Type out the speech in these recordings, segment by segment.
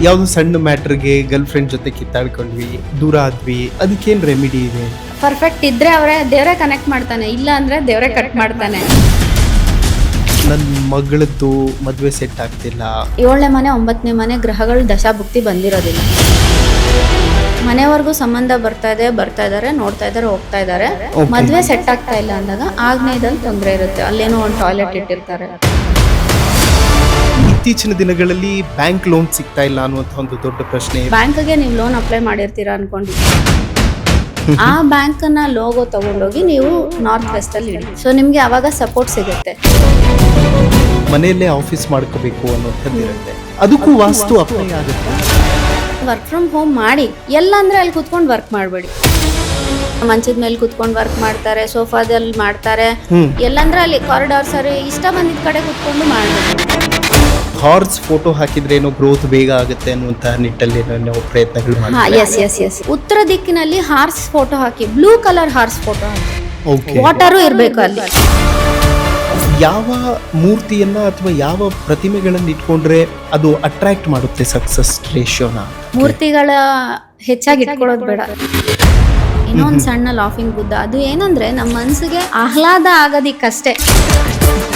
ಯಾವ್ದು ಸಣ್ಣ ಮ್ಯಾಟ್ರಿಗೆ girl friend ಜೊತೆ ಕಿತ್ತಾಡ್ಕೊಂಡ್ವಿ, ದೂರ ಆದ್ವಿ, ಅದಕ್ಕೇನ್ ರೆಮಿಡಿ ಇದೆ? ಪರ್ಫೆಕ್ಟ್ ಇದ್ರೆ ದೇವರೇ ಕನೆಕ್ಟ್ ಮಾಡ್ತಾನೆ, ಇಲ್ಲ ಅಂದ್ರೆ ದೇವರೇ ಕಟ್ ಮಾಡ್ತಾನೆ. ನನ್ನ ಮಗಳದ್ದು ಮದುವೆ ಸೆಟ್ ಆಗ್ತಿಲ್ಲ. 7ನೇ ಮನೆ 9ನೇ ಮನೆ ಗ್ರಹಗಳು ದಶಾಭುಕ್ತಿ ಬಂದಿರೋದಿಲ್ಲ. ಮನೆವರೆಗೂ ಸಂಬಂಧ ಬರ್ತಾ ಇದಾರೆ, ನೋಡ್ತಾ ಇದಾರೆ, ಹೋಗ್ತಾ ಇದಾರೆ. ಮದ್ವೆ ಸೆಟ್ ಆಗ್ತಾ ಇಲ್ಲ ಅಂದಾಗ ಆಗ್ನೇಯದಲ್ಲಿ ತೊಂದರೆ ಇರುತ್ತೆ. ಅಲ್ಲೇನೋ ಒಂದು ಟಾಯ್ಲೆಟ್ ಇಟ್ಟಿರ್ತಾರೆ. ಇತ್ತೀಚಿನ ದಿನಗಳಲ್ಲಿ ಬ್ಯಾಂಕ್ ಲೋನ್ ಸಿಗ್ತಾ ಇಲ್ಲ ಅನ್ನುವಂಥ ಒಂದು ದೊಡ್ಡ ಪ್ರಶ್ನೆ. ಬ್ಯಾಂಕ್ಗೆ ನೀವು ಲೋನ್ ಅಪ್ಲೈ ಮಾಡಿರ್ತೀರಾ ಅನ್ಕೊಂಡಿದ್ದೀವಿ. ಆ ಬ್ಯಾಂಕ್ ನ ಲೋಗೋ ತಗೊಂಡೋಗಿ ನೀವು ನಾರ್ತ್ ವೆಸ್ಟ್ ಅಲ್ಲಿ ಇಡಿ. ಸೊ ನಿಮ್ಗೆ ಅವಾಗ ಸಪೋರ್ಟ್ ಸಿಗುತ್ತೆ. ಮನೆಯಲ್ಲೇ ಆಫೀಸ್ ಮಾಡ್ಕೋಬೇಕು ಅನ್ನೋಂಥದ್ದು ಇರುತ್ತೆ. ಅದಕ್ಕೂ ವಾಸ್ತು ಅಪ್ಲೈ ಆಗುತ್ತೆ. ವರ್ಕ್ ಫ್ರಮ್ ಹೋಮ್ ಮಾಡಿ, ಎಲ್ಲ ಅಂದ್ರೆ ಅಲ್ಲಿ ಕುತ್ಕೊಂಡು ವರ್ಕ್ ಮಾಡಬೇಡಿ. ಮಂಚದ ಮೇಲೆ ಕುತ್ಕೊಂಡು ವರ್ಕ್ ಮಾಡ್ತಾರೆ, ಸೋಫಾದಲ್ಲಿ ಮಾಡ್ತಾರೆ, ಎಲ್ಲಂದ್ರೆ ಅಲ್ಲಿ ಕಾರಿಡಾರ್ ಸರಿ ಇಷ್ಟ ಬಂದಿದ್ದ ಕಡೆ ಕುತ್ಕೊಂಡು ಮಾಡಬೇಕು. ಹಾರ್ಸ್ ಫೋಟೋ ಹಾಕಿದ್ರೆ ಏನೋ ಗ್ರೋತ್ ಬೇಗ ಆಗುತ್ತೆ ಅನ್ನುವಂತ ನಿಟ್ಟಲ್ಲಿ ನಾವು ಪ್ರಯತ್ನಗಳು ಮಾಡ್ತೀವಿ. ಉತ್ತರ ದಿಕ್ಕಿನಲ್ಲಿ ಹಾರ್ಸ್ ಫೋಟೋ ಹಾಕಿ, ಬ್ಲೂ ಕಲರ್ ಹಾರ್ಸ್ ಫೋಟೋ ಹಾಕಿ, ವಾಟರು ಇರ್ಬೇಕು ಅಲ್ಲಿ. ಯಾವ ಮೂರ್ತಿಯನ್ನ ಅಥವಾ ಯಾವ ಪ್ರತಿಮೆಗಳನ್ನ ಇಟ್ಕೊಂಡ್ರೆ ಅದು ಅಟ್ರಾಕ್ಟ್ ಮಾಡುತ್ತೆ ಸಕ್ಸಸ್ ರೇಷಿಯೋನ? ಮೂರ್ತಿಗಳ ಹೆಚ್ಚಾಗಿ ಇಟ್ಕೊಳ್ಳೋದು ಬೇಡ. ಇನ್ನೊಂದು ಸಣ್ಣ ಲಾಫಿಂಗ್ ಬುದ್ಧ, ಅದು ಏನಂದ್ರೆ ನಮ್ಮ ಮನಸ್ಸಿಗೆ ಆಹ್ಲಾದ ಆಗೋದಿಕ್ಕಷ್ಟೇ.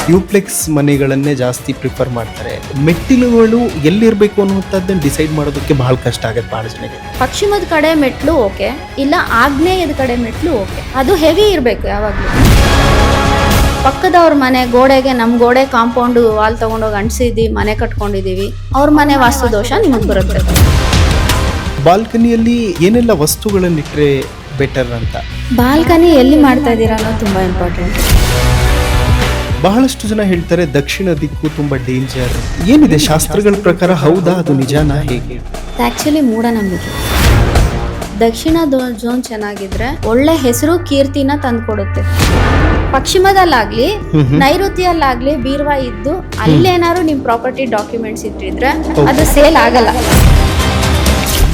ಡ್ಯೂಪ್ಲೆಕ್ಸ್ ಮನೆಗಳನ್ನೇ ಜಾಸ್ತಿ ಪ್ರಿಫರ್ ಮಾಡ್ತಾರೆ. ಮೆಟ್ಟಿಲುಗಳು ಎಲ್ಲಿರ್ಬೇಕು ಅನ್ನುವಂಥದ್ದನ್ನು ಡಿಸೈಡ್ ಮಾಡೋದಕ್ಕೆ ಬಹಳ ಕಷ್ಟ ಆಗುತ್ತೆ ಬಹಳ ಜನಕ್ಕೆ. ಪಶ್ಚಿಮದ ಕಡೆ ಮೆಟ್ಲು ಓಕೆ, ಇಲ್ಲ ಆಗ್ನೇಯದ ಕಡೆ ಮೆಟ್ಲು ಓಕೆ, ಅದು ಹೆವಿ ಇರಬೇಕು ಯಾವಾಗಲೂ. ಪಕ್ಕದವ್ರ ಮನೆ ಗೋಡೆಗೆ, ನಮ್ಮ ಗೋಡೆ ಕಾಂಪೌಂಡ್ ವಾಲ್ ತಗೊಂಡೋಗಿ ಅಂಟಿಸಿದ್ವಿ, ಮನೆ ಕಟ್ಕೊಂಡಿದೀವಿ, ಅವ್ರ ಮನೆ ವಾಸ್ತು ದೋಷ ನಿಮಗೆ ಬರುತ್ತೆ. ಬಾಲ್ಕನಿಯಲ್ಲಿ ಏನೆಲ್ಲ ವಸ್ತುಗಳನ್ನಿಟ್ರೆ ಬೆಟರ್ ಅಂತ? ಬಾಲ್ಕನಿ ಎಲ್ಲಿ ಮಾಡ್ತಾ ಇದ್ದೀರಾ ಅನ್ನೋದು ತುಂಬಾ ಇಂಪಾರ್ಟೆಂಟ್. ಬಹಳಷ್ಟು ಜನ ಹೇಳ್ತಾರೆ ದಕ್ಷಿಣ ದಿಕ್ಕು ತುಂಬಾ ಡೇಂಜರ್. ಏನಿದೆ ಶಾಸ್ತ್ರಗಳ ಪ್ರಕಾರ, ಹೌದಾ, ಅದು ನಿಜಾನಾ, ಹೇಗೆ? ಆಕ್ಚುಲಿ ಮೂಢನಂಬಿಕೆ. ದಕ್ಷಿಣ ಝೋನ್ ಚೆನ್ನಾಗಿದ್ರೆ ಒಳ್ಳೆ ಹೆಸರು ಕೀರ್ತಿನ ತಂದ್ಕೊಡುತ್ತೆ. ಪಶ್ಚಿಮದಲ್ಲಾಗ್ಲಿ ನೈಋತ್ಯಲ್ಲಾಗ್ಲಿ ಬೀರ್ವಾ ಇದ್ದು ಅಲ್ಲೇನಾದ್ರು ನಿಮ್ ಪ್ರಾಪರ್ಟಿ ಡಾಕ್ಯುಮೆಂಟ್ಸ್ ಇಟ್ಟಿದ್ರೆ ಅದು ಸೇಲ್ ಆಗಲ್ಲ.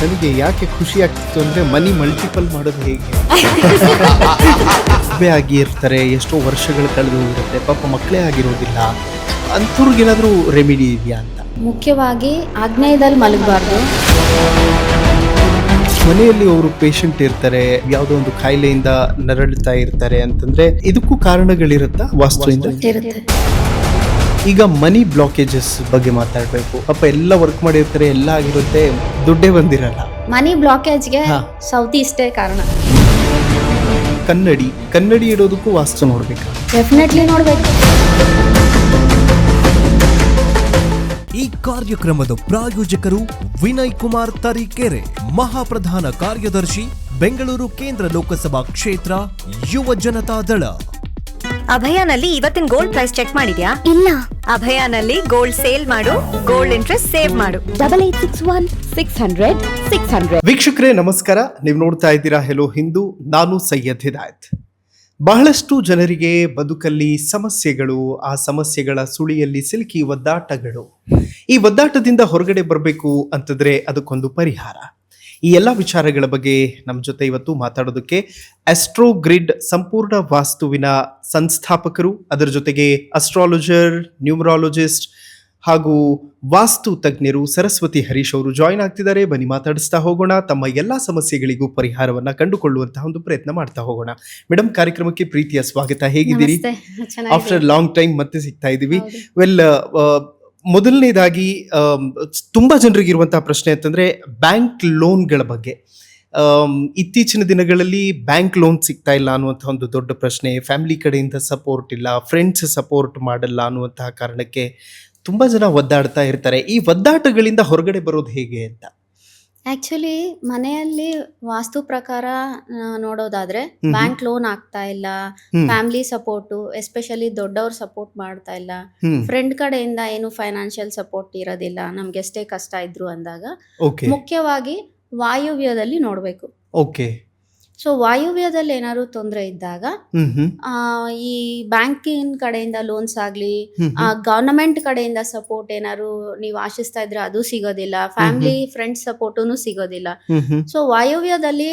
ನನಗೆ ಯಾಕೆ ಖುಷಿ ಆಗ್ತಿತ್ತು ಅಂದ್ರೆ ಮನಿ ಮಲ್ಟಿಪಲ್ ಮಾಡೋದು ಹೇಗೆ ಆಗಿ ಇರ್ತಾರೆ, ಎಷ್ಟೋ ವರ್ಷಗಳು ಕಳೆದು ಇರುತ್ತೆ, ಪಾಪ ಮಕ್ಕಳೇ ಆಗಿರೋದಿಲ್ಲ, ಅಂಥವ್ರಿಗೇನಾದ್ರೂ ರೆಮಿಡಿ ಇದೆಯಾ ಅಂತ? ಮುಖ್ಯವಾಗಿ ಆಗ್ನೇಯದಲ್ಲಿ ಮಲಗಬಾರ್ದು. ಮನೆಯಲ್ಲಿ ಅವರು ಪೇಷಂಟ್ ಇರ್ತಾರೆ, ಯಾವುದೋ ಒಂದು ಕಾಯಿಲೆಯಿಂದ ನರಳುತ್ತಾ ಇರ್ತಾರೆ ಅಂತಂದ್ರೆ ಇದಕ್ಕೂ ಕಾರಣಗಳಿರುತ್ತಾ ವಾಸ್ತುವಿಂದ? ಇರುತ್ತೆ. ಈಗ ಮನಿ ಬ್ಲಾಕೇಜಸ್ ಬಗ್ಗೆ ಮಾತಾಡ್ಬೇಕು. ಪಾಪ ಎಲ್ಲ ವರ್ಕ್ ಮಾಡಿರ್ತಾರೆ, ಎಲ್ಲ ಆಗಿರುತ್ತೆ, ದುಡ್ಡೇ ಬಂದಿರಲ್ಲ. ಮನಿ ಬ್ಲಾಕೇಜ್ಗೆ ಸೌತ್ ಈಸ್ಟೇ ಕಾರಣ. ಕನ್ನಡಿ ಇಡೋದಕ್ಕೂ ವಾಸ್ತು ನೋಡ್ಬೇಕು. ಡೆಫಿನೆಟ್ಲಿ ನೋಡ್ಬೇಕು. ಈ ಕಾರ್ಯಕ್ರಮದ ಪ್ರಾಯೋಜಕರು ವಿನಯ್ ಕುಮಾರ್ ತರೀಕೆರೆ, ಮಹಾಪ್ರಧಾನ ಕಾರ್ಯದರ್ಶಿ, ಬೆಂಗಳೂರು ಕೇಂದ್ರ ಲೋಕಸಭಾ ಕ್ಷೇತ್ರ, ಯುವ ಜನತಾ ದಳ. ಅಭಯಾನಲ್ಲಿ ಇವತ್ತಿನ ಗೋಲ್ಡ್ ಪ್ರೈಸ್ ಚೆಕ್ ಮಾಡಿದ್ಯಾ? ಇಲ್ಲ. ಅಭಯಾನಲ್ಲಿ ಗೋಲ್ಡ್ ಸೇಲ್ ಮಾಡು, ಗೋಲ್ಡ್ ಇಂಟ್ರೆಸ್ಟ್ ಸೇವ್ ಮಾಡು. 8861 ವೀಕ್ಷಕರೇ ನಮಸ್ಕಾರ, ನೀವು ನೋಡ್ತಾ ಇದ್ದೀರಾ ಹೆಲೋ ಹಿಂದೂ. ನಾನು ಸೈಯದ್ ಹಿದಾಯತ್. ಬಹಳಷ್ಟು ಜನರಿಗೆ ಬದುಕಲ್ಲಿ ಸಮಸ್ಯೆಗಳು, ಆ ಸಮಸ್ಯೆಗಳ ಸುಳಿಯಲ್ಲಿ ಸಿಲುಕಿ ಒದ್ದಾಟಗಳು. ಈ ಒದ್ದಾಟದಿಂದ ಹೊರಗಡೆ ಬರಬೇಕು ಅಂತಂದ್ರೆ ಅದಕ್ಕೊಂದು ಪರಿಹಾರ. ಈ ಎಲ್ಲ ವಿಚಾರಗಳ ಬಗ್ಗೆ ನಮ್ಮ ಜೊತೆ ಇವತ್ತು ಮಾತಾಡೋದಕ್ಕೆ ಆಸ್ಟ್ರೋ ಗ್ರಿಡ್ ಸಂಪೂರ್ಣ ವಾಸ್ತುವಿನ ಸಂಸ್ಥಾಪಕರು, ಅದರ ಜೊತೆಗೆ ಅಸ್ಟ್ರಾಲಜರ್, ನ್ಯೂಮರಾಲಜಿಸ್ಟ್ ಹಾಗೂ ವಾಸ್ತು ತಜ್ಞರು ಸರಸ್ವತಿ ಹರೀಶ್ ಅವರು ಜಾಯಿನ್ ಆಗ್ತಿದ್ದಾರೆ. ಬನ್ನಿ ಮಾತಾಡಿಸ್ತಾ ಹೋಗೋಣ, ತಮ್ಮ ಎಲ್ಲ ಸಮಸ್ಯೆಗಳಿಗೂ ಪರಿಹಾರವನ್ನ ಕಂಡುಕೊಳ್ಳುವಂತಹ ಒಂದು ಪ್ರಯತ್ನ ಮಾಡ್ತಾ ಹೋಗೋಣ. ಮೇಡಮ್, ಕಾರ್ಯಕ್ರಮಕ್ಕೆ ಪ್ರೀತಿಯ ಸ್ವಾಗತ. ಹೇಗಿದ್ದೀರಿ? ಆಫ್ಟರ್ ಲಾಂಗ್ ಟೈಮ್ ಮತ್ತೆ ಸಿಗ್ತಾ ಇದ್ದೀವಿ. ವೆಲ್, ಮೊದಲನೇದಾಗಿ ತುಂಬಾ ಜನರಿಗಿರುವಂತಹ ಪ್ರಶ್ನೆ ಅಂತಂದ್ರೆ ಬ್ಯಾಂಕ್ ಲೋನ್ಗಳ ಬಗ್ಗೆ. ಇತ್ತೀಚಿನ ದಿನಗಳಲ್ಲಿ ಬ್ಯಾಂಕ್ ಲೋನ್ ಸಿಗ್ತಾ ಇಲ್ಲ ಅನ್ನುವಂತಹ ಒಂದು ದೊಡ್ಡ ಪ್ರಶ್ನೆ. ಫ್ಯಾಮಿಲಿ ಕಡೆಯಿಂದ ಸಪೋರ್ಟ್ ಇಲ್ಲ, ಫ್ರೆಂಡ್ಸ್ ಸಪೋರ್ಟ್ ಮಾಡಲ್ಲ ಅನ್ನುವಂತಹ ಕಾರಣಕ್ಕೆ ತುಂಬಾ ಜನ ಒದ್ದಾಡ್ತಾ ಇರ್ತಾರೆ. ಈ ಒದ್ದಾಟಗಳಿಂದ ಹೊರಗಡೆ ಬರೋದು ಹೇಗೆ ಅಂತ? ಆಕ್ಚುಲಿ ಮನೆಯಲ್ಲಿ ವಾಸ್ತು ಪ್ರಕಾರ ನೋಡೋದಾದ್ರೆ ಬ್ಯಾಂಕ್ ಲೋನ್ ಆಗ್ತಾ ಇಲ್ಲ, ಫ್ಯಾಮಿಲಿ ಸಪೋರ್ಟು, ಎಸ್ಪೆಷಲಿ ದೊಡ್ಡವ್ರ ಸಪೋರ್ಟ್ ಮಾಡ್ತಾ ಇಲ್ಲ, ಫ್ರೆಂಡ್ ಕಡೆಯಿಂದ ಏನು ಫೈನಾನ್ಷಿಯಲ್ ಸಪೋರ್ಟ್ ಇರೋದಿಲ್ಲ, ನಮ್ಗೆ ಎಷ್ಟೇ ಕಷ್ಟ ಇದ್ರು ಅಂದಾಗ ಮುಖ್ಯವಾಗಿ ವಾಯುವ್ಯದಲ್ಲಿ ನೋಡ್ಬೇಕು. ಓಕೆ. ಸೊ ವಾಯುವ್ಯದಲ್ಲಿ ಏನಾದ್ರು ತೊಂದರೆ ಇದ್ದಾಗ ಈ ಬ್ಯಾಂಕಿನ ಕಡೆಯಿಂದ ಲೋನ್ಸ್ ಆಗ್ಲಿ, ಗವರ್ನಮೆಂಟ್ ಕಡೆಯಿಂದ ಸಪೋರ್ಟ್ ಏನಾದ್ರು ನೀವು ಆಶಿಸ್ತಾ ಇದ್ರೆ ಅದು ಸಿಗೋದಿಲ್ಲ, ಫ್ಯಾಮಿಲಿ ಫ್ರೆಂಡ್ಸ್ ಸಪೋರ್ಟುನು ಸಿಗೋದಿಲ್ಲ. ಸೊ ವಾಯುವ್ಯದಲ್ಲಿ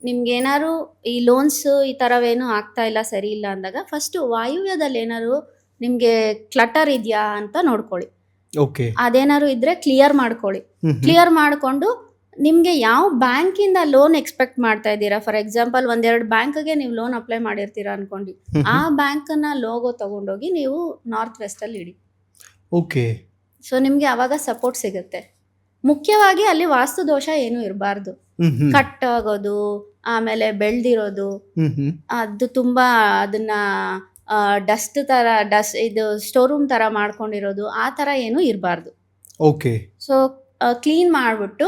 ನಿಮ್ಗೆ ಏನಾದ್ರು ಈ ಲೋನ್ಸ್ ಈ ತರವೇನು ಆಗ್ತಾ ಇಲ್ಲ, ಸರಿ ಇಲ್ಲ ಅಂದಾಗ ಫಸ್ಟ್ ವಾಯುವ್ಯದಲ್ಲಿ ಏನಾದ್ರು ನಿಮ್ಗೆ ಕ್ಲಟರ್ ಇದೆಯಾ ಅಂತ ನೋಡ್ಕೊಳ್ಳಿ. ಓಕೆ. ಅದೇನಾದ್ರು ಇದ್ರೆ ಕ್ಲಿಯರ್ ಮಾಡ್ಕೊಳ್ಳಿ. ಕ್ಲಿಯರ್ ಮಾಡ್ಕೊಂಡು ನಿಮ್ಗೆ ಯಾವ ಬ್ಯಾಂಕಿಂದ ಲೋನ್ ಎಕ್ಸ್ಪೆಕ್ಟ್ ಮಾಡ್ತಾ ಇದ್ದೀರಾ, ಫಾರ್ ಎಕ್ಸಾಂಪಲ್ ಒಂದೆರಡು ಬ್ಯಾಂಕ್ಗೆ ನೀವು ಲೋನ್ ಅಪ್ಲೈ ಮಾಡಿರ್ತೀರಾ ಅನ್ಕೊಂಡು, ಆ ಬ್ಯಾಂಕ್ನ ಲೋಗೋ ತಗೊಂಡೋಗಿ ನೀವು ನಾರ್ತ್ ವೆಸ್ಟ್ ಅಲ್ಲಿ ಇಡಿ. ಓಕೆ. ಸೊ ನಿಮ್ಗೆ ಅವಾಗ ಸಪೋರ್ಟ್ ಸಿಗುತ್ತೆ. ಮುಖ್ಯವಾಗಿ ಅಲ್ಲಿ ವಾಸ್ತು ದೋಷ ಏನು ಇರಬಾರ್ದು. ಕಟ್ ಆಗೋದು, ಆಮೇಲೆ ಬೆಳ್ದಿರೋದು, ಅದು ತುಂಬಾ ಅದನ್ನ ಡಸ್ಟ್ ತರ ಇದು ಸ್ಟೋರ್ ರೂಮ್ ತರ ಮಾಡ್ಕೊಂಡಿರೋದು, ಆ ತರ ಏನು ಇರಬಾರ್ದು. ಓಕೆ. ಸೊ ಕ್ಲೀನ್ ಮಾಡ್ಬಿಟ್ಟು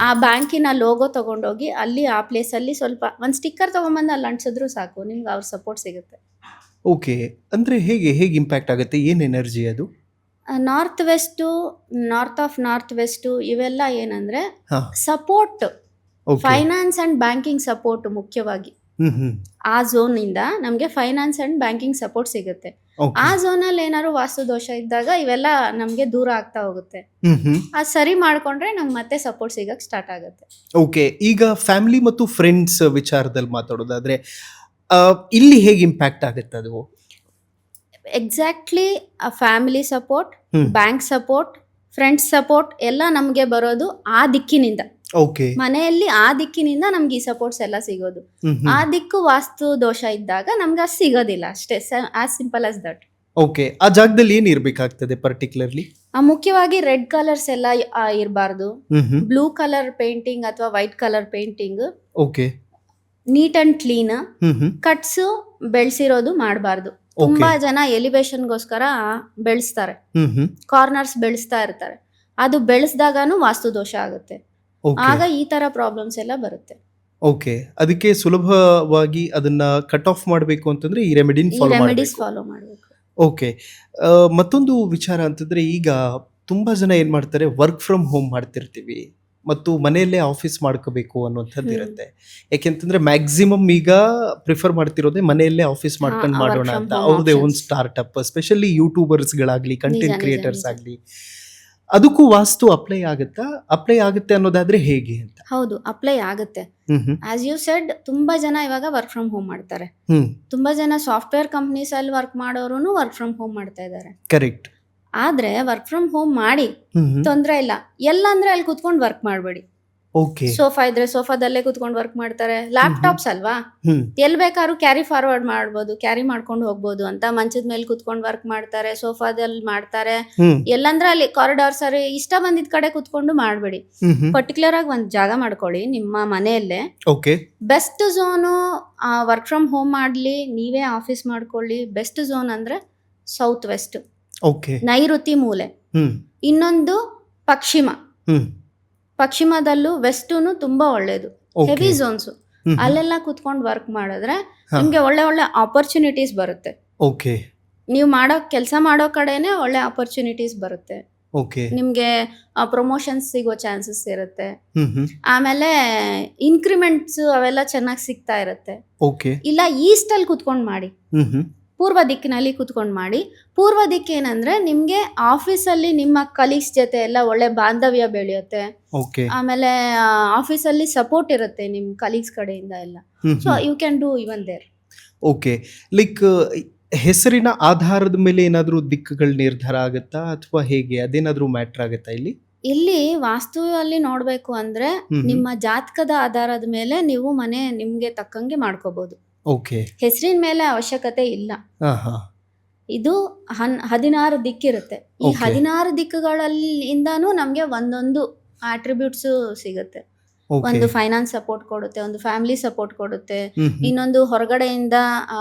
ಆ ಬ್ಯಾಂಕಿನ ಲೋಗೋ ತಗೊಂಡೋಗಿ ಅಲ್ಲಿ ಆ ಪ್ಲೇಸ್ ಅಲ್ಲಿ ಸ್ವಲ್ಪ ಒಂದ್ ಸ್ಟಿಕ್ಕರ್ ತಗೊಂಡ್ಬಂದು ಅಲ್ಲಿ ಅಂಟಿಸಿದ್ರು ಸಾಕು, ನಿಮ್ಗೆ ಅವ್ರ ಸಪೋರ್ಟ್ ಸಿಗುತ್ತೆ. ಓಕೆ. ಅಂದ್ರೆ ಹೇಗೆ ಇಂಪ್ಯಾಕ್ಟ್ ಆಗುತ್ತೆ, ಏನ್ ಎನರ್ಜಿ ಅದು? ನಾರ್ತ್ ವೆಸ್ಟ್ ಇವೆಲ್ಲ ಏನಂದ್ರೆ support, finance and banking support ಮುಖ್ಯವಾಗಿ. ಆ ಝೋನ್ ಇಂದ ನಮ್ಗೆ ಫೈನಾನ್ಸ್ ಅಂಡ್ ಬ್ಯಾಂಕಿಂಗ್ ಸಪೋರ್ಟ್ ಸಿಗುತ್ತೆ. ಆ ಝೋನ್ ಅಲ್ಲಿ ಏನಾದ್ರು ವಾಸ್ತು ದೋಷ ಇದ್ದಾಗ ಇವೆಲ್ಲ ನಮ್ಗೆ ದೂರ ಆಗ್ತಾ ಹೋಗುತ್ತೆ. ಅದ್ ಸರಿ ಮಾಡ್ಕೊಂಡ್ರೆ ನಮ್ಗೆ ಮತ್ತೆ ಸಪೋರ್ಟ್ ಸಿಗಕ್ ಸ್ಟಾರ್ಟ್ ಆಗುತ್ತೆ. ಓಕೆ. ಈಗ ಫ್ಯಾಮಿಲಿ ಮತ್ತು ಫ್ರೆಂಡ್ಸ್ ವಿಚಾರದಲ್ಲಿ ಮಾತಾಡೋದಾದ್ರೆ ಇಲ್ಲಿ ಹೇಗೆ ಇಂಪ್ಯಾಕ್ಟ್ ಆಗುತ್ತೆ ಅದು? Exactly family support, bank support, friends support ಎಲ್ಲ ನಮ್ಗೆ ಬರೋದು ಆ ದಿಕ್ಕಿನಿಂದ. ಓಕೆ. ಮನೆಯಲ್ಲಿ ಆ ದಿಕ್ಕಿನಿಂದ ನಮ್ಗೆ ಈ ಸಪೋರ್ಟ್ಸ್ ಎಲ್ಲ ಸಿಗೋದು. ಆ ದಿಕ್ಕು ವಾಸ್ತು ದೋಷ ಇದ್ದಾಗ ನಮ್ಗೆ ಅದು ಸಿಗೋದಿಲ್ಲ ಅಷ್ಟೇ. As simple as that. Okay. ಆ ಜಾಗದಲ್ಲಿ ಏನ್ ಇರ್ಬೇಕಾಗ್ತದೆ ಪರ್ಟಿಕ್ಯುಲರ್ಲಿ? ಮುಖ್ಯವಾಗಿ ರೆಡ್ ಕಲರ್ಸ್ ಎಲ್ಲ ಇರಬಾರ್ದು. ಬ್ಲೂ ಕಲರ್ ಪೇಂಟಿಂಗ್ ಅಥವಾ white colour painting. Okay. Neat and clean. Cuts ಬೆಳೆಸಿರೋದು ಮಾಡಬಾರ್ದು. ತುಂಬಾ ಜನ ಎಲಿವೇಶನ್ಗೋಸ್ಕರ ಬೆಳೆಸ್ತಾರೆ, ಕಾರ್ನರ್ಸ್ ಬೆಳೆಸ್ತಾ ಇರ್ತಾರೆ. ಅದು ಬೆಳೆಸ್ದಾಗನು ವಾಸ್ತು ದೋಷ ಆಗುತ್ತೆ. ಆಗ ಈ ತರ ಪ್ರಾಬ್ಲಮ್ಸ್ ಎಲ್ಲ ಬರುತ್ತೆ. ಓಕೆ. ಅದಕ್ಕೆ ಸುಲಭವಾಗಿ ಅದನ್ನ ಕಟ್ ಆಫ್ ಮಾಡಬೇಕು ಅಂತಂದ್ರೆ ಈ ರೆಮಿಡೀಸ್ ಫಾಲೋ ಮಾಡಬೇಕು. ಓಕೆ. ಮತ್ತೊಂದು ವಿಚಾರ ಅಂತಂದ್ರೆ ಈಗ ತುಂಬಾ ಜನ ಏನ್ ಮಾಡ್ತಾರೆ, ವರ್ಕ್ ಫ್ರಮ್ ಹೋಮ್ ಮಾಡ್ತಿರ್ತೀವಿ ಮತ್ತು ಮನೆಯಲ್ಲೇ ಆಫೀಸ್ ಮಾಡ್ಕೋಬೇಕು ಅನ್ನೋಂಥದ್ದು ಇರುತ್ತೆ. ಯಾಕೆಂತಂದ್ರೆ ಮ್ಯಾಕ್ಸಿಮಮ್ ಈಗ ಪ್ರಿಫರ್ ಮಾಡ್ತಿರೋದೇ ಮನೆಯಲ್ಲೇ ಆಫೀಸ್ ಮಾಡ್ಕೊಂಡು ಮಾಡೋಣ ಅಂತ. ಅವ್ರದೇ ಒಂದು ಸ್ಟಾರ್ಟ್ಅಪ್, ಸ್ಪೆಷಲಿ ಯೂಟ್ಯೂಬರ್ಸ್ಗಳಾಗ್ಲಿ, ಕಂಟೆಂಟ್ ಕ್ರಿಯೇಟರ್ಸ್ ಆಗ್ಲಿ, ಅದಕ್ಕೂ ವಾಸ್ತು ಅಪ್ಲೈ ಆಗುತ್ತೆ ಅನ್ನೋದಾದ್ರೆ ಹೇಗೆ ಅಂತ? ಹೌದು, ಅಪ್ಲೈ ಆಗುತ್ತೆ. ಆಸ್ ಯು ಸೆಡ್, ತುಂಬಾ ಜನ ಇವಾಗ ವರ್ಕ್ ಫ್ರಮ್ ಹೋಮ್ ಮಾಡ್ತಾರೆ. ತುಂಬಾ ಜನ ಸಾಫ್ಟ್ವೇರ್ ಕಂಪ್ನೀಸ್ ಅಲ್ಲಿ ವರ್ಕ್ ಮಾಡೋರು ವರ್ಕ್ ಫ್ರಮ್ ಹೋಮ್ ಮಾಡ್ತಾ ಇದ್ದಾರೆ. ಕರೆಕ್ಟ್. ಆದ್ರೆ ವರ್ಕ್ ಫ್ರಮ್ ಹೋಮ್ ಮಾಡಿ ತೊಂದ್ರೆ ಇಲ್ಲ. ಎಲ್ಲ ಅಂದ್ರೆ ಅಲ್ಲಿ ಕುತ್ಕೊಂಡು ವರ್ಕ್ ಮಾಡಬೇಡಿ. ಓಕೆ. ಸೋಫಾ ಇದ್ರೆ ಸೋಫಾದಲ್ಲೇ ಕುತ್ಕೊಂಡು ವರ್ಕ್ ಮಾಡ್ತಾರೆ. ಲ್ಯಾಪ್ಟಾಪ್ಸ್ ಅಲ್ವಾ, ಎಲ್ ಬೇಕಾದ್ರೂ ಕ್ಯಾರಿ ಫಾರ್ವರ್ಡ್ ಮಾಡ್ಬೋದು, ಕ್ಯಾರಿ ಮಾಡ್ಕೊಂಡು ಹೋಗ್ಬೋದು ಅಂತ. ಮಂಚದ ಮೇಲೆ ಕುತ್ಕೊಂಡು ವರ್ಕ್ ಮಾಡ್ತಾರೆ, ಸೋಫಾದಲ್ಲಿ ಮಾಡ್ತಾರೆ. ಎಲ್ಲಂದ್ರೆ ಅಲ್ಲಿ ಕಾರಿಡಾರ್ಸ್ ಅಲ್ಲಿ ಇಷ್ಟ ಬಂದಿದ್ ಕಡೆ ಕುತ್ಕೊಂಡು ಮಾಡಬೇಡಿ. ಪರ್ಟಿಕ್ಯುಲರ್ ಆಗಿ ಒಂದ್ ಜಾಗ ಮಾಡ್ಕೊಳ್ಳಿ ನಿಮ್ಮ ಮನೆಯಲ್ಲೇ. Okay. Best zone work from home ಮಾಡ್ಲಿ, ನೀವೇ ಆಫೀಸ್ ಮಾಡ್ಕೊಳ್ಳಿ. ಬೆಸ್ಟ್ ಝೋನ್ ಅಂದ್ರೆ ಸೌತ್ ವೆಸ್ಟ್, ಓಕೆ, ನೈಋತಿ ಮೂಲೆ. ಇನ್ನೊಂದು ಪಶ್ಚಿಮದಲ್ಲೂ ವೆಸ್ಟೂನು ತುಂಬಾ ಒಳ್ಳೇದು, ಹೆವಿ ಝೋನ್ಸ್. ಅಲ್ಲೆಲ್ಲ ಕುತ್ಕೊಂಡು ವರ್ಕ್ ಮಾಡಿದ್ರೆ ನಿಮ್ಗೆ ಒಳ್ಳೆ ಒಳ್ಳೆ ಆಪರ್ಚುನಿಟೀಸ್ ಬರುತ್ತೆ. ಓಕೆ. ನೀವು ಕೆಲಸ ಮಾಡೋ ಕಡೆನೆ ಒಳ್ಳೆ ಆಪರ್ಚುನಿಟೀಸ್ ಬರುತ್ತೆ. ಓಕೆ. ನಿಮ್ಗೆ ಪ್ರಮೋಷನ್ಸ್ ಸಿಗೋ ಚಾನ್ಸಸ್ ಇರುತ್ತೆ. ಆಮೇಲೆ ಇನ್ಕ್ರಿಮೆಂಟ್ಸ್ ಅವೆಲ್ಲ ಚೆನ್ನಾಗಿ ಸಿಗ್ತಾ ಇರುತ್ತೆ. ಓಕೆ. ಇಲ್ಲ ಈಸ್ಟ್ ಅಲ್ಲಿ ಕುತ್ಕೊಂಡು ಮಾಡಿ, ಪೂರ್ವ ದಿಕ್ಕಿನಲ್ಲಿ ಕುತ್ಕೊಂಡು ಮಾಡಿ. ಪೂರ್ವ ದಿಕ್ಕು ಏನಂದ್ರೆ ನಿಮ್ಗೆ ಆಫೀಸಲ್ಲಿ ನಿಮ್ಮ ಕಲೀಗ್ಸ್ ಜೊತೆ ಎಲ್ಲ ಒಳ್ಳೆ ಬಾಂಧವ್ಯ ಬೆಳೆಯುತ್ತೆ. ಆಮೇಲೆ ಆಫೀಸಲ್ಲಿ ಸಪೋರ್ಟ್ ಇರುತ್ತೆ ನಿಮ್ ಕಲೀಗ್ಸ್ ಕಡೆಯಿಂದ ಎಲ್ಲ. So you can do even there. Okay. Like ಹೆಸರಿನ ಆಧಾರದ ಮೇಲೆ ಏನಾದ್ರೂ ದಿಕ್ಕುಗಳ ನಿರ್ಧಾರ ಆಗುತ್ತಾ ಅಥವಾ ಹೇಗೆ, ಅದೇನಾದ್ರೂ ಮ್ಯಾಟರ್ ಆಗುತ್ತಾ ಇಲ್ಲಿ ವಾಸ್ತು ಅಲ್ಲಿ ನೋಡ್ಬೇಕು ಅಂದ್ರೆ ನಿಮ್ಮ ಜಾತಕದ ಆಧಾರದ ಮೇಲೆ ನೀವು ಮನೆ ನಿಮ್ಗೆ ತಕ್ಕಂಗೆ ಮಾಡ್ಕೋಬಹುದು. ಹೆಸರಿನ ಮೇಲೆ ಅವಶ್ಯಕತೆ ಇಲ್ಲ. ಇದು 16 ದಿಕ್ಕಿರುತ್ತೆ. ಈ 16 ದಿಕ್ಕುಗಳಿಂದಾನು ನಮ್ಗೆ ಒಂದೊಂದು ಆಟ್ರಿಬ್ಯೂಟ್ಸ್ ಸಿಗುತ್ತೆ. ಒಂದು ಫೈನಾನ್ಸ್ ಸಪೋರ್ಟ್ ಕೊಡುತ್ತೆ, ಒಂದು ಫ್ಯಾಮಿಲಿ ಸಪೋರ್ಟ್ ಕೊಡುತ್ತೆ, ಇನ್ನೊಂದು ಹೊರಗಡೆಯಿಂದ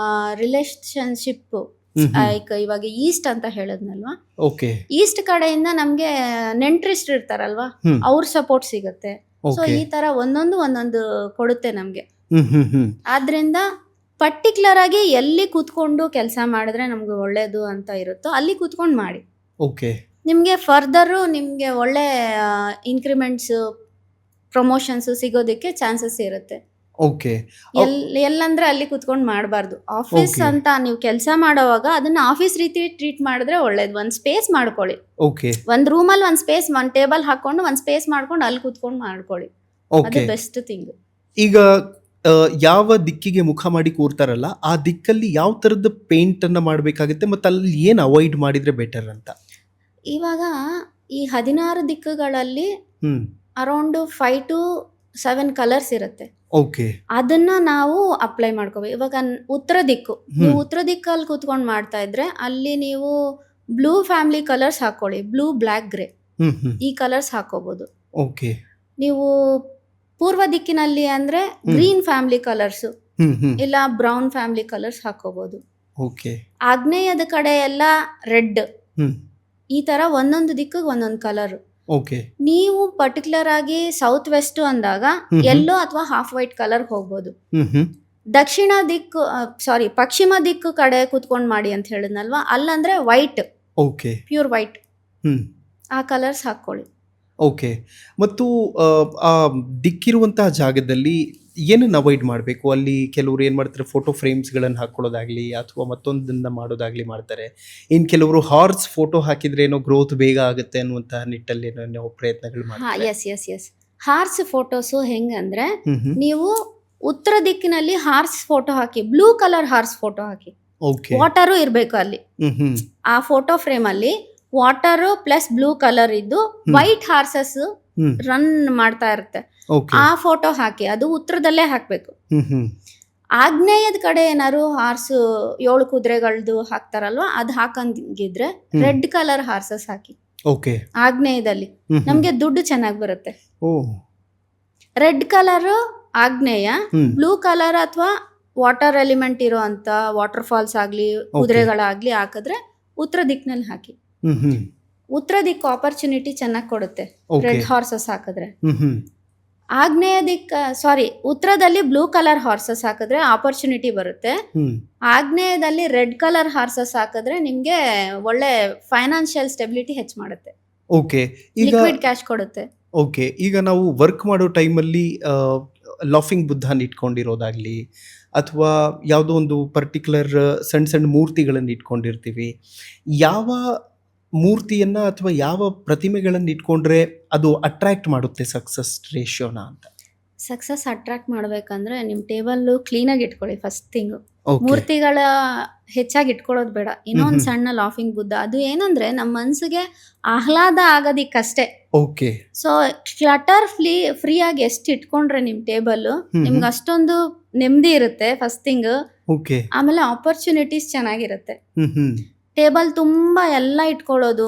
ರಿಲೇಶನ್ಶಿಪ್. ಇವಾಗ ಈಸ್ಟ್ ಅಂತ ಹೇಳದ್ನಲ್ವಾ, ಈಸ್ಟ್ ಕಡೆಯಿಂದ ನಮ್ಗೆ ನೆಂಟ್ರಿಸ್ಟ್ ಇರ್ತಾರಲ್ವಾ, ಅವ್ರ ಸಪೋರ್ಟ್ ಸಿಗುತ್ತೆ. ಸೊ ಈ ತರ ಒಂದೊಂದು ಕೊಡುತ್ತೆ ನಮ್ಗೆ. ಆದ್ರಿಂದ ಪರ್ಟಿಕ್ಯುಲರ್ ಆಗಿ ಎಲ್ಲಿ ಕೂತ್ಕೊಂಡು ಕೆಲಸ ಮಾಡಿದ್ರೆ ನಮ್ಗೆ ಒಳ್ಳೇದು ಅಂತ ಇರುತ್ತೋ ಅಲ್ಲಿ ಕೂತ್ಕೊಂಡು ಮಾಡಿ. ನಿಮ್ಗೆ ಫರ್ದರ್ ನಿಮ್ಗೆ ಒಳ್ಳೆ ಇನ್ಕ್ರಿಮೆಂಟ್ಸ್, ಪ್ರಮೋಷನ್ಸ್ ಸಿಗೋದಕ್ಕೆ ಚಾನ್ಸಸ್ ಇರುತ್ತೆ. ಎಲ್ಲಂದ್ರೆ ಅಲ್ಲಿ ಕುತ್ಕೊಂಡು ಮಾಡಬಾರ್ದು. ಆಫೀಸ್ ಅಂತ ನೀವು ಕೆಲಸ ಮಾಡೋವಾಗ ಅದನ್ನ ಆಫೀಸ್ ರೀತಿ ಟ್ರೀಟ್ ಮಾಡಿದ್ರೆ ಒಳ್ಳೇದು. ಒಂದ್ ಸ್ಪೇಸ್ ಮಾಡ್ಕೊಳ್ಳಿ, ಒಂದ್ ರೂಮಲ್ಲಿ ಒಂದ್ ಸ್ಪೇಸ್, ಒಂದ್ ಟೇಬಲ್ ಹಾಕೊಂಡು ಒಂದ್ ಸ್ಪೇಸ್ ಮಾಡ್ಕೊಂಡು ಅಲ್ಲಿ ಕುತ್ಕೊಂಡು ಮಾಡ್ಕೊಳ್ಳಿ. ಅದು ಬೆಸ್ಟ್ ಥಿಂಗ್. ಈಗ ಯಾವ ದಿಕ್ಕಿಗೆ ಮುಖ ಮಾಡಿ ಕೂರ್ತಾರಲ್ಲ ಆ ದಿಕ್ಕಲ್ಲಿ ಯಾವ ತರದ ಪೇಂಟ್ ಅನ್ನ ಮಾಡ್ಬೇಕಾಗುತ್ತೆ ಮತ್ತೆ ಅಲ್ಲಿ ಏನ್ ಅವಾಯ್ಡ್ ಮಾಡಿದ್ರೆ ಬೆಟರ್ ಅಂತ? ಇವಾಗ ಈ 16 ದಿಕ್ಕುಗಳಲ್ಲಿ ಹ್ಮ್ ಅರೌಂಡ್ 5 to 7 ಕಲರ್ಸ್ ಇರುತ್ತೆ. ಓಕೆ ಅದನ್ನ ನಾವು ಅಪ್ಲೈ ಮಾಡ್ಕೋಬೇಕು. ಇವಾಗ ಉತ್ತರ ದಿಕ್ಕು, ನೀವು ಉತ್ತರ ದಿಕ್ಕಲ್ಲಿ ಕೂತ್ಕೊಂಡು ಮಾಡ್ತಾ ಇದ್ರೆ ಅಲ್ಲಿ ನೀವು ಬ್ಲೂ ಫ್ಯಾಮಿಲಿ ಕಲರ್ಸ್ ಹಾಕೊಳ್ಳಿ, ಬ್ಲೂ, ಬ್ಲ್ಯಾಕ್, ಗ್ರೇ ಈ ಕಲರ್ಸ್ ಹಾಕೋಬಹುದು. ಓಕೆ ನೀವು ಪೂರ್ವ ದಿಕ್ಕಿನಲ್ಲಿ ಅಂದ್ರೆ ಗ್ರೀನ್ ಫ್ಯಾಮಿಲಿ ಕಲರ್ಸ್ ಇಲ್ಲ ಬ್ರೌನ್ ಫ್ಯಾಮಿಲಿ ಕಲರ್ಸ್ ಹಾಕೋಬಹುದು. ಓಕೆ ಆಗ್ನೇಯದ ಕಡೆ ಎಲ್ಲ ರೆಡ್, ಈ ತರ ಒಂದೊಂದು ದಿಕ್ಕಿಗೆ ಒಂದೊಂದು ಕಲರ್. ಓಕೆ ನೀವು ಪರ್ಟಿಕ್ಯುಲರ್ ಆಗಿ ಸೌತ್ ವೆಸ್ಟ್ ಅಂದಾಗ ಯೆಲ್ಲೋ ಅಥವಾ ಹಾಫ್ ವೈಟ್ ಕಲರ್ ಹೋಗ್ಬೋದು. ದಕ್ಷಿಣ ದಿಕ್ಕು ಪಶ್ಚಿಮ ದಿಕ್ಕು ಕಡೆ ಕುತ್ಕೊಂಡ್ ಮಾಡಿ ಅಂತ ಹೇಳಿದ್ನಲ್ವಾ, ಅಲ್ಲಂದ್ರೆ ವೈಟ್, ಓಕೆ ಪ್ಯೂರ್ ವೈಟ್, ಆ ಕಲರ್ಸ್ ಹಾಕೊಳ್ಳಿ. ಓಕೆ. ಮತ್ತು ಆ ದಿಕ್ಕಿರುವಂತಹ ಜಾಗದಲ್ಲಿ ಏನನ್ನು ಅವಾಯ್ಡ್ ಮಾಡಬೇಕು? ಅಲ್ಲಿ ಕೆಲವರು ಏನು ಮಾಡ್ತಾರೆ, ಫೋಟೋ ಫ್ರೇಮ್ಸ್ಗಳನ್ನು ಹಾಕ್ಕೊಳ್ಳೋದಾಗಲಿ ಅಥವಾ ಮತ್ತೊಂದನ್ನು ಮಾಡೋದಾಗಲಿ ಮಾಡ್ತಾರೆ. ಇನ್ನು ಕೆಲವರು ಹಾರ್ಸ್ ಫೋಟೋ ಹಾಕಿದ್ರೆ ಏನೋ ಗ್ರೋತ್ ಬೇಗ ಆಗುತ್ತೆ ಅನ್ನುವಂತಹ ನಿಟ್ಟಲ್ಲಿ ಏನೋ ಪ್ರಯತ್ನಗಳು ಮಾಡ್ತಾರೆ. ಎಸ್ ಹಾರ್ಸ್ ಫೋಟೋಸು ಹೆಂಗಂದ್ರೆ, ನೀವು ಉತ್ತರ ದಿಕ್ಕಿನಲ್ಲಿ ಹಾರ್ಸ್ ಫೋಟೋ ಹಾಕಿ, ಬ್ಲೂ ಕಲರ್ ಹಾರ್ಸ್ ಫೋಟೋ ಹಾಕಿ, ಓಕೆ ವಾಟರು ಇರಬೇಕು ಅಲ್ಲಿ. ಆ ಫೋಟೋ ಫ್ರೇಮ್ ಅಲ್ಲಿ ವಾಟರ್ ಪ್ಲಸ್ ಬ್ಲೂ ಕಲರ್ ಇದ್ದು ವೈಟ್ ಹಾರ್ಸಸ್ ರನ್ ಮಾಡ್ತಾ ಇರುತ್ತೆ. ಆ ಫೋಟೋ ಹಾಕಿ, ಅದು ಉತ್ತರದಲ್ಲೇ ಹಾಕ್ಬೇಕು. ಆಗ್ನೇಯದ ಕಡೆ ಏನಾದ್ರು ಹಾರ್ಸ್ 7 ಕುದುರೆಗಳದ್ದು ಹಾಕ್ತಾರಲ್ವಾ, ಅದ್ ಹಾಕಂಗಿದ್ರೆ ರೆಡ್ ಕಲರ್ ಹಾರ್ಸಸ್ ಹಾಕಿ. ಓಕೆ ಆಗ್ನೇಯದಲ್ಲಿ ನಮ್ಗೆ ದುಡ್ಡು ಚೆನ್ನಾಗಿ ಬರುತ್ತೆ. ರೆಡ್ ಕಲರ್ ಆಗ್ನೇಯ, ಬ್ಲೂ ಕಲರ್ ಅಥವಾ ವಾಟರ್ ಎಲಿಮೆಂಟ್ ಇರೋ ಅಂತ ವಾಟರ್ ಫಾಲ್ಸ್ ಆಗ್ಲಿ ಕುದುರೆಗಳಾಗ್ಲಿ ಹಾಕಿದ್ರೆ ಉತ್ತರ ದಿಕ್ಕಿನಲ್ಲಿ ಹಾಕಿ. ಉತ್ತರ ದಿಕ್ಕು ಆಪರ್ಚುನಿಟಿ ಚೆನ್ನಾಗಿ ಕೊಡುತ್ತೆ ರೆಡ್ ಹಾರ್ಸಸ್ ಹಾಕಿದ್ರೆ. ಆಗ್ನೇಯ ಉತ್ತರದಲ್ಲಿ ಬ್ಲೂ ಕಲರ್ ಹಾರ್ಸಸ್ ಹಾಕಿದ್ರೆ ಆಪರ್ಚುನಿಟಿ ಬರುತ್ತೆ. ಆಗ್ನೇಯದಲ್ಲಿ ರೆಡ್ ಕಲರ್ ಹಾರ್ಸಸ್ ಹಾಕಿದ್ರೆ ನಿಮ್ಗೆ ಒಳ್ಳೆ ಫೈನಾನ್ಷಿಯಲ್ ಸ್ಟೆಬಿಲಿಟಿ ಹೆಚ್ಚು ಮಾಡುತ್ತೆ. ಓಕೆ, ಲಿಕ್ವಿಡ್ ಕ್ಯಾಶ್ ಕೊಡುತ್ತೆ. ಓಕೆ, ಈಗ ನಾವು ವರ್ಕ್ ಮಾಡೋ ಟೈಮಲ್ಲಿ ಲಾಫಿಂಗ್ ಬುದ್ಧನ ಇಟ್ಕೊಂಡಿರೋದಾಗ್ಲಿ ಅಥವಾ ಯಾವುದೋ ಒಂದು ಪರ್ಟಿಕ್ಯುಲರ್ ಸಣ್ಣ ಸಣ್ಣ ಮೂರ್ತಿಗಳನ್ನು ಇಟ್ಕೊಂಡಿರ್ತೀವಿ. ಯಾವ ಮೂರ್ತಿಯನ್ನ ಅಥವಾ ಯಾವ ಪ್ರತಿಮೆಗಳನ್ನು ಇಟ್ಕೊಂಡ್ರೆ ಅದು ಅಟ್ರಾಕ್ಟ್ ಮಾಡುತ್ತೆ ಸಕ್ಸಸ್ ರೇಷಿಯೋನ ಅಂತ? ಸಕ್ಸಸ್ ಅಟ್ರಾಕ್ಟ್ ಮಾಡ್ಬೇಕಂದ್ರೆ ನಿಮ್ ಟೇಬಲ್ ಕ್ಲೀನಾಗಿ ಇಟ್ಕೊಳ್ಳಿ ಫಸ್ಟ್ ಥಿಂಗ್. ಮೂರ್ತಿಗಳ ಹೆಚ್ಚಾಗಿ ಇಟ್ಕೊಳ್ಳೋದು ಬೇಡ. ಇನ್ನೊಂದು ಸಣ್ಣ ಲಾಫಿಂಗ್ ಬುದ್ಧ, ಅದು ಏನಂದ್ರೆ ನಮ್ಮ ಮನ್ಸಿಗೆ ಆಹ್ಲಾದ ಆಗೋದಿಕ್ಕಷ್ಟೇ. ಓಕೆ, ಸೊ ಕ್ಲಟರ್ ಫ್ರೀ ಆಗಿ ಎಷ್ಟು ಇಟ್ಕೊಂಡ್ರೆ ನಿಮ್ ಟೇಬಲ್ ನಿಮ್ಗೆ ಅಷ್ಟೊಂದು ನೆಮ್ಮದಿ ಇರುತ್ತೆ ಫಸ್ಟ್ ಥಿಂಗ್. ಓಕೆ, ಆಮೇಲೆ ಆಪರ್ಚುನಿಟೀಸ್ ಚೆನ್ನಾಗಿರುತ್ತೆ. ಟೇಬಲ್ ತುಂಬಾ ಎಲ್ಲ ಇಟ್ಕೊಳ್ಳೋದು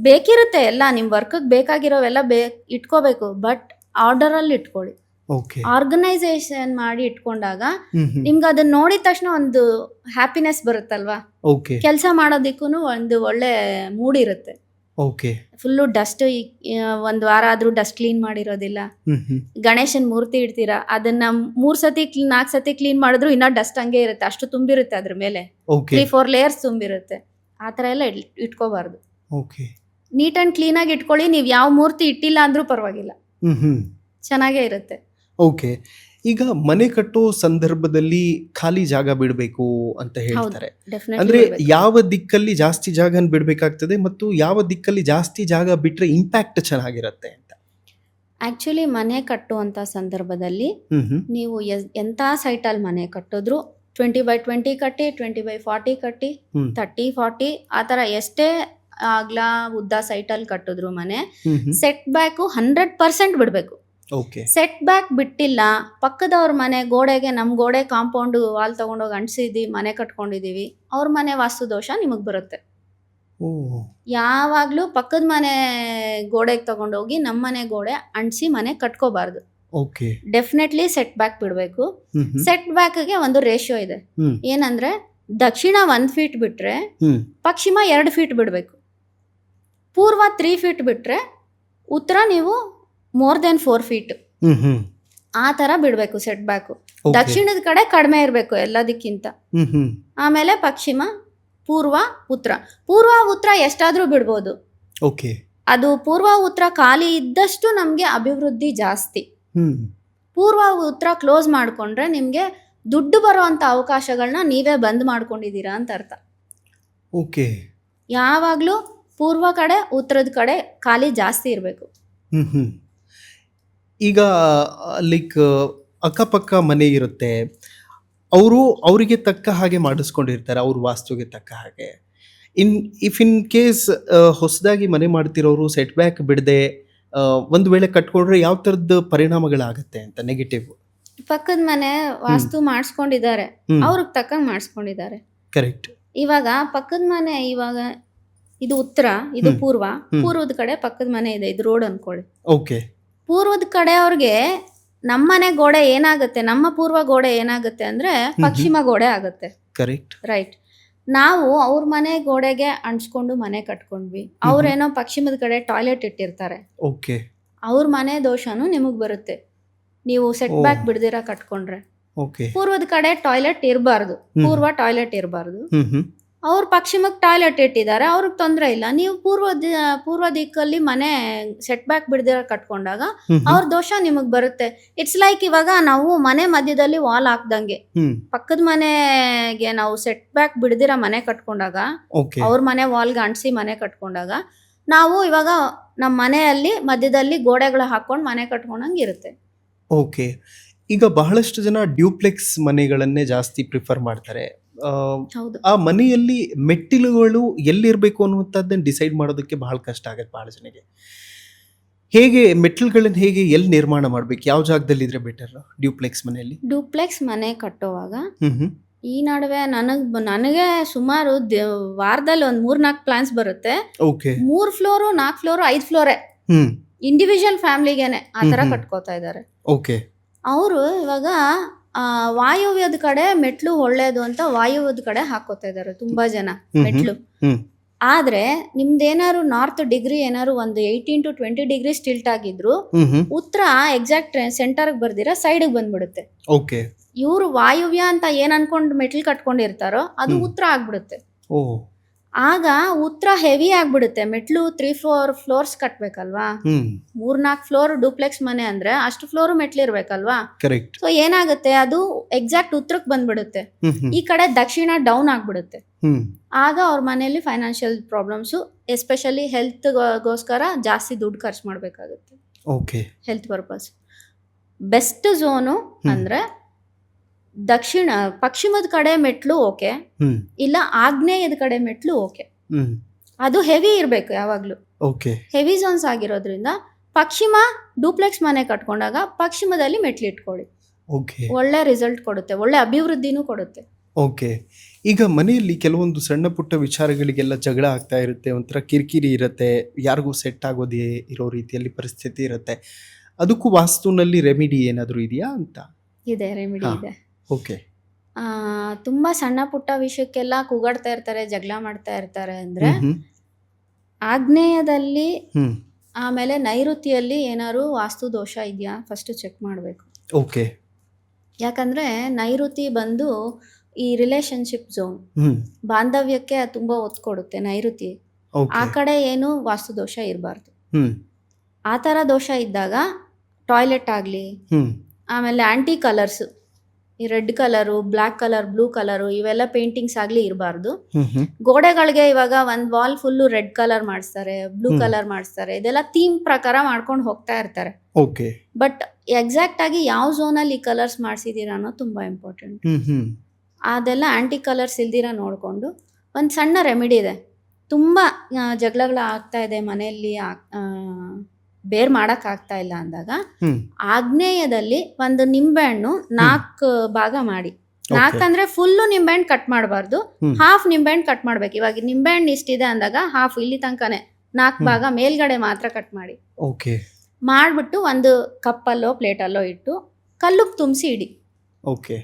ಬೇಕಿರುತ್ತೆ, ಎಲ್ಲ ನಿಮ್ ವರ್ಕ್ ಬೇಕಾಗಿರೋವೆಲ್ಲ ಇಟ್ಕೋಬೇಕು, ಬಟ್ ಆರ್ಡರ್ ಅಲ್ಲಿ ಇಟ್ಕೊಳ್ಳಿ. ಆರ್ಗನೈಸೇಷನ್ ಮಾಡಿ ಇಟ್ಕೊಂಡಾಗ ನಿಮ್ಗೆ ಅದನ್ನ ನೋಡಿದ ತಕ್ಷಣ ಒಂದು ಹ್ಯಾಪಿನೆಸ್ ಬರುತ್ತಲ್ವಾ, ಕೆಲಸ ಮಾಡೋದಿಕ್ಕೂ ಒಂದು ಒಳ್ಳೆ ಮೂಡ್ ಇರುತ್ತೆ. ಫುಲ್ಲು ಡಸ್ಟ್, ಒಂದ್ ವಾರ ಆದ್ರೂ ಡಸ್ಟ್ ಕ್ಲೀನ್ ಮಾಡಿರೋದಿಲ್ಲ. ಗಣೇಶನ್ ಮೂರ್ತಿ ಇಡ್ತೀರಾ, ಅದನ್ನ 3 ಸತಿ 4 ಸತಿ ಕ್ಲೀನ್ ಮಾಡಿದ್ರು ಇನ್ನ ಡಸ್ಟ್ ಹಂಗೆ ಇರುತ್ತೆ, ಅಷ್ಟು ತುಂಬಿರುತ್ತೆ ಅದ್ರ ಮೇಲೆ, 3-4 ಲೇಯರ್ಸ್ ತುಂಬಿರುತ್ತೆ. ಆತರ ಎಲ್ಲ ಇಟ್ಕೋಬಾರ್ದು. ನೀಟ್ ಅಂಡ್ ಕ್ಲೀನ್ ಆಗಿ ಇಟ್ಕೊಳ್ಳಿ. ನೀವ್ ಯಾವ ಮೂರ್ತಿ ಇಟ್ಟಿಲ್ಲ ಅಂದ್ರೂ ಪರವಾಗಿಲ್ಲ, ಚೆನ್ನಾಗೇ ಇರುತ್ತೆ. ಓಕೆ, ಈಗ ಮನೆ ಕಟ್ಟೋ ಸಂದರ್ಭದಲ್ಲಿ ಖಾಲಿ ಜಾಗ ಬಿಡಬೇಕು ಅಂತ ಹೇಳ್ತಾರೆ. ಅಂದ್ರೆ ಯಾವ ದಿಕ್ಕಲ್ಲಿ ಜಾಸ್ತಿ ಜಾಗ ಬಿಡ್ಬೇಕಾಗ್ತದೆ ಮತ್ತು ಯಾವ ದಿಕ್ಕಲ್ಲಿ ಜಾಸ್ತಿ ಜಾಗ ಬಿಟ್ರೆ ಇಂಪ್ಯಾಕ್ಟ್ ಚೆನ್ನಾಗಿರುತ್ತೆ ಅಂತ? ಆಕ್ಚುಲಿ ಮನೆ ಕಟ್ಟುವಂತ ಸಂದರ್ಭದಲ್ಲಿ ನೀವು ಎಂತ ಸೈಟ್ ಅಲ್ಲಿ ಮನೆ ಕಟ್ಟಿದ್ರು 20x20 ಕಟ್ಟಿ, 20x40 ಕಟ್ಟಿ, 30x40 ಆತರ ಎಷ್ಟೇ ಆಗ್ಲಾ ಉದ್ದ ಸೈಟ್ ಅಲ್ಲಿ ಕಟ್ಟಿದ್ರು ಮನೆ ಸೆಟ್ ಬ್ಯಾಕ್ 100% ಬಿಡ್ಬೇಕು. ಸೆಟ್ ಬ್ಯಾಕ್ ಬಿಟ್ಟಿಲ್ಲ, ಪಕ್ಕದವ್ರ ಮನೆ ಗೋಡೆಗೆ, ನಮ್ ಗೋಡೆ ಕಾಂಪೌಂಡ್ ವಾಲ್ ತಗೊಂಡೋಗಿ ಅಂಟಿಸಿದ್ವಿ, ಮನೆ ಕಟ್ಕೊಂಡಿದೀವಿ, ಅವ್ರ ಮನೆ ವಾಸ್ತು ದೋಷ ನಿಮಗ್ ಬರುತ್ತೆ. ಯಾವಾಗ್ಲೂ ಪಕ್ಕದ ಮನೆ ಗೋಡೆಗೆ ತಗೊಂಡೋಗಿ ನಮ್ಮ ಮನೆ ಗೋಡೆ ಅಂಟಿಸಿ ಮನೆ ಕಟ್ಕೋಬಾರ್ದು. ಡೆಫಿನೆಟ್ಲಿ ಸೆಟ್ ಬ್ಯಾಕ್ ಬಿಡ್ಬೇಕು. ಸೆಟ್ ಬ್ಯಾಕ್ ಗೆ ಒಂದು ರೇಷಿಯೋ ಇದೆ, ಏನಂದ್ರೆ ದಕ್ಷಿಣ 1 ಫೀಟ್ ಬಿಟ್ರೆ ಪಶ್ಚಿಮ 2 ಫೀಟ್ ಬಿಡ್ಬೇಕು, ಪೂರ್ವ 3 ಫೀಟ್ ಬಿಟ್ರೆ ಉತ್ತರ ನೀವು ಮೋರ್ ದೆನ್ 4 ಫೀಟ್ ಆ ತರ ಬಿಡ್ಬೇಕು ಸೆಟ್ ಬ್ಯಾಕ್. ದಕ್ಷಿಣದ ಕಡೆ ಕಡಿಮೆ ಇರ್ಬೇಕು ಎಲ್ಲದಕ್ಕಿಂತ. ಆಮೇಲೆ ಪಶ್ಚಿಮ, ಪೂರ್ವ, ಉತ್ತರ. ಪೂರ್ವ ಉತ್ತರ ಎಷ್ಟಾದ್ರೂ ಬಿಡ್ಬೋದು. ಅದು ಪೂರ್ವ ಉತ್ತರ ಖಾಲಿ ಇದ್ದಷ್ಟು ನಮ್ಗೆ ಅಭಿವೃದ್ಧಿ ಜಾಸ್ತಿ. ಪೂರ್ವ ಉತ್ತರ ಕ್ಲೋಸ್ ಮಾಡ್ಕೊಂಡ್ರೆ ನಿಮ್ಗೆ ದುಡ್ಡು ಬರುವಂತ ಅವಕಾಶಗಳನ್ನ ನೀವೇ ಬಂದ್ ಮಾಡ್ಕೊಂಡಿದೀರಾ ಅಂತ ಅರ್ಥ. ಯಾವಾಗ್ಲೂ ಪೂರ್ವ ಕಡೆ ಉತ್ತರದ ಕಡೆ ಖಾಲಿ ಜಾಸ್ತಿ ಇರಬೇಕು. ಈಗ ಲೈಕ್ ಅಕ್ಕಪಕ್ಕ ಮನೆ ಇರುತ್ತೆ, ಅವರಿಗೆ ತಕ್ಕ ಹಾಗೆ ಮಾಡಿಸ್ಕೊಂಡಿರ್ತಾರೆ, ಅವ್ರ ವಾಸ್ತುಗೆ ತಕ್ಕ ಹಾಗೆ. ಇನ್ ಕೇಸ್ ಹೊಸದಾಗಿ ಮನೆ ಮಾಡ್ತಿರೋರು ಸೆಟ್ ಬ್ಯಾಕ್ ಬಿಡದೆ ಒಂದು ವೇಳೆ ಕಟ್ಕೊಂಡ್ರೆ ಯಾವ ಥರದ ಪರಿಣಾಮಗಳಾಗತ್ತೆ ಅಂತ ನೆಗೆಟಿವ್? ಪಕ್ಕದ ಮನೆ ವಾಸ್ತು ಮಾಡಿಸ್ಕೊಂಡಿದ್ದಾರೆ, ಅವ್ರಿಗೆ ತಕ್ಕಂಗೆ ಮಾಡಿಸ್ಕೊಂಡಿದ್ದಾರೆ. ಕರೆಕ್ಟ್. ಇವಾಗ ಪಕ್ಕದ ಮನೆ, ಇವಾಗ ಇದು ಉತ್ತರ, ಇದು ಪೂರ್ವ, ಪೂರ್ವದ ಕಡೆ ಪಕ್ಕದ ಮನೆ ಇದೆ, ಇದು ರೋಡ್ ಅನ್ಕೊಳ್ಳಿ. ಓಕೆ. ಪೂರ್ವದ ಕಡೆ ಅವ್ರಿಗೆ ನಮ್ಮನೆ ಗೋಡೆ ಏನಾಗುತ್ತೆ, ನಮ್ಮ ಪೂರ್ವ ಗೋಡೆ ಏನಾಗುತ್ತೆ ಅಂದ್ರೆ ಪಶ್ಚಿಮ ಗೋಡೆ ಆಗುತ್ತೆ. ಕರೆಕ್ಟ್. ರೈಟ್. ನಾವು ಅವ್ರ ಮನೆ ಗೋಡೆಗೆ ಅಂಟಿಸ್ಕೊಂಡು ಮನೆ ಕಟ್ಕೊಂಡ್ವಿ. ಅವ್ರೇನೋ ಪಶ್ಚಿಮದ ಕಡೆ ಟಾಯ್ಲೆಟ್ ಇಟ್ಟಿರ್ತಾರೆ. ಓಕೆ. ಅವ್ರ ಮನೆ ದೋಷನೂ ನಿಮಗ್ ಬರುತ್ತೆ, ನೀವು ಸೆಟ್ ಬ್ಯಾಕ್ ಬಿಡ್ದಿರ ಕಟ್ಕೊಂಡ್ರೆ. ಓಕೆ. ಪೂರ್ವದ ಕಡೆ ಟಾಯ್ಲೆಟ್ ಇರಬಾರ್ದು, ಪೂರ್ವ ಟಾಯ್ಲೆಟ್ ಇರಬಾರ್ದು. ಅವ್ರ ಪಶ್ಚಿಮಕ್ಕೆ ಟಾಯ್ಲೆಟ್ ಇಟ್ಟಿದ್ದಾರೆ, ಅವ್ರಿಗೆ ತೊಂದರೆ ಇಲ್ಲ. ನೀವು ಪೂರ್ವ ದಿಕ್ಕಲ್ಲಿ ಮನೆ ಸೆಟ್ ಬ್ಯಾಕ್ ಬಿಡ್ದಿರ ಕಟ್ಕೊಂಡಾಗ ಅವ್ರ ದೋಷ ನಿಮಗ್ ಬರುತ್ತೆ. ಇಟ್ಸ್ ಲೈಕ್ ಇವಾಗ ನಾವು ಮನೆ ಮಧ್ಯದಲ್ಲಿ ವಾಲ್ ಹಾಕ್ದಂಗೆ, ಪಕ್ಕದ ಮನೆಗೆ ನಾವು ಸೆಟ್ ಬ್ಯಾಕ್ ಬಿಡ್ದಿರ ಮನೆ ಕಟ್ಕೊಂಡಾಗ, ಅವ್ರ ಮನೆ ವಾಲ್ಗೆ ಅಂಟಿಸಿ ಮನೆ ಕಟ್ಕೊಂಡಾಗ, ನಾವು ಇವಾಗ ನಮ್ಮ ಮನೆಯಲ್ಲಿ ಮಧ್ಯದಲ್ಲಿ ಗೋಡೆಗಳು ಹಾಕೊಂಡು ಮನೆ ಕಟ್ಕೊಂಡಂಗೆ ಇರುತ್ತೆ. ಓಕೆ. ಈಗ ಬಹಳಷ್ಟು ಜನ ಡ್ಯೂಪ್ಲೆಕ್ಸ್ ಮನೆಗಳನ್ನೇ ಜಾಸ್ತಿ ಪ್ರಿಫರ್ ಮಾಡ್ತಾರೆ. ಹೌದು. ಆ ಮನೆಯಲ್ಲಿ ಮೆಟ್ಟಿಲುಗಳು ಎಲ್ಲಿರ್ಬೇಕು ಅನ್ನುವಂಥದ್ದನ್ನ ಡಿಸೈಡ್ ಮಾಡೋದಕ್ಕೆ ಬಹಳ ಕಷ್ಟ ಆಗುತ್ತೆ ಬಹಳ ಜನಗೆ. ಹೇಗೆ ಮೆಟ್ಟಿಲುಗಳನ್ನ ಹೇಗೆ ಎಲ್ಲಿ ನಿರ್ಮಾಣ ಮಾಡ್ಬೇಕು, ಯಾವ ಜಾಗದಲ್ಲಿ ಇದ್ರೆ ಬೆಟರ್ ಡ್ಯೂಪ್ಲೆಕ್ಸ್ ಮನೆಯಲ್ಲಿ? ಡ್ಯೂಪ್ಲೆಕ್ಸ್ ಮನೆ ಕಟ್ಟೋವಾಗ ಈ ನಡುವೆ ನನಗೆ ಸುಮಾರು ವಾರದಲ್ಲಿ ಒಂದು 3-4 ಪ್ಲಾನ್ಸ್ ಬರುತ್ತೆ. ಓಕೆ. 3 ಫ್ಲೋರು 4 ಫ್ಲೋರು 5 ಫ್ಲೋರೇ ಇಂಡಿವಿಜುವಲ್ ಫ್ಯಾಮಿಲಿಗೆನೆ ಆ ತರ ಕಟ್ಕೋತಾ ಇದ್ದಾರೆ. ಓಕೆ. ಅವರು ಇವಾಗ ವಾಯುವ್ಯದ ಕಡೆ ಮೆಟ್ಲು ಒಳ್ಳೇದು ಅಂತ ವಾಯುವ್ಯದ ಕಡೆ ಹಾಕೋತಾ ಇದ್ದಾರೆ ತುಂಬಾ ಜನ ಮೆಟ್ಲು. ಆದ್ರೆ ನಿಮ್ದೇನಾದ್ರು ನಾರ್ತ್ ಡಿಗ್ರಿ ಏನಾದ್ರು ಒಂದು 18 to 20 ಡಿಗ್ರಿ ಸ್ಟಿಲ್ಟ್ ಆಗಿದ್ರು ಉತ್ತರ ಎಕ್ಸಾಕ್ಟ್ ಸೆಂಟರ್ ಬರ್ದಿರ ಸೈಡ್ ಬಂದ್ಬಿಡುತ್ತೆ. ಓಕೆ. ಇವ್ರು ವಾಯುವ್ಯ ಅಂತ ಏನ್ ಅನ್ಕೊಂಡು ಮೆಟ್ಲು ಕಟ್ಕೊಂಡಿರ್ತಾರೋ ಅದು ಉತ್ತರ ಆಗ್ಬಿಡುತ್ತೆ. ಆಗ ಉತ್ತರ ಹೆವಿ ಆಗ್ಬಿಡುತ್ತೆ. ಮೆಟ್ಲು 3-4 ಫ್ಲೋರ್ಸ್ ಕಟ್ಬೇಕಲ್ವಾ, 3-4 ಫ್ಲೋರ್ ಡೂಪ್ಲೆಕ್ಸ್ ಮನೆ ಅಂದ್ರೆ ಅಷ್ಟು ಫ್ಲೋರ್ ಮೆಟ್ಲು ಇರ್ಬೇಕಲ್ವಾ. ಕರೆಕ್ಟ್. ಸೊ ಏನಾಗುತ್ತೆ, ಅದು ಎಕ್ಸಾಕ್ಟ್ ಉತ್ತರಕ್ಕೆ ಬಂದ್ಬಿಡುತ್ತೆ. ಈ ಕಡೆ ದಕ್ಷಿಣ ಡೌನ್ ಆಗ್ಬಿಡುತ್ತೆ. ಆಗ ಅವ್ರ ಮನೆಯಲ್ಲಿ ಫೈನಾನ್ಷಿಯಲ್ ಪ್ರಾಬ್ಲಮ್ಸು, ಎಸ್ಪೆಷಲಿ ಹೆಲ್ತ್ಗೋಸ್ಕರ ಜಾಸ್ತಿ ದುಡ್ಡು ಖರ್ಚು ಮಾಡ್ಬೇಕಾಗುತ್ತೆ. Okay. Health purpose. Best zone ಅಂದ್ರೆ ಪಶ್ಚಿಮದ ಕಡೆ ಮೆಟ್ಲು ಓಕೆ, ಇಲ್ಲ ಆಗ್ನೇಯದ ಕಡೆ ಮೆಟ್ಲು ಓಕೆ. ಅದು ಹೆವಿ ಇರಬೇಕು ಯಾವಾಗ್ಲೂ. ಓಕೆ. ಹೆವಿ ಝೋನ್ಸ್ ಆಗಿರೋದ್ರಿಂದ ಪಶ್ಚಿಮ ಡೂಪ್ಲೆಕ್ಸ್ ಮನೆ ಕಟ್ಕೊಂಡಾಗ ಪಶ್ಚಿಮದಲ್ಲಿ ಮೆಟ್ಲು ಇಟ್ಕೊಳ್ಳಿ. ಓಕೆ. ಒಳ್ಳೆ ರಿಸಲ್ಟ್ ಕೊಡುತ್ತೆ, ಒಳ್ಳೆ ಅಭಿವೃದ್ಧಿನೂ ಕೊಡುತ್ತೆ. ಓಕೆ. ಈಗ ಮನೆಯಲ್ಲಿ ಕೆಲವೊಂದು ಸಣ್ಣ ಪುಟ್ಟ ವಿಚಾರಗಳಿಗೆಲ್ಲ ಜಗಳ ಆಗ್ತಾ ಇರುತ್ತೆ, ಒಂಥರ ಕಿರಿಕಿರಿ ಇರುತ್ತೆ, ಯಾರಿಗೂ ಸೆಟ್ ಆಗೋದೇ ಇರೋ ರೀತಿಯಲ್ಲಿ ಪರಿಸ್ಥಿತಿ ಇರುತ್ತೆ. ಅದಕ್ಕೂ ವಾಸ್ತುನಲ್ಲಿ ರೆಮಿಡಿ ಏನಾದರೂ ಇದೆಯಾ ಅಂತ? ಇದೆ, ರೆಮಿಡಿ ಇದೆ. ಓಕೆ. ತುಂಬಾ ಸಣ್ಣ ಪುಟ್ಟ ವಿಷಯಕ್ಕೆಲ್ಲ ಕೂಗಾಡ್ತಾ ಇರ್ತಾರೆ, ಜಗಳ ಮಾಡ್ತಾ ಇರ್ತಾರೆ ಅಂದ್ರೆ ಆಗ್ನೇಯದಲ್ಲಿ ಆಮೇಲೆ ನೈಋತಿಯಲ್ಲಿ ಏನಾದ್ರು ವಾಸ್ತು ದೋಷ ಇದೆಯಾ ಫಸ್ಟ್ ಚೆಕ್ ಮಾಡಬೇಕು. ಓಕೆ. ಯಾಕಂದ್ರೆ ನೈಋತಿ ಬಂದು ಈ ರಿಲೇಶನ್ಶಿಪ್ ಝೋನ್, ಬಾಂಧವ್ಯಕ್ಕೆ ತುಂಬಾ ಒತ್ತು ಕೊಡುತ್ತೆ ನೈಋತಿ. ಆ ಕಡೆ ಏನು ವಾಸ್ತು ದೋಷ ಇರಬಾರ್ದು. ಆ ಥರ ದೋಷ ಇದ್ದಾಗ ಟಾಯ್ಲೆಟ್ ಆಗಲಿ, ಆಮೇಲೆ ಆಂಟಿ ಕಲರ್ಸ್, ಈ red colour, black colour, blue colour, ಇವೆಲ್ಲ ಪೇಂಟಿಂಗ್ಸ್ ಆಗಲಿ ಇರಬಾರ್ದು. ಗೋಡೆಗಳಿಗೆ ಇವಾಗ ಒಂದು ವಾಲ್ ಫುಲ್ಲು ರೆಡ್ ಕಲರ್ ಮಾಡಿಸ್ತಾರೆ, ಬ್ಲೂ ಕಲರ್ ಮಾಡಿಸ್ತಾರೆ, ಇದೆಲ್ಲ ಥೀಮ್ ಪ್ರಕಾರ ಮಾಡ್ಕೊಂಡು ಹೋಗ್ತಾ ಇರ್ತಾರೆ. ಓಕೆ. ಬಟ್ ಎಕ್ಸಾಕ್ಟ್ ಆಗಿ ಯಾವ ಝೋನಲ್ಲಿ ಈ ಕಲರ್ಸ್ ಮಾಡಿಸಿದೀರ ಅನ್ನೋದು ತುಂಬ ಇಂಪಾರ್ಟೆಂಟ್. ಅದೆಲ್ಲ ಆಂಟಿ ಕಲರ್ಸ್ ಇಲ್ದಿರ ನೋಡಿಕೊಂಡು ಒಂದು ಸಣ್ಣ ರೆಮಿಡಿ ಇದೆ. ತುಂಬ ಜಗಳಗಳು ಆಗ್ತಾ ಇದೆ ಮನೆಯಲ್ಲಿ, ಬೇರ್ ಮಾಡಕ್ ಆಗ್ತಾ ಇಲ್ಲ ಅಂದಾಗ ಆಗ್ನೇಯದಲ್ಲಿ ಒಂದು ನಿಂಬೆಹಣ್ಣು 4 ಭಾಗ ಮಾಡಿ, 4 ಅಂದ್ರೆ ಫುಲ್ಲು ನಿಂಬೆಹಣ್ಣು ಕಟ್ ಮಾಡಬಾರ್ದು, ಹಾಫ್ ನಿಂಬೆಹಣ್ಣು ಕಟ್ ಮಾಡ್ಬೇಕು. ಇವಾಗ ನಿಂಬೆಹಣ್ಣು ಇಷ್ಟಿದೆ ಅಂದಾಗ ಹಾಫ್ ಇಲ್ಲಿ ತನಕನೇ 4 ಭಾಗ ಮೇಲ್ಗಡೆ ಮಾತ್ರ ಕಟ್ ಮಾಡಿ. ಓಕೆ. ಮಾಡ್ಬಿಟ್ಟು ಒಂದು ಕಪ್ಪಲ್ಲೋ ಪ್ಲೇಟಲ್ಲೋ ಇಟ್ಟು ಕಲ್ಲುಪ್ಪು ತುಂಬಿಸಿ ಇಡಿ. ಓಕೆ.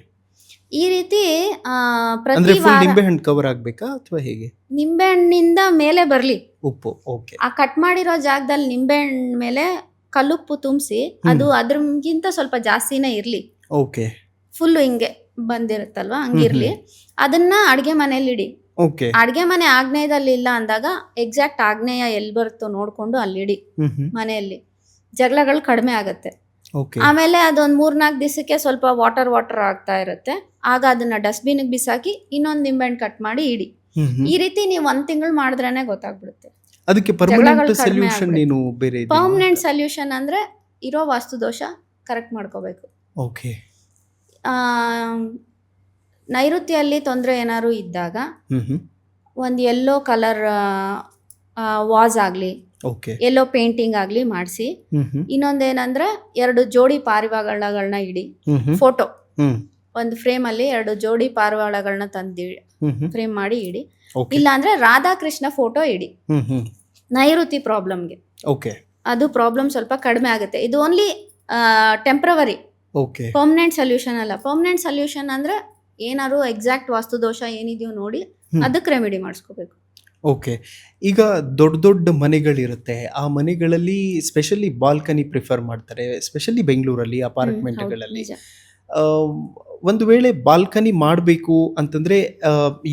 ಈ ರೀತಿ ಪ್ರತಿ ವಾರ ನಿಂಬೆಹಣ್ಣು ಕವರ್ ಆಗ್ಬೇಕಾ ಅಥವಾ ಹೇಗೆ? ನಿಂಬೆಹಣ್ಣಿಂದ ಮೇಲೆ ಬರ್ಲಿ ಉಪ್ಪು. ಓಕೆ. ಆ ಕಟ್ ಮಾಡಿರೋ ಜಾಗದಲ್ಲಿ ನಿಂಬೆಹಣ್ಣು ಮೇಲೆ ಕಲ್ಲುಪ್ಪು ತುಂಬಿಸಿ, ಅದು ಅದ್ರಗಿಂತ ಸ್ವಲ್ಪ ಜಾಸ್ತಿನೇ ಇರ್ಲಿ. ಓಕೆ. ಫುಲ್ಲು ಹಿಂಗೆ ಬಂದಿರುತ್ತಲ್ವಾ, ಹಂಗಿರ್ಲಿ. ಅದನ್ನ ಅಡ್ಗೆ ಮನೇಲಿ ಇಡಿ. ಓಕೆ. ಅಡ್ಗೆ ಮನೆ ಆಗ್ನೇಯದಲ್ಲಿ ಇಲ್ಲ ಅಂದಾಗ ಎಕ್ಸಾಕ್ಟ್ ಆಗ್ನೇಯ ಎಲ್ಲಿ ಬರುತ್ತೋ ನೋಡ್ಕೊಂಡು ಅಲ್ಲಿಡಿ. ಮನೆಯಲ್ಲಿ ಜಗಳಗಳು ಕಡಿಮೆ ಆಗತ್ತೆ. ಆಮೇಲೆ ಅದೊಂದು 3-4 ದಿವಸಕ್ಕೆ ಸ್ವಲ್ಪ ವಾಟರ್ ಆಗ್ತಾ ಇರುತ್ತೆ. ಆಗ ಅದನ್ನ ಡಸ್ಟ್ಬಿನ್ಗೆ ಬಿಸಾಕಿ ಇನ್ನೊಂದು ನಿಂಬೆಹಣ್ಣು ಕಟ್ ಮಾಡಿ ಇಡಿ. ಈ ರೀತಿ ನೀವು 1 ತಿಂಗಳು ಮಾಡಿದ್ರೇನೆ ಗೊತ್ತಾಗ್ಬಿಡುತ್ತೆ. ಅದಕ್ಕೆ ಪರ್ಮನೆಂಟ್ ಸೊಲ್ಯೂಷನ್ ಏನು ಬೇರೆ ಇದೆ? ಪರ್ಮನೆಂಟ್ ಸೊಲ್ಯೂಷನ್ ಅಂದ್ರೆ ಇರೋ ವಾಸ್ತು ದೋಷ ಕರೆಕ್ಟ್ ಮಾಡ್ಕೋಬೇಕು. ಓಕೆ. ನೈಋತ್ಯಲ್ಲಿ ತೊಂದರೆ ಏನಾದ್ರು ಇದ್ದಾಗ ಒಂದು ಯೆಲ್ಲೋ ಕಲರ್ ವಾಸ್ ಆಗಲಿ, ಓಕೆ. ಯೆಲ್ಲೋ ಪೇಂಟಿಂಗ್ ಆಗಲಿ ಮಾಡಿಸಿ. ಹ್ಮ್ ಹ್ಮ್ ಇನ್ನೊಂದೇನಂದ್ರೆ 2 ಜೋಡಿ ಪಾರಿವಾಳಗಳನ್ನ ಇಡಿ, ಹ್ಮ್ ಹ್ಮ್ ಫೋಟೋ ಹ್ಮ್ ಒಂದು ಫ್ರೇಮಲ್ಲಿ 2 ಜೋಡಿ ಪಾರಿವಾಳಗಳನ್ನ ತಂದು ಹ್ಮ್ ಹ್ಮ್ ಫ್ರೇಮ್ ಮಾಡಿ ಇಡಿ. ಓಕೆ. ಇಲ್ಲ ಅಂದ್ರೆ ರಾಧಾಕೃಷ್ಣ ಫೋಟೋ ಇಡಿ. ಹ್ಮ್ ಹ್ಮ್ ನೈಋತಿ ಪ್ರಾಬ್ಲಮ್ಗೆ ಓಕೆ. ಅದು ಪ್ರಾಬ್ಲಮ್ ಸ್ವಲ್ಪ ಕಡಿಮೆ ಆಗುತ್ತೆ. ಇದು only temporary, okay. Permanent solution ಅಲ್ಲ. ಪರ್ಮನೆಂಟ್ ಸೊಲ್ಯೂಷನ್ ಅಂದ್ರೆ ಏನಾದ್ರು ಎಕ್ಸಾಕ್ಟ್ ವಾಸ್ತು ದೋಷ ಏನಿದೆಯೋ ನೋಡಿ ಅದಕ್ಕೆ ರೆಮಿಡಿ ಮಾಡಿಸ್ಕೋಬೇಕು. ಓಕೆ. ಈಗ ದೊಡ್ಡ ದೊಡ್ಡ ಮನೆಗಳಿರುತ್ತೆ, ಆ ಮನೆಗಳಲ್ಲಿ ಸ್ಪೆಷಲಿ ಬಾಲ್ಕನಿ ಪ್ರಿಫರ್ ಮಾಡ್ತಾರೆ, ಸ್ಪೆಷಲಿ ಬೆಂಗಳೂರಲ್ಲಿ ಅಪಾರ್ಟ್ಮೆಂಟ್ಗಳಲ್ಲಿ. ನಿಜ. ಒಂದು ವೇಳೆ ಬಾಲ್ಕನಿ ಮಾಡಬೇಕು ಅಂತಂದ್ರೆ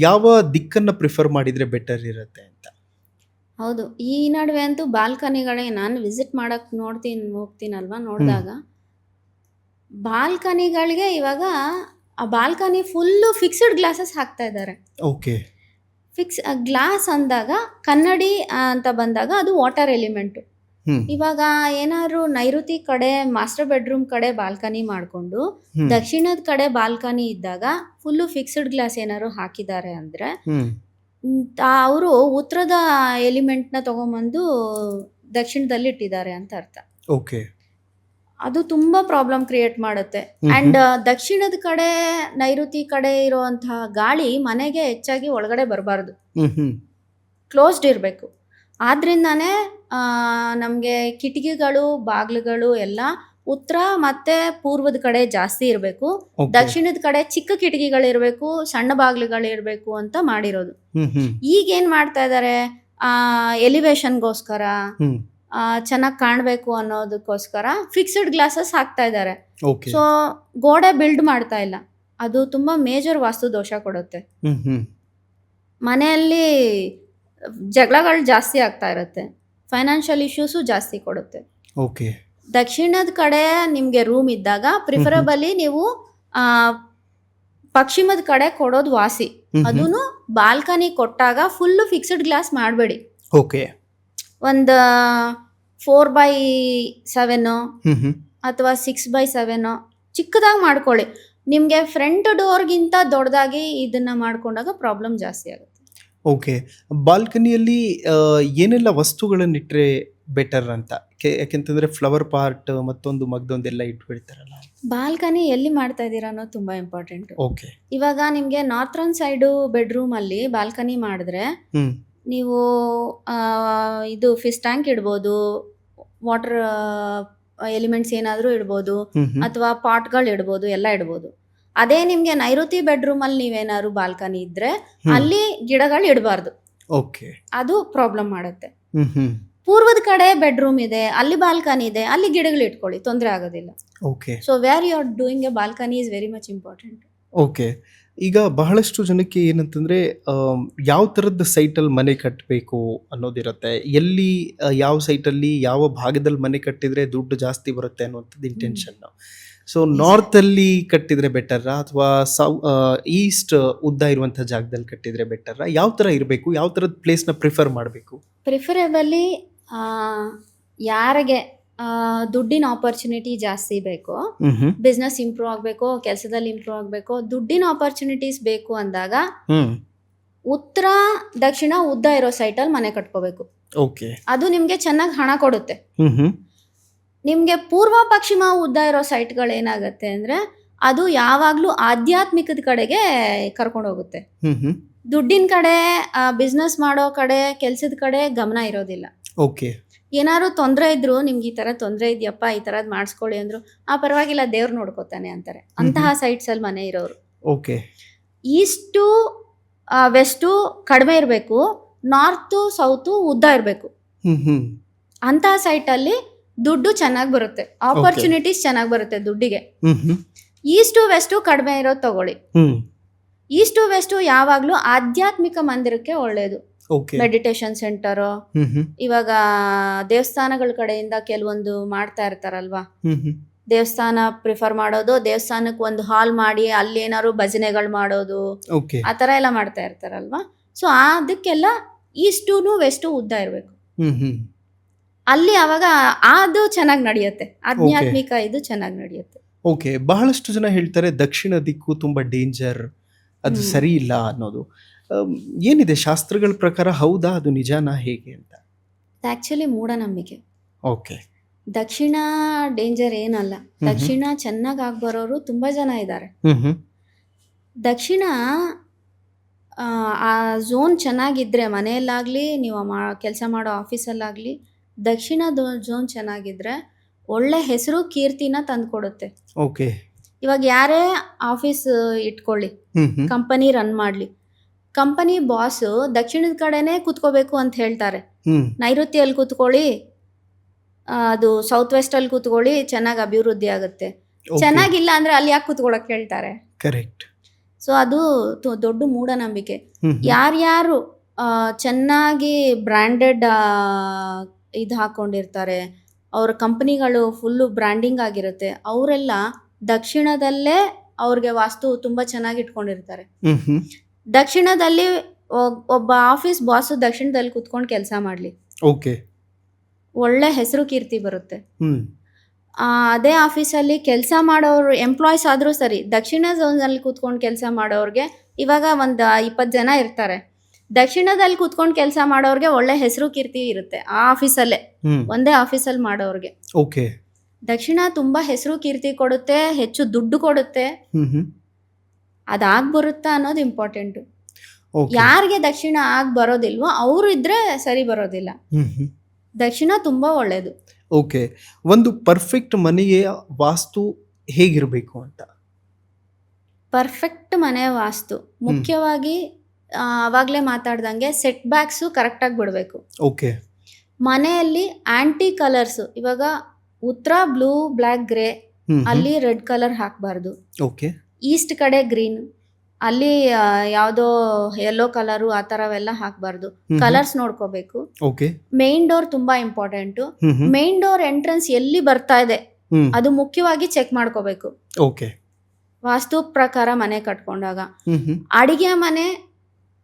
ಯಾವ ದಿಕ್ಕನ್ನ ಪ್ರಿಫರ್ ಮಾಡಿದ್ರೆ ಬೆಟರ್ ಇರುತ್ತೆ ಅಂತ? ಹೌದು, ಈ ನಡುವೆ ಅಂತೂ ಬಾಲ್ಕನಿಗಳಿಗೆ ನಾನು ವಿಸಿಟ್ ಮಾಡಕ್ ಹೋಗ್ತೀನಲ್ವಾ, ನೋಡಿದಾಗ ಬಾಲ್ಕನಿಗಳಿಗೆ ಇವಾಗ ಆ ಬಾಲ್ಕನಿ ಫುಲ್ಲು ಫಿಕ್ಸ್ಡ್ ಗ್ಲಾಸಸ್ ಹಾಕ್ತಾ ಇದ್ದಾರೆ. ಓಕೆ. ಫಿಕ್ಸ್ ಗ್ಲಾಸ್ ಅಂದಾಗ ಕನ್ನಡಿ ಅಂತ ಬಂದಾಗ ಅದು ವಾಟರ್ ಎಲಿಮೆಂಟು. ಹ್ಮ್ ಇವಾಗ ಏನಾದ್ರು ನೈಋತಿ ಕಡೆ ಮಾಸ್ಟರ್ ಬೆಡ್ರೂಮ್ ಕಡೆ ಬಾಲ್ಕನಿ ಮಾಡಿಕೊಂಡು ಹ್ಮ್ ದಕ್ಷಿಣದ ಕಡೆ ಬಾಲ್ಕನಿ ಇದ್ದಾಗ ಫುಲ್ಲು ಫಿಕ್ಸ್ಡ್ ಗ್ಲಾಸ್ ಏನಾದ್ರು ಹಾಕಿದ್ದಾರೆ ಅಂದರೆ ಹ್ಮ್ ಅವರು ಉತ್ತರದ ಎಲಿಮೆಂಟ್ನ ತಗೊಂಬಂದು ದಕ್ಷಿಣದಲ್ಲಿ ಇಟ್ಟಿದ್ದಾರೆ ಅಂತ ಅರ್ಥ. ಓಕೆ. ಅದು ತುಂಬ ಪ್ರಾಬ್ಲಮ್ ಕ್ರಿಯೇಟ್ ಮಾಡುತ್ತೆ. ಆ್ಯಂಡ್ ದಕ್ಷಿಣದ ಕಡೆ ನೈಋತಿ ಕಡೆ ಇರುವಂತಹ ಗಾಳಿ ಮನೆಗೆ ಹೆಚ್ಚಾಗಿ ಒಳಗಡೆ ಬರಬಾರ್ದು, ಹ್ಮ್ ಹ್ಮ್ ಕ್ಲೋಸ್ಡ್ ಇರಬೇಕು. ಆದ್ರಿಂದಾನೇ ನಮಗೆ ಕಿಟಕಿಗಳು ಬಾಗಿಲುಗಳು ಎಲ್ಲ ಉತ್ತರ ಮತ್ತು ಪೂರ್ವದ ಕಡೆ ಜಾಸ್ತಿ ಇರಬೇಕು, ಓಕೆ. ದಕ್ಷಿಣದ ಕಡೆ ಚಿಕ್ಕ ಕಿಟಕಿಗಳಿರಬೇಕು, ಸಣ್ಣ ಬಾಗಿಲುಗಳಿರಬೇಕು ಅಂತ ಮಾಡಿರೋದು. ಹ್ಮ್ ಹ್ಮ್ ಈಗೇನು ಮಾಡ್ತಾ ಇದ್ದಾರೆ, ಎಲಿವೇಶನ್ಗೋಸ್ಕರ ಹ್ಮ್ ಚೆನ್ನಾಗಿ ಕಾಣಬೇಕು ಅನ್ನೋದಕ್ಕೋಸ್ಕರ ಫಿಕ್ಸ್ಡ್ ಗ್ಲಾಸಸ್ ಹಾಕ್ತಾ ಇದ್ದಾರೆ. ಓಕೆ. ಸೊ ಗೋಡೆ ಬಿಲ್ಡ್ ಮಾಡ್ತಾ ಇಲ್ಲ. ಅದು ತುಂಬ ಮೇಜರ್ ವಾಸ್ತು ದೋಷ ಕೊಡುತ್ತೆ. ಹ್ಮ್ ಹ್ಮ್ ಮನೆಯಲ್ಲಿ ಜಗಳಗಳು ಜಾಸ್ತಿ ಆಗ್ತಾ ಇರುತ್ತೆ, ಫೈನಾನ್ಷಿಯಲ್ ಇಶ್ಯೂಸು ಜಾಸ್ತಿ ಕೊಡುತ್ತೆ. ಓಕೆ. ದಕ್ಷಿಣದ ಕಡೆ ನಿಮಗೆ ರೂಮ್ ಇದ್ದಾಗ ಪ್ರಿಫರಬಲಿ ನೀವು ಪಶ್ಚಿಮದ ಕಡೆ ಕೊಡೋದು ವಾಸಿ. ಅದೂ ಬಾಲ್ಕನಿ ಕೊಟ್ಟಾಗ ಫುಲ್ಲು ಫಿಕ್ಸ್ಡ್ ಗ್ಲಾಸ್ ಮಾಡಬೇಡಿ. ಓಕೆ. ಒಂದು 4x7 ಹ್ಮ್ ಹ್ಮ್ ಅಥವಾ 6x7 ಚಿಕ್ಕದಾಗಿ ಮಾಡ್ಕೊಳ್ಳಿ. ನಿಮಗೆ ಫ್ರಂಟ್ ಡೋರ್ಗಿಂತ ದೊಡ್ಡದಾಗಿ ಇದನ್ನ ಮಾಡ್ಕೊಂಡಾಗ ಪ್ರಾಬ್ಲಮ್ ಜಾಸ್ತಿ ಆಗುತ್ತೆ. ಓಕೆ. ಬಾಲ್ಕನಿಯಲ್ಲಿ ಏನೆಲ್ಲ ವಸ್ತುಗಳನ್ನಿಟ್ರೆ ಬೆಟರ್ ಅಂತ? ಯಾಕೆಂತಂದ್ರೆ ಫ್ಲವರ್ ಪಾರ್ಟ್ ಮತ್ತೊಂದು ಮಗ್ದೊಂದೆಲ್ಲ ಇಟ್ಬಿಡ್ತಾರಲ್ಲ. ಬಾಲ್ಕನಿ ಎಲ್ಲಿ ಮಾಡ್ತಾ ಇದ್ದೀರಾ ಅನ್ನೋದು ತುಂಬ ಇಂಪಾರ್ಟೆಂಟ್. ಓಕೆ. ಇವಾಗ ನಿಮಗೆ ನಾರ್ತನ್ ಸೈಡು ಬೆಡ್ರೂಮಲ್ಲಿ ಬಾಲ್ಕನಿ ಮಾಡಿದ್ರೆ ಹ್ಮ್ ನೀವು ಇದು ಫಿಶ್ ಟ್ಯಾಂಕ್ ಇಡ್ಬೋದು, ವಾಟರ್ ಎಲಿಮೆಂಟ್ಸ್ ಏನಾದರೂ ಇಡ್ಬೋದು, ಹ್ಮ್ ಹ್ಮ್ ಅಥವಾ ಪಾಟ್ಗಳು ಇಡ್ಬೋದು, ಎಲ್ಲ ಇಡ್ಬೋದು. ಅದೇ ನಿಮಗೆ ನೈಋತಿ ಬೆಡ್ರೂಮಲ್ಲಿ ನೀವೇನಾದ್ರು ಬಾಲ್ಕನಿ ಇದ್ರೆ ಅಲ್ಲಿ ಗಿಡಗಳು ಇಡಬಾರ್ದು, ಓಕೆ. ಅದು ಪ್ರಾಬ್ಲಮ್ ಮಾಡುತ್ತೆ. ಹ್ಮ್ ಹ್ಮ್ ಪೂರ್ವದ ಕಡೆ ಬೆಡ್ರೂಮ್ ಇದೆ, ಅಲ್ಲಿ ಬಾಲ್ಕನಿ ಇದೆ, ಅಲ್ಲಿ ಗಿಡಗಳು ಇಟ್ಕೊಳ್ಳಿ, ತೊಂದರೆ ಆಗೋದಿಲ್ಲ. Okay. So where you are doing a balcony is very much important. Okay. ಈಗ ಬಹಳಷ್ಟು ಜನಕ್ಕೆ ಏನಂತಂದ್ರೆ ಯಾವ ಥರದ ಸೈಟಲ್ಲಿ ಮನೆ ಕಟ್ಟಬೇಕು ಅನ್ನೋದಿರುತ್ತೆ, ಎಲ್ಲಿ ಯಾವ ಸೈಟಲ್ಲಿ ಯಾವ ಭಾಗದಲ್ಲಿ ಮನೆ ಕಟ್ಟಿದ್ರೆ ದುಡ್ಡು ಜಾಸ್ತಿ ಬರುತ್ತೆ ಅನ್ನುವಂಥದ್ದು ಇಂಟೆನ್ಷನ್. ಸೊ ನಾರ್ತಲ್ಲಿ ಕಟ್ಟಿದ್ರೆ ಬೆಟರ್ರಾ ಅಥವಾ ಈಸ್ಟ್ ಉದ್ದ ಇರುವಂಥ ಜಾಗದಲ್ಲಿ ಕಟ್ಟಿದ್ರೆ ಬೆಟರ್ರಾ? ಯಾವ ಥರ ಇರಬೇಕು, ಯಾವ ಥರದ ಪ್ಲೇಸ್ನ ಪ್ರಿಫರ್ ಮಾಡಬೇಕು? ಪ್ರಿಫರೇಬಲಿ ಯಾರಿಗೆ ದುಡ್ಡಿನ ಆಪರ್ಚುನಿಟಿ ಜಾಸ್ತಿ ಬೇಕು, ಹ್ಮ್ ಹ್ಮ್ ಬಿಸ್ನೆಸ್ ಇಂಪ್ರೂವ್ ಆಗಬೇಕು, ಕೆಲಸದಲ್ಲಿ ಇಂಪ್ರೂವ್ ಆಗಬೇಕು, ದುಡ್ಡಿನ ಆಪರ್ಚುನಿಟೀಸ್ ಬೇಕು ಅಂದಾಗ ಹ್ಮ್ ಉತ್ತರ ದಕ್ಷಿಣ ಉದ್ದ ಇರೋ ಸೈಟಲ್ಲಿ ಮನೆ ಕಟ್ಕೋಬೇಕು. ಓಕೆ. ಅದು ನಿಮಗೆ ಚೆನ್ನಾಗಿ ಹಣ ಕೊಡುತ್ತೆ. ಹ್ಮ್ ಹ್ಮ್ ನಿಮಗೆ ಪೂರ್ವ ಪಶ್ಚಿಮ ಉದ್ದ ಇರೋ ಸೈಟ್ಗಳು ಏನಾಗುತ್ತೆ ಅಂದರೆ ಅದು ಯಾವಾಗಲೂ ಆಧ್ಯಾತ್ಮಿಕದ ಕಡೆಗೆ ಕರ್ಕೊಂಡು ಹೋಗುತ್ತೆ. ಹ್ಮ್ ಹ್ಮ್ ದುಡ್ಡಿನ ಕಡೆ, ಬಿಸ್ನೆಸ್ ಮಾಡೋ ಕಡೆ, ಕೆಲಸದ ಕಡೆ ಗಮನ ಇರೋದಿಲ್ಲ. ಓಕೆ. ಏನಾದ್ರು ತೊಂದರೆ ಇದ್ರು, ನಿಮ್ಗೆ ಈ ಥರ ತೊಂದರೆ ಇದೆಯಪ್ಪ, ಈ ಥರದ್ದು ಮಾಡಿಸ್ಕೊಳ್ಳಿ ಅಂದರು, ಪರವಾಗಿಲ್ಲ ದೇವ್ರು ನೋಡ್ಕೋತಾನೆ ಅಂತಾರೆ ಅಂತಹ ಸೈಟ್ಸಲ್ಲಿ ಮನೆ ಇರೋರು. ಓಕೆ. ಈಸ್ಟು ವೆಸ್ಟು ಕಡಿಮೆ ಇರಬೇಕು, ನಾರ್ತು ಸೌತು ಉದ್ದ ಇರಬೇಕು. ಹ್ಮ್ ಹ್ಮ್ ಅಂತಹ ಸೈಟಲ್ಲಿ ದುಡ್ಡು ಚೆನ್ನಾಗಿ ಬರುತ್ತೆ, ಆಪರ್ಚುನಿಟೀಸ್ ಚೆನ್ನಾಗಿ ಬರುತ್ತೆ ದುಡ್ಡಿಗೆ. ಹ್ಮ್ ಹ್ಮ್ ಈಸ್ಟು ವೆಸ್ಟು ಕಡಿಮೆ ಇರೋದು ತಗೊಳ್ಳಿ. ಹ್ಮ್ ಈಸ್ಟು ವೆಸ್ಟು ಯಾವಾಗಲೂ ಆಧ್ಯಾತ್ಮಿಕ ಮಂದಿರಕ್ಕೆ ಒಳ್ಳೆಯದು. ಓಕೆ. ಮೆಡಿಟೇಷನ್ ಸೆಂಟರು, ಹ್ಮ್ ಹ್ಮ್ ಇವಾಗ ದೇವಸ್ಥಾನಗಳ ಕಡೆಯಿಂದ ಕೆಲವೊಂದು ಮಾಡ್ತಾ ಇರ್ತಾರಲ್ವಾ, ಹ್ಮ್ ಹ್ಮ್ ದೇವಸ್ಥಾನ ಪ್ರಿಫರ್ ಮಾಡೋದು, ದೇವಸ್ಥಾನಕ್ಕೆ ಒಂದು ಹಾಲ್ ಮಾಡಿ ಅಲ್ಲಿ ಏನಾದ್ರು ಭಜನೆಗಳು ಮಾಡೋದು, ಓಕೆ. ಆ ಥರ ಎಲ್ಲ ಮಾಡ್ತಾ ಇರ್ತಾರಲ್ವಾ. ಸೊ ಅದಕ್ಕೆಲ್ಲ ಈಸ್ಟು ವೆಸ್ಟು ಉದ್ದ ಇರಬೇಕು. ಹ್ಮ್ ಹ್ಮ್ ಅಲ್ಲಿ ಅವಾಗ ಅದು ಚೆನ್ನಾಗಿ ನಡೆಯುತ್ತೆ, ಆಧ್ಯಾತ್ಮಿಕ ಇದು ಚೆನ್ನಾಗಿ ನಡೆಯುತ್ತೆ. ಓಕೆ. ಬಹಳಷ್ಟು ಜನ ಹೇಳ್ತಾರೆ ದಕ್ಷಿಣ ದಿಕ್ಕು ತುಂಬಾ ಡೇಂಜರ್, ಅದು ಸರಿ ಇಲ್ಲ ಅನ್ನೋದು. ಆಮ್, ಏನಿದೆ ಶಾಸ್ತ್ರಗಳ ಪ್ರಕಾರ ಹೌದಾ ಅದು ನಿಜಾನಾ ಹೇಗೆ ಅಂತ? ಆ್ಯಕ್ಚುಲಿ ಮೂಢನಂಬಿಕೆ. ಓಕೆ. ದಕ್ಷಿಣ ಡೇಂಜರ್ ಏನಲ್ಲ. ದಕ್ಷಿಣ ಚೆನ್ನಾಗಿ ಬರೋರು ತುಂಬ ಜನ ಇದ್ದಾರೆ. ದಕ್ಷಿಣ ಆ ಝೋನ್ ಚೆನ್ನಾಗಿದ್ದರೆ, ಮನೆಯಲ್ಲಾಗಲಿ ನೀವು ಕೆಲಸ ಮಾಡೋ ಆಫೀಸಲ್ಲಾಗಲಿ ದಕ್ಷಿಣ ಝೋನ್ ಚೆನ್ನಾಗಿದ್ದರೆ ಒಳ್ಳೆ ಹೆಸರು ಕೀರ್ತಿನ ತಂದುಕೊಡುತ್ತೆ. ಓಕೆ. ಇವಾಗ ಯಾರೇ ಆಫೀಸ್ ಇಟ್ಕೊಳ್ಳಿ, ಕಂಪನಿ ರನ್ ಮಾಡಲಿ, ಕಂಪನಿ ಬಾಸು ದಕ್ಷಿಣದ ಕಡೆನೇ ಕೂತ್ಕೋಬೇಕು ಅಂತ ಹೇಳ್ತಾರೆ. ನೈಋತ್ಯಲ್ಲಿ ಕೂತ್ಕೊಳ್ಳಿ, ಅದು ಸೌತ್ ವೆಸ್ಟಲ್ಲಿ ಕೂತ್ಕೊಳ್ಳಿ, ಚೆನ್ನಾಗಿ ಅಭಿವೃದ್ಧಿ ಆಗುತ್ತೆ. ಚೆನ್ನಾಗಿಲ್ಲ ಅಂದರೆ ಅಲ್ಲಿ ಯಾಕೆ ಕೂತ್ಕೊಳ್ಳೋಕೆ ಹೇಳ್ತಾರೆ? ಕರೆಕ್ಟ್. ಸೊ ಅದು ದೊಡ್ಡ ಮೂಢನಂಬಿಕೆ. ಯಾರ್ಯಾರು ಚೆನ್ನಾಗಿ ಬ್ರ್ಯಾಂಡೆಡ್ ಇದು ಹಾಕ್ಕೊಂಡಿರ್ತಾರೆ, ಅವ್ರ ಕಂಪ್ನಿಗಳು ಫುಲ್ಲು ಬ್ರ್ಯಾಂಡಿಂಗ್ ಆಗಿರುತ್ತೆ, ಅವರೆಲ್ಲ ದಕ್ಷಿಣದಲ್ಲೇ ಅವ್ರಿಗೆ ವಾಸ್ತು ತುಂಬ ಚೆನ್ನಾಗಿ ಇಟ್ಕೊಂಡಿರ್ತಾರೆ. ದಕ್ಷಿಣದಲ್ಲಿ ಒಬ್ಬ ಆಫೀಸ್ ಬಾಸು ದಕ್ಷಿಣದಲ್ಲಿ ಕೂತ್ಕೊಂಡು ಕೆಲಸ ಮಾಡಲಿ, ಓಕೆ, ಒಳ್ಳೆ ಹೆಸರು ಕೀರ್ತಿ ಬರುತ್ತೆ. ಅದೇ ಆಫೀಸಲ್ಲಿ ಕೆಲಸ ಮಾಡೋರು ಎಂಪ್ಲಾಯ್ಸ್ ಆದರೂ ಸರಿ, ದಕ್ಷಿಣ ಝೋನಲ್ಲಿ ಕೂತ್ಕೊಂಡು ಕೆಲಸ ಮಾಡೋರಿಗೆ, ಇವಾಗ ಒಂದು 20 ಜನ ಇರ್ತಾರೆ, ದಕ್ಷಿಣದಲ್ಲಿ ಕೂತ್ಕೊಂಡು ಕೆಲಸ ಮಾಡೋರಿಗೆ ಒಳ್ಳೆ ಹೆಸರು ಕೀರ್ತಿ ಇರುತ್ತೆ ಆ ಆಫೀಸಲ್ಲೇ, ಒಂದೇ ಆಫೀಸಲ್ಲಿ ಮಾಡೋರಿಗೆ. ಓಕೆ. ದಕ್ಷಿಣ ತುಂಬ ಹೆಸರು ಕೀರ್ತಿ ಕೊಡುತ್ತೆ, ಹೆಚ್ಚು ದುಡ್ಡು ಕೊಡುತ್ತೆ. ಅದಾಗ್ ಬರುತ್ತಾ ಅನ್ನೋದು ಇಂಪಾರ್ಟೆಂಟು. ಯಾರಿಗೆ ದಕ್ಷಿಣ ಆಗಿ ಬರೋದಿಲ್ವೋ ಅವರು ಇದ್ರೆ ಸರಿ ಬರೋದಿಲ್ಲ. ದಕ್ಷಿಣ ತುಂಬ ಒಳ್ಳೆಯದು. ಓಕೆ. ಒಂದು ಪರ್ಫೆಕ್ಟ್ ಮನೆಯ ವಾಸ್ತು ಹೇಗಿರಬೇಕು ಅಂತ? ಪರ್ಫೆಕ್ಟ್ ಮನೆ ವಾಸ್ತು ಮುಖ್ಯವಾಗಿ ಆವಾಗಲೇ ಮಾತಾಡ್ದಂಗೆ ಸೆಟ್ ಬ್ಯಾಕ್ಸು ಕರೆಕ್ಟಾಗಿ ಬಿಡಬೇಕು. ಓಕೆ. ಮನೆಯಲ್ಲಿ ಆಂಟಿ ಕಲರ್ಸು, ಇವಾಗ ಉತ್ತರ ಬ್ಲೂ ಬ್ಲ್ಯಾಕ್ ಗ್ರೇ, ಅಲ್ಲಿ ರೆಡ್ ಕಲರ್ ಹಾಕಬಾರ್ದು. ಓಕೆ. ಈಸ್ಟ್ ಕಡೆ ಗ್ರೀನ್, ಅಲ್ಲಿ ಯಾವುದೋ ಯೆಲ್ಲೋ ಕಲರು ಆ ಥರವೆಲ್ಲ ಹಾಕಬಾರ್ದು. ಕಲರ್ಸ್ ನೋಡ್ಕೋಬೇಕು. ಓಕೆ. ಮೇನ್ ಡೋರ್ ತುಂಬಾ ಇಂಪಾರ್ಟೆಂಟು. ಮೇನ್ ಡೋರ್ ಎಂಟ್ರೆನ್ಸ್ ಎಲ್ಲಿ ಬರ್ತಾ ಇದೆ ಅದು ಮುಖ್ಯವಾಗಿ ಚೆಕ್ ಮಾಡ್ಕೋಬೇಕು. ಓಕೆ. ವಾಸ್ತು ಪ್ರಕಾರ ಮನೆ ಕಟ್ಕೊಂಡಾಗ ಅಡಿಗೆ ಮನೆ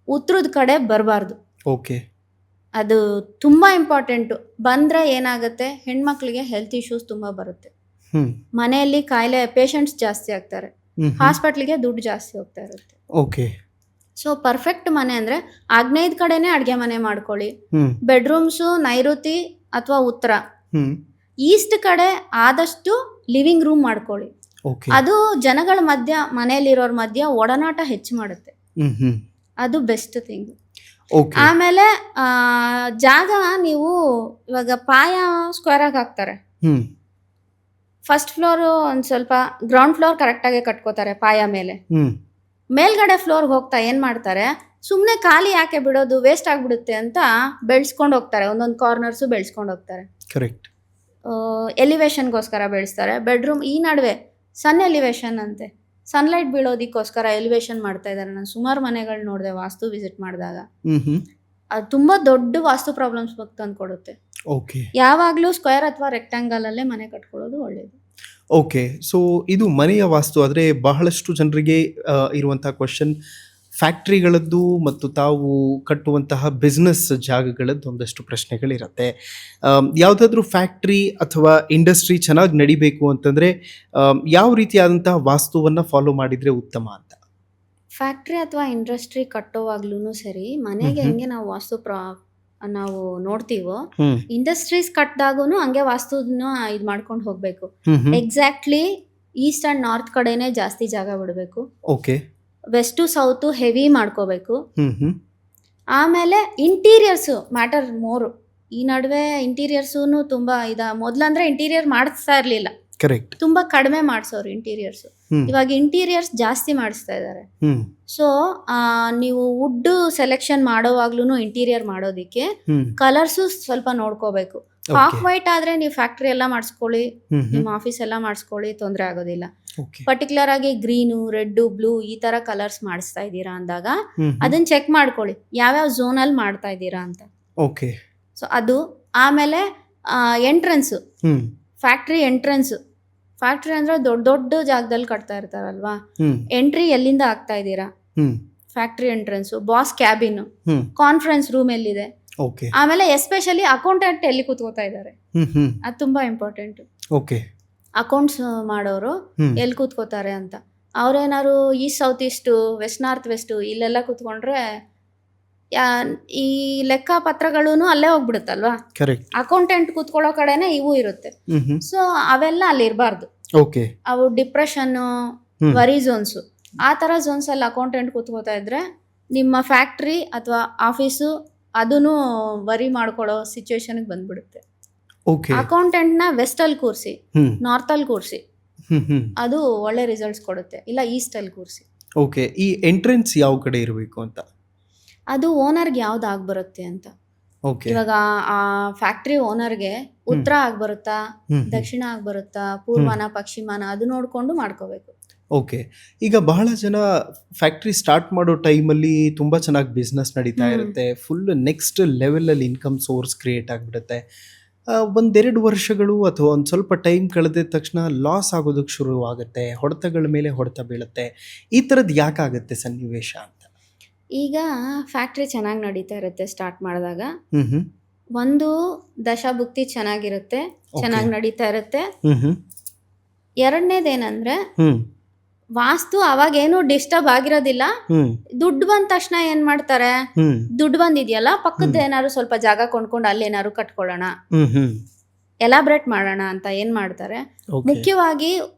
ಉತ್ತರದ ಕಡೆ ಬರಬಾರ್ದು. ಓಕೆ. ಅದು ತುಂಬಾ ಇಂಪಾರ್ಟೆಂಟು. ಬಂದ್ರೆ ಏನಾಗುತ್ತೆ, ಹೆಣ್ಮಕ್ಳಿಗೆ ಹೆಲ್ತ್ ಇಶ್ಯೂಸ್ ತುಂಬಾ ಬರುತ್ತೆ. ಮನೆಯಲ್ಲಿ ಕಾಯಿಲೆ ಪೇಷಂಟ್ಸ್ ಜಾಸ್ತಿ ಆಗ್ತಾರೆ, ಹಾಸ್ಪಿಟ್ಲಿಗೆ ದುಡ್ಡು ಜಾಸ್ತಿ ಹೋಗ್ತಾ ಇರುತ್ತೆ. ಓಕೆ. ಸೊ ಪರ್ಫೆಕ್ಟ್ ಮನೆ ಅಂದ್ರೆ ಆಗ್ನೇಯದ ಕಡೆನೆ ಅಡ್ಗೆ ಮನೆ ಮಾಡ್ಕೊಳ್ಳಿ. ಬೆಡ್ರೂಮ್ಸು ನೈಋತಿ ಅಥವಾ ಉತ್ತರ. ಈಸ್ಟ್ ಕಡೆ ಆದಷ್ಟು ಲಿವಿಂಗ್ ರೂಮ್ ಮಾಡ್ಕೊಳ್ಳಿ. ಅದು ಜನಗಳ ಮಧ್ಯ, ಮನೆಯಲ್ಲಿರೋರ ಮಧ್ಯ ಒಡನಾಟ ಹೆಚ್ಚು ಮಾಡುತ್ತೆ. ಅದು ಬೆಸ್ಟ್ ಥಿಂಗ್. ಆಮೇಲೆ ಜಾಗ ನೀವು ಇವಾಗ ಪಾಯ ಸ್ಕ್ವೇರ್ ಆಗಿ ಹಾಕ್ತಾರೆ. ಫಸ್ಟ್ ಫ್ಲೋರು ಒಂದು ಸ್ವಲ್ಪ ಗ್ರೌಂಡ್ ಫ್ಲೋರ್ ಕರೆಕ್ಟಾಗಿ ಕಟ್ಕೋತಾರೆ ಪಾಯ ಮೇಲೆ. ಮೇಲ್ಗಡೆ ಫ್ಲೋರ್ಗೆ ಹೋಗ್ತಾ ಏನು ಮಾಡ್ತಾರೆ, ಸುಮ್ಮನೆ ಖಾಲಿ ಯಾಕೆ ಬಿಡೋದು, ವೇಸ್ಟ್ ಆಗಿಬಿಡುತ್ತೆ ಅಂತ ಬೆಳೆಸ್ಕೊಂಡು ಹೋಗ್ತಾರೆ. ಒಂದೊಂದು ಕಾರ್ನರ್ಸು ಬೆಳೆಸ್ಕೊಂಡು ಹೋಗ್ತಾರೆ. ಕರೆಕ್ಟ್. ಎಲಿವೇಶನ್ಗೋಸ್ಕರ ಬೆಳೆಸ್ತಾರೆ. ಬೆಡ್ರೂಮ್ ಈ ನಡುವೆ ಸನ್ ಎಲಿವೇಶನ್ ಅಂತೆ, ಸನ್ಲೈಟ್ ಬೀಳೋದಕ್ಕೋಸ್ಕರ ಎಲಿವೇಶನ್ ಮಾಡ್ತಾ ಇದ್ದಾರೆ. ನಾನು ಸುಮಾರು ಮನೆಗಳು ನೋಡಿದೆ ವಾಸ್ತು ವಿಸಿಟ್ ಮಾಡಿದಾಗ. ಅದು ತುಂಬ ದೊಡ್ಡ ವಾಸ್ತು ಪ್ರಾಬ್ಲಮ್ಸ್ ತಂದು ಕೊಡುತ್ತೆ. ಓಕೆ. ಯಾವಾಗಲೂ ಸ್ಕ್ವೇರ್ ಅಥವಾ ರೆಕ್ಟಾಂಗಲ್ ಅಲ್ಲೇ ಮನೆ ಕಟ್ಕೊಳ್ಳೋದು ಒಳ್ಳೆಯದು. ಓಕೆ. ಸೊ ಇದು ಮನೆಯ ವಾಸ್ತು. ಆದರೆ ಬಹಳಷ್ಟು ಜನರಿಗೆ ಇರುವಂತಹ ಕ್ವಶನ್ ಫ್ಯಾಕ್ಟ್ರಿಗಳದ್ದು ಮತ್ತು ತಾವು ಕಟ್ಟುವಂತಹ ಬಿಸ್ನೆಸ್ ಜಾಗಗಳದ್ದು ಒಂದಷ್ಟು ಪ್ರಶ್ನೆಗಳಿರುತ್ತೆ. ಯಾವುದಾದ್ರೂ ಫ್ಯಾಕ್ಟ್ರಿ ಅಥವಾ ಇಂಡಸ್ಟ್ರಿ ಚೆನ್ನಾಗಿ ನಡಿಬೇಕು ಅಂತಂದರೆ ಯಾವ ರೀತಿಯಾದಂತಹ ವಾಸ್ತುವನ್ನು ಫಾಲೋ ಮಾಡಿದರೆ ಉತ್ತಮ ಅಂತ? ಫ್ಯಾಕ್ಟ್ರಿ ಅಥವಾ ಇಂಡಸ್ಟ್ರಿ ಕಟ್ಟೋವಾಗ್ಲೂ ಸರಿ, ಮನೆಗೆ ಹೆಂಗೆ ನಾವು ವಾಸ್ತು ನಾವು ನೋಡ್ತೀವೋ, ಇಂಡಸ್ಟ್ರೀಸ್ ಕಟ್ಟಿದಾಗೂ ಹಂಗೆ ವಾಸ್ತುನ ಇದು ಮಾಡ್ಕೊಂಡು ಹೋಗ್ಬೇಕು. ಎಕ್ಸಾಕ್ಟ್ಲಿ ಈಸ್ಟ್ ಅಂಡ್ ನಾರ್ತ್ ಕಡೆನೇ ಜಾಸ್ತಿ ಜಾಗ ಬಿಡಬೇಕು. ಓಕೆ. ವೆಸ್ಟು ಸೌತು ಹೆವಿ ಮಾಡ್ಕೋಬೇಕು. ಆಮೇಲೆ ಇಂಟೀರಿಯರ್ಸು ಮ್ಯಾಟರ್ ಮೋರು. ಈ ನಡುವೆ ಇಂಟೀರಿಯರ್ಸೂ ತುಂಬ ಮೊದಲಂದ್ರೆ ಇಂಟೀರಿಯರ್ ಮಾಡಿಸ್ತಾ ಇರಲಿಲ್ಲ, ಕರೆಕ್ಟ್, ತುಂಬ ಕಡಿಮೆ ಮಾಡಿಸೋರು ಇಂಟೀರಿಯರ್ಸು. ಇವಾಗ ಇಂಟೀರಿಯರ್ಸ್ ಜಾಸ್ತಿ ಮಾಡಿಸ್ತಾ ಇದ್ದಾರೆ. ಸೊ ನೀವು ವುಡ್ ಸೆಲೆಕ್ಷನ್ ಮಾಡೋವಾಗ್ಲೂ ಇಂಟೀರಿಯರ್ ಮಾಡೋದಿಕ್ಕೆ ಕಲರ್ಸು ಸ್ವಲ್ಪ ನೋಡ್ಕೋಬೇಕು. ಹಾಫ್ ವೈಟ್ ಆದ್ರೆ ನೀವು ಫ್ಯಾಕ್ಟ್ರಿ ಎಲ್ಲ ಮಾಡಿಸ್ಕೊಳ್ಳಿ, ನಿಮ್ಮ ಆಫೀಸ್ ಎಲ್ಲ ಮಾಡಿಸ್ಕೊಳ್ಳಿ, ತೊಂದರೆ ಆಗೋದಿಲ್ಲ. ಪರ್ಟಿಕ್ಯುಲರ್ ಆಗಿ ಗ್ರೀನು, ರೆಡ್, ಬ್ಲೂ ಈ ತರ ಕಲರ್ಸ್ ಮಾಡಿಸ್ತಾ ಇದ್ದೀರಾ ಅಂದಾಗ ಅದನ್ನ ಚೆಕ್ ಮಾಡ್ಕೊಳ್ಳಿ, ಯಾವ್ಯಾವ ಝೋನಲ್ಲಿ ಮಾಡ್ತಾ ಇದ್ದೀರಾ ಅಂತ. ಓಕೆ. ಸೊ ಅದು. ಆಮೇಲೆ ಎಂಟ್ರೆನ್ಸು, ಫ್ಯಾಕ್ಟ್ರಿ ಎಂಟ್ರೆನ್ಸು. ಫ್ಯಾಕ್ಟ್ರಿ ಅಂದ್ರೆ ದೊಡ್ಡ ದೊಡ್ಡ ಜಾಗದಲ್ಲಿ ಕಟ್ತಾ ಇರ್ತಾರಲ್ವಾ, ಎಂಟ್ರಿ ಎಲ್ಲಿಂದ ಆಗ್ತಾ ಇದ್ದೀರಾ, factory entrance, boss cabin, conference room ಎಲ್ಲಿದೆ, ಆಮೇಲೆ ಎಸ್ಪೆಷಲಿ ಅಕೌಂಟೆಂಟ್ ಎಲ್ಲಿ ಕೂತ್ಕೋತಾ ಇದ್ದಾರೆ, ಅದು ತುಂಬಾ ಇಂಪಾರ್ಟೆಂಟ್. ಓಕೆ. ಅಕೌಂಟ್ಸ್ ಮಾಡೋರು ಎಲ್ಲಿ ಕೂತ್ಕೋತಾರೆ ಅಂತ. ಅವ್ರೇನಾದ್ರು east south east, west north west ಇಲ್ಲೆಲ್ಲ ಕೂತ್ಕೊಂಡ್ರೆ ಈ ಲೆಕ್ಕ ಪತ್ರಗಳೂ ಅಲ್ಲೇ ಹೋಗ್ಬಿಡುತ್ತಲ್ವಾ, ಕರೆಕ್ಟ್. ಅಕೌಂಟೆಂಟ್ ಕೂತ್ಕೊಳ್ಳೋ ಕಡೆನೆ ಇವು ಇರುತ್ತೆ. ಸೊ ಅವೆಲ್ಲ ಅಲ್ಲಿ ಇರಬಾರ್ದು. ಓಕೆ. ಅವು ಡಿಪ್ರೆಷನ್, ವರಿ ಝೋನ್ಸು, ಆ ಥರ ಝೋನ್ಸ್ ಅಲ್ಲಿ ಅಕೌಂಟೆಂಟ್ ಕೂತ್ಕೋತಾ ಇದ್ರೆ ನಿಮ್ಮ ಫ್ಯಾಕ್ಟ್ರಿ ಅಥವಾ ಆಫೀಸು ಅದೂ ವರಿ ಮಾಡ್ಕೊಳ್ಳೋ ಸಿಚುವೇಶನ್ಗೆ ಬಂದ್ಬಿಡುತ್ತೆ. ಓಕೆ. ಅಕೌಂಟೆಂಟ್ನ ವೆಸ್ಟಲ್ಲಿ ಕೂರಿಸಿ, ನಾರ್ತಲ್ಲಿ ಕೂರಿಸಿ, ಅದು ಒಳ್ಳೆ ರಿಸಲ್ಟ್ಸ್ ಕೊಡುತ್ತೆ. ಇಲ್ಲ ಈಸ್ಟಲ್ಲಿ ಕೂರಿಸಿ. ಓಕೆ. ಈ ಎಂಟ್ರೆನ್ಸ್ ಯಾವ ಕಡೆ ಇರಬೇಕು ಅಂತ? ಅದು ಓನರ್ಗೆ ಯಾವ್ದು ಆಗ್ಬರುತ್ತೆ ಅಂತ. ಓಕೆ. ಇವಾಗ ಆ ಫ್ಯಾಕ್ಟ್ರಿ ಓನರ್ಗೆ ಉತ್ತರ ಆಗ್ಬರುತ್ತಾ, ದಕ್ಷಿಣ ಆಗ್ಬರುತ್ತಾ, ಪೂರ್ವನ, ಪಶ್ಚಿಮನ, ಅದು ನೋಡ್ಕೊಂಡು ಮಾಡ್ಕೋಬೇಕು. ಓಕೆ. ಈಗ ಬಹಳ ಜನ ಫ್ಯಾಕ್ಟ್ರಿ ಸ್ಟಾರ್ಟ್ ಮಾಡೋ ಟೈಮಲ್ಲಿ ತುಂಬ ಚೆನ್ನಾಗಿ ಬಿಸ್ನೆಸ್ ನಡೀತಾ ಇರುತ್ತೆ, ಫುಲ್ ನೆಕ್ಸ್ಟ್ ಲೆವೆಲಲ್ಲಿ ಇನ್ಕಮ್ ಸೋರ್ಸ್ ಕ್ರಿಯೇಟ್ ಆಗಿಬಿಡುತ್ತೆ. ಒಂದೆರಡು ವರ್ಷಗಳು ಅಥವಾ ಒಂದು ಸ್ವಲ್ಪ ಟೈಮ್ ಕಳೆದ ತಕ್ಷಣ ಲಾಸ್ ಆಗೋದಕ್ಕೆ ಶುರುವಾಗುತ್ತೆ, ಹೊಡೆತಗಳ ಮೇಲೆ ಹೊಡೆತ ಬೀಳುತ್ತೆ. ಈ ಥರದ್ದು ಯಾಕಾಗುತ್ತೆ ಸನ್ನಿವೇಶ ಅಂತ? ಈಗ ಫ್ಯಾಕ್ಟ್ರಿ ಚೆನ್ನಾಗಿ ನಡೀತಾ ಇರುತ್ತೆ ಸ್ಟಾರ್ಟ್ ಮಾಡಿದಾಗ. ಒಂದು ದಶಾಭುಕ್ತಿ ಚೆನ್ನಾಗಿರುತ್ತೆ, ಚೆನ್ನಾಗಿ ನಡೀತಾ ಇರುತ್ತೆ. ಎರಡನೇದೇನಂದ್ರೆ ವಾಸ್ತು ಅವಾಗೇನು ಡಿಸ್ಟರ್ಬ್ ಆಗಿರೋದಿಲ್ಲ. ದುಡ್ಡು ಬಂದ ತಕ್ಷಣ ಏನ್ ಮಾಡ್ತಾರೆ, ದುಡ್ಡು ಬಂದಿದ್ಯಲ್ಲ ಪಕ್ಕದ ಏನಾದ್ರು ಸ್ವಲ್ಪ ಜಾಗ ಕೊಂಡ್ಕೊಂಡು ಅಲ್ಲೇನಾದ್ರು ಕಟ್ಕೊಳ್ಳೋಣ, ಎಲಾಬ್ರೇಟ್ ಮಾಡೋಣ ಅಂತ ಏನ್ ಮಾಡ್ತಾರೆ. ಮುಖ್ಯವಾಗಿ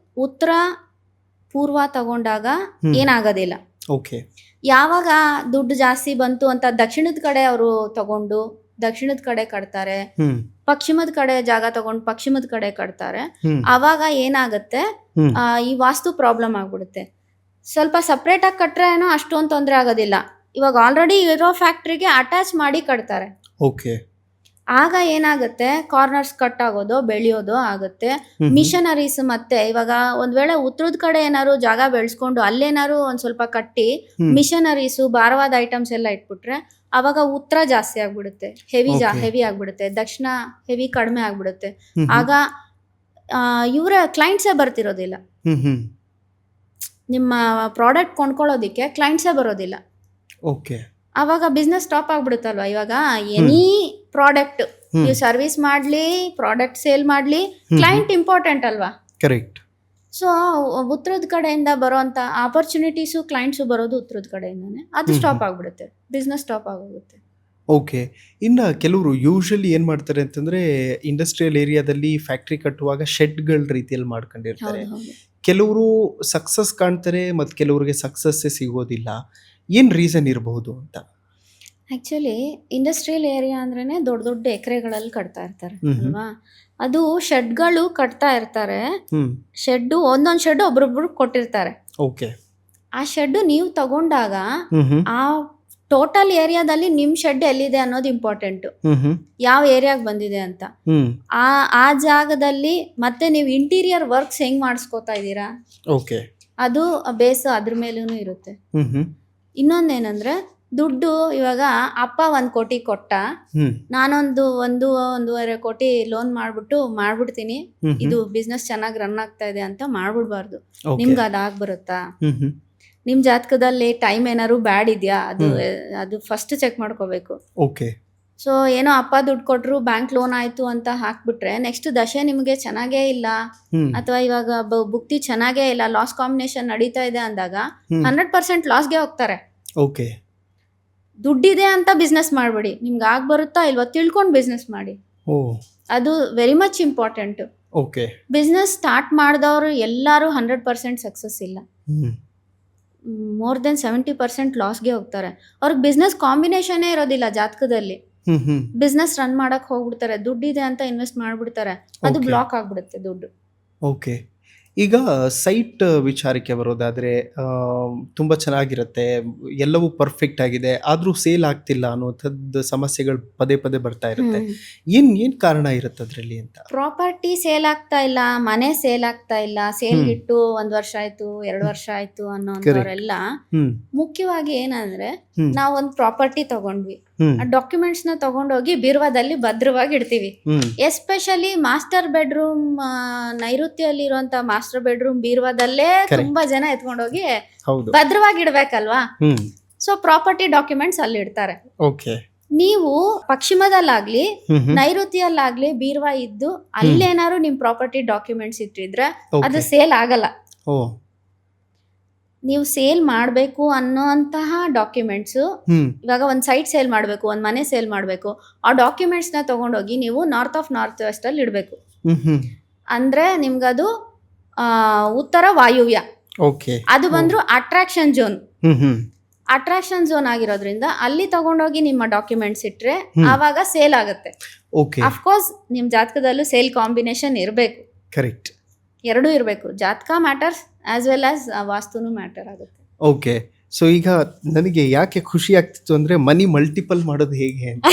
ಉತ್ತರ ಪೂರ್ವ ತಗೊಂಡಾಗ ಏನಾಗೋದಿಲ್ಲ. ಯಾವಾಗ ದುಡ್ಡು ಜಾಸ್ತಿ ಬಂತು ಅಂತ ದಕ್ಷಿಣದ ಕಡೆ ಅವರು ತಗೊಂಡು ದಕ್ಷಿಣದ ಕಡೆ ಕಟ್ತಾರೆ, ಪಶ್ಚಿಮದ ಕಡೆ ಜಾಗ ತಗೊಂಡು ಪಶ್ಚಿಮದ ಕಡೆ ಕಟ್ತಾರೆ, ಅವಾಗ ಏನಾಗುತ್ತೆ, ಈ ವಾಸ್ತು ಪ್ರಾಬ್ಲಮ್ ಆಗ್ಬಿಡುತ್ತೆ. ಸ್ವಲ್ಪ ಸಪ್ರೇಟ್ ಆಗಿ ಕಟ್ರೆ ಏನೋ ಅಷ್ಟೊಂದು ತೊಂದರೆ ಆಗೋದಿಲ್ಲ. ಇವಾಗ ಆಲ್ರೆಡಿ ಇರೋ ಫ್ಯಾಕ್ಟ್ರಿಗೆ ಅಟ್ಯಾಚ್ ಮಾಡಿ ಕಟ್ತಾರೆ. ಓಕೆ. ಆಗ ಏನಾಗುತ್ತೆ, ಕಾರ್ನರ್ಸ್ ಕಟ್ ಆಗೋದು, ಬೆಳೆಯೋದು ಆಗುತ್ತೆ. ಮಿಷನರೀಸ್ ಮತ್ತೆ ಇವಾಗ ಒಂದ್ ವೇಳೆ ಉತ್ತರದ ಕಡೆ ಏನಾದ್ರು ಜಾಗ ಬೆಳೆಸ್ಕೊಂಡು ಅಲ್ಲೇನಾದ್ರು ಒಂದ್ ಸ್ವಲ್ಪ ಕಟ್ಟಿ ಮಿಷನರೀಸು ಭಾರವಾದ ಐಟಮ್ಸ್ ಎಲ್ಲ ಇಟ್ಬಿಟ್ರೆ ಅವಾಗ ಉತ್ತರ ಜಾಸ್ತಿ ಆಗ್ಬಿಡುತ್ತೆ, ಹೆವಿ ಆಗ್ಬಿಡುತ್ತೆ, ದಕ್ಷಿಣ ಹೆವಿ ಕಡಿಮೆ ಆಗ್ಬಿಡುತ್ತೆ. ಆಗ ಇವರ ಕ್ಲೈಂಟ್ಸೇ ಬರ್ತಿರೋದಿಲ್ಲ, ನಿಮ್ಮ ಪ್ರಾಡಕ್ಟ್ ಕೊಂಡ್ಕೊಳ್ಳೋದಿಕ್ಕೆ ಕ್ಲೈಂಟ್ಸೇ ಬರೋದಿಲ್ಲ. ಓಕೆ. ಅವಾಗ ಬಿಸ್ನೆಸ್ ಸ್ಟಾಪ್ ಆಗ್ಬಿಡುತ್ತಲ್ವಾ. ಇವಾಗ ಎನಿ ಪ್ರಾಡಕ್ಟ್ ನೀವು ಸರ್ವಿಸ್ ಮಾಡ್ಲಿ, ಪ್ರಾಡಕ್ಟ್ ಸೇಲ್ ಮಾಡ್ಲಿ, ಕ್ಲೈಂಟ್ ಇಂಪಾರ್ಟೆಂಟ್ ಅಲ್ವಾ. ಕರೆಕ್ಟ್. ಸೊ ಉತ್ತರದ ಕಡೆಯಿಂದ ಬರೋಂಥ ಆಪರ್ಚುನಿಟೀಸು ಕ್ಲೈಂಟ್ಸು ಬರೋದು ಉತ್ತರದ ಕಡೆಯಿಂದಾನೆ. ಅದು ಸ್ಟಾಪ್ ಆಗ್ಬಿಡುತ್ತೆ, ಬಿಸ್ನೆಸ್ ಸ್ಟಾಪ್ ಆಗೋಗುತ್ತೆ. ಓಕೆ. ಇನ್ನು ಕೆಲವರು ಯೂಶಲಿ ಏನು ಮಾಡ್ತಾರೆ ಅಂತಂದರೆ, ಇಂಡಸ್ಟ್ರಿಯಲ್ ಏರಿಯಾದಲ್ಲಿ ಫ್ಯಾಕ್ಟ್ರಿ ಕಟ್ಟುವಾಗ ಶೆಡ್ಗಳ ರೀತಿಯಲ್ಲಿ ಮಾಡ್ಕೊಂಡಿರ್ತಾರೆ. ಕೆಲವರು ಸಕ್ಸಸ್ ಕಾಣ್ತಾರೆ ಮತ್ತು ಕೆಲವರಿಗೆ ಸಕ್ಸಸ್ಸೇ ಸಿಗೋದಿಲ್ಲ. ಏನು ರೀಸನ್ ಇರಬಹುದು ಅಂತ? ಆ್ಯಕ್ಚುಲಿ ಇಂಡಸ್ಟ್ರಿಯಲ್ ಏರಿಯಾ ಅಂದ್ರೇ ದೊಡ್ಡ ದೊಡ್ಡ ಎಕರೆಗಳಲ್ಲಿ ಕಟ್ತಾ ಇರ್ತಾರೆ ಅಲ್ವಾ. ಅದು ಶೆಡ್ಗಳು ಕಟ್ತಾ ಇರ್ತಾರೆ. ಶೆಡ್ಡು ಒಂದೊಂದು ಶೆಡ್ ಒಬ್ರೊಬ್ರು ಕೊಟ್ಟಿರ್ತಾರೆ. ಓಕೆ. ಆ ಶೆಡ್ಡು ನೀವು ತಗೊಂಡಾಗ ಆ ಟೋಟಲ್ ಏರಿಯಾದಲ್ಲಿ ನಿಮ್ ಶೆಡ್ ಎಲ್ಲಿದೆ ಅನ್ನೋದು ಇಂಪಾರ್ಟೆಂಟು, ಯಾವ ಏರಿಯಾಗೆ ಬಂದಿದೆ ಅಂತ. ಆ ಜಾಗದಲ್ಲಿ ಮತ್ತೆ ನೀವು ಇಂಟೀರಿಯರ್ ವರ್ಕ್ಸ್ ಹೆಂಗ್ ಮಾಡಿಸ್ಕೋತಾ ಇದ್ದೀರಾ, ಅದು ಬೇಸ್ ಅದ್ರ ಮೇಲೂ ಇರುತ್ತೆ. ಇನ್ನೊಂದೇನಂದ್ರೆ ದುಡ್ಡು, ಇವಾಗ ಅಪ್ಪ 1 ಕೋಟಿ ಕೊಟ್ಟ, ನಾನೊಂದು 1.5 ಕೋಟಿ ಲೋನ್ ಮಾಡ್ಬಿಡ್ತೀನಿ, ಇದು ಬಿಸ್ನೆಸ್ ಚೆನ್ನಾಗಿ ರನ್ ಆಗ್ತಾ ಇದೆ ಅಂತ ಮಾಡ್ಬಿಡ್ಬಾರ್ದು. ನಿಮ್ಗೆ ಅದಾಗ್ಬರುತ್ತಾ, ನಿಮ್ ಜಾತಕದಲ್ಲಿ ಟೈಮ್ ಏನಾದ್ರು ಬ್ಯಾಡ್ ಇದೆಯಾ, ಅದು ಫಸ್ಟ್ ಚೆಕ್ ಮಾಡ್ಕೋಬೇಕು. ಸೊ ಏನೋ ಅಪ್ಪ ದುಡ್ಡು ಕೊಟ್ರು, ಬ್ಯಾಂಕ್ ಲೋನ್ ಆಯ್ತು ಅಂತ ಹಾಕ್ಬಿಟ್ರೆ ನೆಕ್ಸ್ಟ್ ದಶೆ ನಿಮ್ಗೆ ಚೆನ್ನಾಗೇ ಇಲ್ಲ, ಅಥವಾ ಇವಾಗ ಭುಕ್ತಿ ಚೆನ್ನಾಗೇ ಇಲ್ಲ, ಲಾಸ್ ಕಾಂಬಿನೇಷನ್ ನಡೀತಾ ಇದೆ ಅಂದಾಗ 100% ಲಾಸ್ಗೆ ಹೋಗ್ತಾರೆ. ದುಡ್ಡಿದೆ ಅಂತ ಬಿಸ್ನೆಸ್ ಮಾಡ್ಬೇಡಿ, ನಿಮ್ಗೆ ಬರುತ್ತಾ ಇಲ್ವಾ ತಿಳ್ಕೊಂಡು ಬಿಸ್ನೆಸ್ ಮಾಡಿ. ಅದು very much important. Business start ಮಾಡಿದವರು ಎಲ್ಲರೂ 100% ಸಕ್ಸಸ್ ಇಲ್ಲ, ಮೋರ್ ದೆನ್ 70% ಲಾಸ್ಗೆ ಹೋಗ್ತಾರೆ. ಅವ್ರಿಗೆ ಬಿಸ್ನೆಸ್ ಕಾಂಬಿನೇಷನ್ನೇ ಇರೋದಿಲ್ಲ ಜಾತಕದಲ್ಲಿ. ಬಿಸ್ನೆಸ್ ರನ್ ಮಾಡಕ್ ಹೋಗ್ಬಿಡ್ತಾರೆ, ದುಡ್ಡಿದೆ ಅಂತ ಇನ್ವೆಸ್ಟ್ ಮಾಡ್ಬಿಡ್ತಾರೆ, ಅದು ಬ್ಲಾಕ್ ಆಗ್ಬಿಡುತ್ತೆ ದುಡ್ಡು. ಓಕೆ. ಈಗ ಸೈಟ್ ವಿಚಾರಕ್ಕೆ ಬರೋದಾದರೆ, ತುಂಬ ಚೆನ್ನಾಗಿರುತ್ತೆ, ಎಲ್ಲವೂ ಪರ್ಫೆಕ್ಟ್ ಆಗಿದೆ, ಆದರೂ ಸೇಲ್ ಆಗ್ತಿಲ್ಲ ಅನ್ನೋಂಥದ್ದು ಸಮಸ್ಯೆಗಳು ಪದೇ ಪದೇ ಬರ್ತಾ ಇರುತ್ತೆ. ಏನು ಕಾರಣ ಇರುತ್ತೆ ಅದರಲ್ಲಿ ಅಂತ? ಪ್ರಾಪರ್ಟಿ ಸೇಲ್ ಆಗ್ತಾ ಇಲ್ಲ, ಮನೆ ಸೇಲ್ ಆಗ್ತಾ ಇಲ್ಲ, ಸೇಲ್ ಇಟ್ಟು 1 ವರ್ಷ ಆಯ್ತು, 2 ವರ್ಷ ಆಯ್ತು ಅನ್ನೋಂಥವರೆಲ್ಲ ಮುಖ್ಯವಾಗಿ ಏನಂದ್ರೆ, ನಾವು ಒಂದು ಪ್ರಾಪರ್ಟಿ ತಗೊಂಡ್ವಿ, ಆ ಡಾಕ್ಯುಮೆಂಟ್ಸ್ ನ ತಗೊಂಡೋಗಿ ಬೀರ್ವಾದಲ್ಲಿ ಭದ್ರವಾಗಿ ಇಡ್ತೀವಿ. ಎಸ್ಪೆಷಲಿ ಮಾಸ್ಟರ್ ಬೆಡ್ರೂಮ್, ನೈಋತ್ಯಲ್ಲಿ ಇರುವಂತ ಮಾಸ್ಟರ್ ಬೆಡ್ರೂಮ್ ಬೀರ್ವಾದಲ್ಲೇ ತುಂಬಾ ಜನ ಎತ್ಕೊಂಡೋಗಿ ಭದ್ರವಾಗಿ ಇಡ್ಬೇಕಲ್ವಾ. ಸೊ ಪ್ರಾಪರ್ಟಿ ಡಾಕ್ಯುಮೆಂಟ್ಸ್ ಅಲ್ಲಿ ಇಡ್ತಾರೆ. ನೀವು ಪಶ್ಚಿಮದಲ್ಲಾಗ್ಲಿ ನೈಋತ್ಯಲ್ಲಾಗ್ಲಿ ಬೀರ್ವಾ ಇದ್ದು ಅಲ್ಲೇನಾದ್ರು ನಿಮ್ ಪ್ರಾಪರ್ಟಿ ಡಾಕ್ಯುಮೆಂಟ್ಸ್ ಇಟ್ಟಿದ್ರೆ ಅದು ಸೇಲ್ ಆಗಲ್ಲ. ನೀವು ಸೇಲ್ ಮಾಡಬೇಕು ಅನ್ನೋಂತಹ ಡಾಕ್ಯುಮೆಂಟ್ಸು, ಇವಾಗ ಒಂದು ಸೈಟ್ ಸೇಲ್ ಮಾಡಬೇಕು, ಒಂದು ಮನೆ ಸೇಲ್ ಮಾಡಬೇಕು, ಆ ಡಾಕ್ಯುಮೆಂಟ್ಸ್ನ ತೊಗೊಂಡೋಗಿ ನೀವು ನಾರ್ತ್ ವೆಸ್ಟಲ್ಲಿ ಇಡಬೇಕು. ಅಂದರೆ ನಿಮ್ಗದು ಉತ್ತರ ವಾಯುವ್ಯ. ಓಕೆ. ಅದು ಬಂದ್ರು ಅಟ್ರಾಕ್ಷನ್ ಝೋನ್ ಆಗಿರೋದ್ರಿಂದ ಅಲ್ಲಿ ತಗೊಂಡೋಗಿ ನಿಮ್ಮ ಡಾಕ್ಯುಮೆಂಟ್ಸ್ ಇಟ್ರೆ ಆವಾಗ ಸೇಲ್ ಆಗುತ್ತೆ. ಓಕೆ. ಅಫ್ಕೋರ್ಸ್ ನಿಮ್ಮ ಜಾತಕದಲ್ಲೂ ಸೇಲ್ ಕಾಂಬಿನೇಷನ್ ಇರಬೇಕು. ಕರೆಕ್ಟ್. ಎರಡೂ ಇರಬೇಕು. ಜಾತಕ ಮ್ಯಾಟರ್ಸ್ ಆಸ್ ವೆಲ್ ಆಸ್ ವಾಸ್ತುನು ಮ್ಯಾಟರ್ ಆಗುತ್ತೆ. ಓಕೆ. ಸೊ ಈಗ ನನಗೆ ಯಾಕೆ ಖುಷಿ ಆಗ್ತಿತ್ತು ಅಂದ್ರೆ ಮನಿ ಮಲ್ಟಿಪಲ್ ಮಾಡೋದು ಹೇಗೆ ಅಂತ.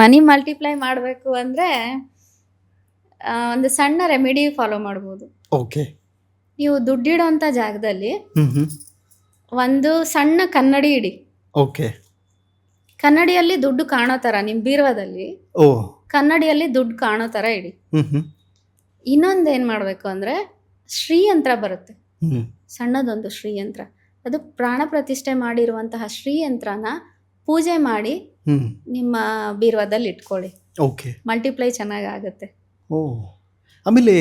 ಮನಿ ಮಲ್ಟಿಪ್ಲೈ ಮಾಡಬೇಕು ಅಂದರೆ ಒಂದು ಸಣ್ಣ ರೆಮಿಡಿ ಫಾಲೋ ಮಾಡ್ಬೋದು. ಓಕೆ. ನೀವು ದುಡ್ಡಿಡೋಂಥ ಜಾಗದಲ್ಲಿ ಒಂದು ಸಣ್ಣ ಕನ್ನಡಿ ಇಡಿ. ಓಕೆ. ಕನ್ನಡಿಯಲ್ಲಿ ದುಡ್ಡು ಕಾಣೋ ಥರ, ನಿಮ್ಮ ಬೀರುವದಲ್ಲಿ ಕನ್ನಡಿಯಲ್ಲಿ ದುಡ್ಡು ಕಾಣೋ ಥರ ಇಡಿ. ಇನ್ನೊಂದು ಏನು ಮಾಡಬೇಕು ಅಂದರೆ ಶ್ರೀಯಂತ್ರ ಬರುತ್ತೆ, ಸಣ್ಣದೊಂದು ಶ್ರೀಯಂತ್ರ. ಅದು ಪ್ರಾಣ ಪ್ರತಿಷ್ಠೆ ಮಾಡಿರುವಂತಹ ಶ್ರೀಯಂತ್ರನ ಪೂಜೆ ಮಾಡಿ ನಿಮ್ಮ ಬೀರುವದಲ್ಲಿ ಇಟ್ಕೊಳ್ಳಿ. ಓಕೆ. ಮಲ್ಟಿಪ್ಲೈ ಚೆನ್ನಾಗಿ ಆಗುತ್ತೆ. ಆಮೇಲೆ